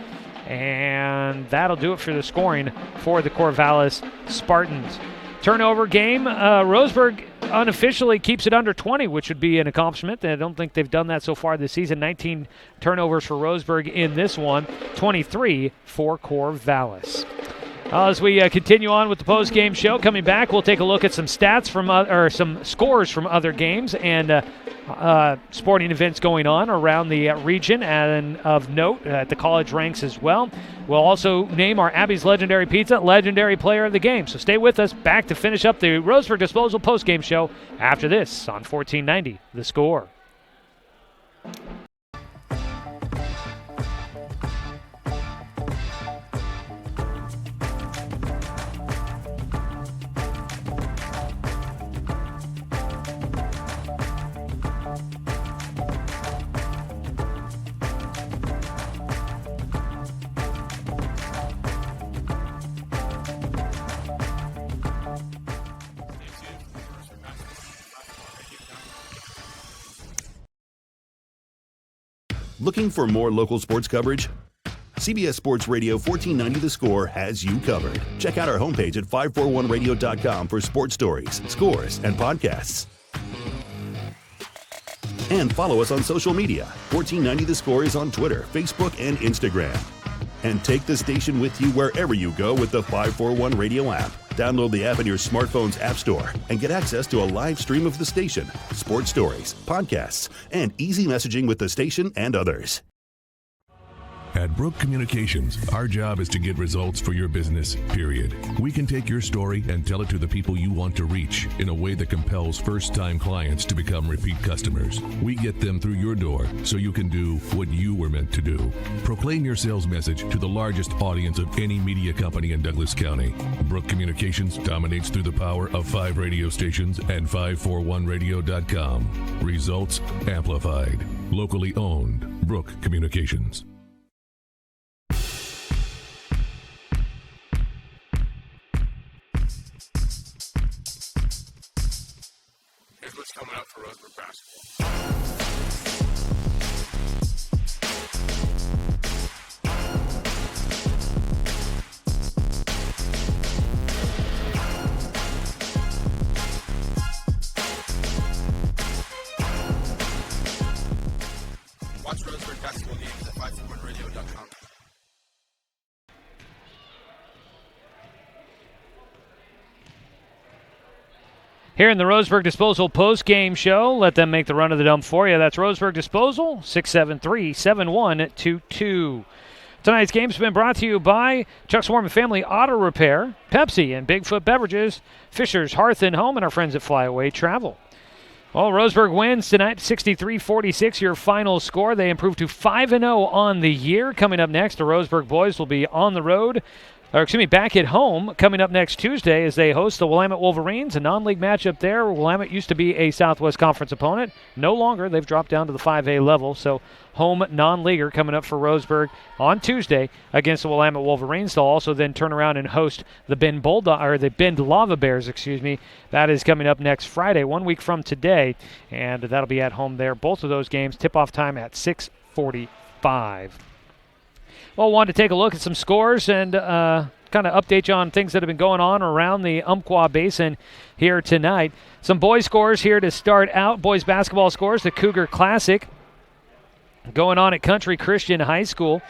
And that'll do it for the scoring for the Corvallis Spartans. Turnover game. Roseburg unofficially keeps it under 20, which would be an accomplishment. I don't think they've done that so far this season. 19 turnovers for Roseburg in this one. 23 for Corvallis. As we continue on with the post-game show, coming back, we'll take a look at some stats from some scores from other games and sporting events going on around the region, and of note at the college ranks as well. We'll also name our Abby's Legendary Pizza Legendary Player of the Game. So stay with us. Back to finish up the Roseburg Disposal post-game show after this on 1490 The Score. Looking for more local sports coverage? CBS Sports Radio 1490 The Score has you covered. Check out our homepage at 541radio.com for sports stories, scores, and podcasts. And follow us on social media. 1490 The Score is on Twitter, Facebook, and Instagram. And take the station with you wherever you go with the 541 Radio app. Download the app in your smartphone's app store and get access to a live stream of the station, sports stories, podcasts, and easy messaging with the station and others. At Brook Communications, our job is to get results for your business, period. We can take your story and tell it to the people you want to reach in a way that compels first-time clients to become repeat customers. We get them through your door so you can do what you were meant to do. Proclaim your sales message to the largest audience of any media company in Douglas County. Brook Communications dominates through the power of 5 radio stations and 541radio.com. Results amplified. Locally owned. Brook Communications. What's coming up for Roseburg basketball? Here in the Roseburg Disposal post-game show, let them make the run of the dump for you. That's Roseburg Disposal, 673-7122. Tonight's game's been brought to you by Chuck Swarman Family Auto Repair, Pepsi and Bigfoot Beverages, Fisher's Hearth and Home, and our friends at Flyaway Travel. Well, Roseburg wins tonight, 63-46, your final score. They improve to 5-0 on the year. Coming up next, the Roseburg boys will be on the road, back at home coming up next Tuesday as they host the Willamette Wolverines, a non-league matchup there. Willamette used to be a Southwest Conference opponent. No longer. They've dropped down to the 5A level, so home non-leaguer coming up for Roseburg on Tuesday against the Willamette Wolverines. They'll also then turn around and host the Bend Lava Bears, That is coming up next Friday, 1 week from today, and that'll be at home there. Both of those games, tip-off time at 6:45. Well, wanted to take a look at some scores and kind of update you on things that have been going on around the Umpqua Basin here tonight. Some boys scores here to start out. Boys basketball scores, the Cougar Classic going on at Country Christian High School.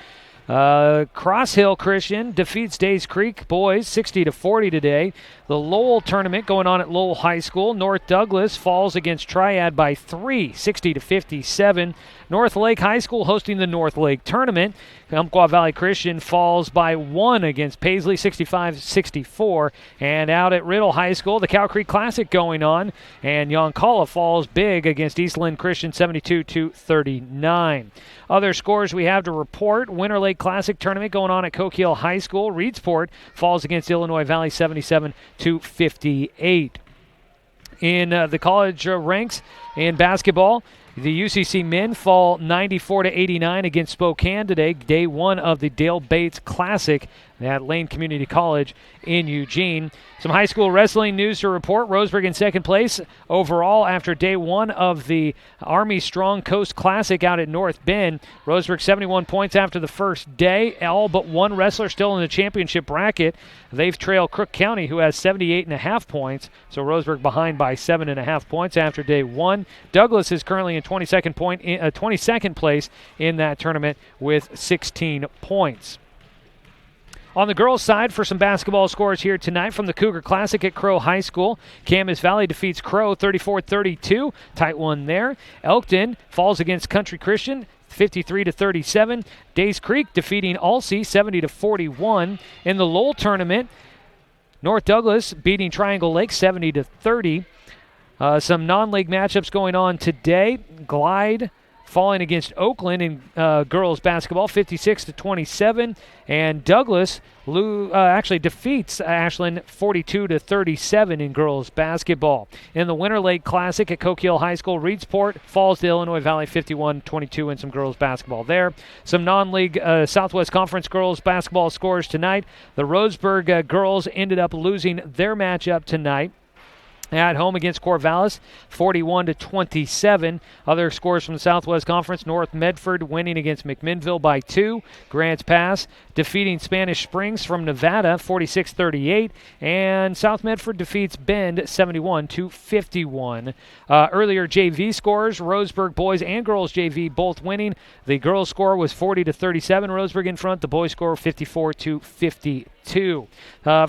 Cross Hill Christian defeats Days Creek boys 60-40 today. The Lowell tournament going on at Lowell High School. North Douglas falls against Triad by 3, 60-57. North Lake High School hosting the North Lake tournament. Umpqua Valley Christian falls by 1 against Paisley, 65-64. And out at Riddle High School, the Cow Creek Classic going on, and Yoncalla falls big against Eastland Christian, 72-39. Other scores we have to report: Winter Lake Classic tournament going on at Coquille High School. Reedsport falls against Illinois Valley, 77-58. In the college ranks in basketball, the UCC men fall 94-89 against Spokane today, day one of the Dale Bates Classic at Lane Community College in Eugene. Some high school wrestling news to report. Roseburg in second place overall after day one of the Army Strong Coast Classic out at North Bend. Roseburg 71 points after the first day. All but one wrestler still in the championship bracket. They've trailed Crook County, who has 78.5 points. So Roseburg behind by 7.5 points after day one. Douglas is currently in 22nd place in that tournament with 16 points. On the girls' side, for some basketball scores here tonight from the Cougar Classic at Crow High School, Camas Valley defeats Crow 34-32. Tight one there. Elkton falls against Country Christian 53-37. Days Creek defeating Alsea 70-41. In the Lowell tournament, North Douglas beating Triangle Lake 70-30. Some non-league matchups going on today. Glide falling against Oakland in girls basketball, 56-27, and Douglas defeats Ashland 42-37 in girls basketball. In the Winter Lake Classic at Coquille High School, Reedsport falls to Illinois Valley 51-22 in some girls basketball there. Some non-league Southwest Conference girls basketball scores tonight. The Roseburg girls ended up losing their matchup tonight at home against Corvallis, 41-27. Other scores from the Southwest Conference: North Medford winning against McMinnville by 2. Grants Pass defeating Spanish Springs from Nevada, 46-38. And South Medford defeats Bend, 71-51. Earlier JV scores: Roseburg boys and girls JV both winning. The girls' score was 40-37. Roseburg in front. The boys' score 54-52.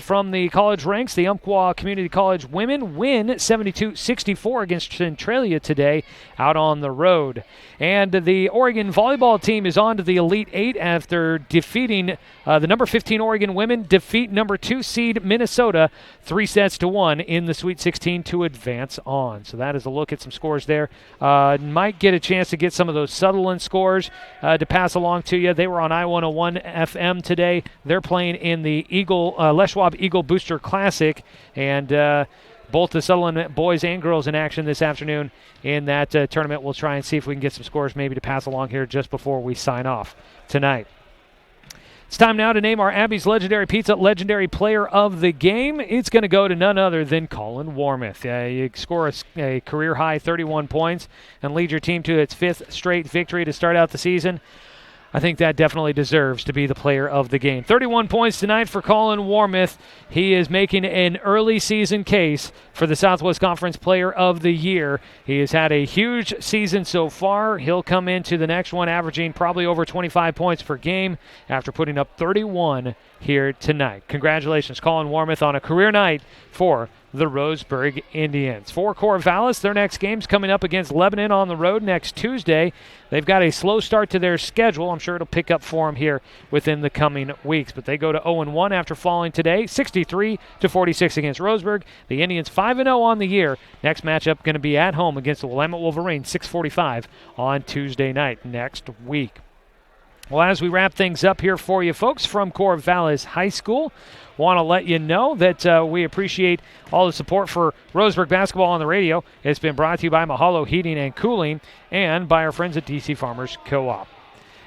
From the college ranks, the Umpqua Community College women win 72-64 against Centralia today out on the road. And the Oregon volleyball team is on to the Elite Eight after defeating the number 15 Oregon women defeat number 2 seed Minnesota 3-1 in the Sweet 16 to advance on. So that is a look at some scores there. Might get a chance to get some of those Sutherland scores to pass along to you. They were on I-101 FM today. They're playing in the Les Schwab Eagle Booster Classic, and both the Sutherland boys and girls in action this afternoon in that tournament. We'll try and see if we can get some scores maybe to pass along here just before we sign off tonight. It's time now to name our Abby's Legendary Pizza Legendary Player of the Game. It's going to go to none other than Colin Warmoth. You score a career-high 31 points and lead your team to its 5th straight victory to start out the season. I think that definitely deserves to be the player of the game. 31 points tonight for Colin Warmoth. He is making an early season case for the Southwest Conference Player of the Year. He has had a huge season so far. He'll come into the next one averaging probably over 25 points per game after putting up 31 here tonight. Congratulations, Colin Warmoth, on a career night for the Roseburg Indians. For Corvallis, their next game's coming up against Lebanon on the road next Tuesday. They've got a slow start to their schedule. I'm sure it'll pick up for them here within the coming weeks. But they go to 0-1 after falling today, 63-46 against Roseburg. The Indians 5-0 on the year. Next matchup going to be at home against the Willamette Wolverines, 6:45 on Tuesday night next week. Well, as we wrap things up here for you folks from Corvallis High School, want to let you know that we appreciate all the support for Roseburg basketball on the radio. It's been brought to you by Mahalo Heating and Cooling and by our friends at DC Farmers Co-op.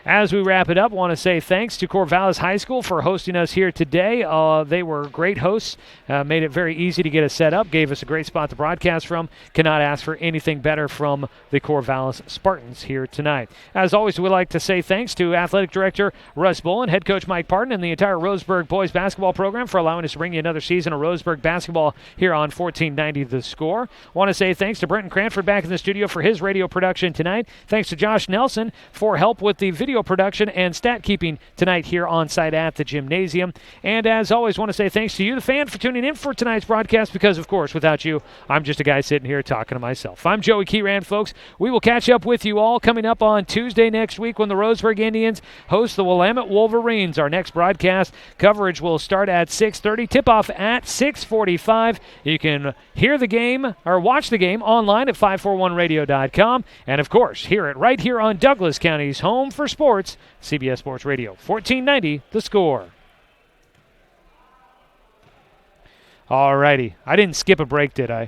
As we wrap it up, want to say thanks to Corvallis High School for hosting us here today. They were great hosts, made it very easy to get us set up, gave us a great spot to broadcast from. Cannot ask for anything better from the Corvallis Spartans here tonight. As always, we'd like to say thanks to Athletic Director Russ Bolin, Head Coach Mike Parton, and the entire Roseburg boys basketball program for allowing us to bring you another season of Roseburg basketball here on 1490 The Score. Want to say thanks to Brenton Cranford back in the studio for his radio production tonight. Thanks to Josh Nelson for help with the video production and stat keeping tonight here on site at the gymnasium. And as always, want to say thanks to you, the fan, for tuning in for tonight's broadcast, because of course without you, I'm just a guy sitting here talking to myself. I'm Joey Keyran, folks. We will catch up with you all coming up on Tuesday next week when the Roseburg Indians host the Willamette Wolverines. Our next broadcast coverage will start at 6:30, tip-off at 6:45. You can hear the game or watch the game online at 541radio.com, and of course hear it right here on Douglas County's home for sports, CBS Sports Radio, 1490 The Score. All righty. I didn't skip a break, did I?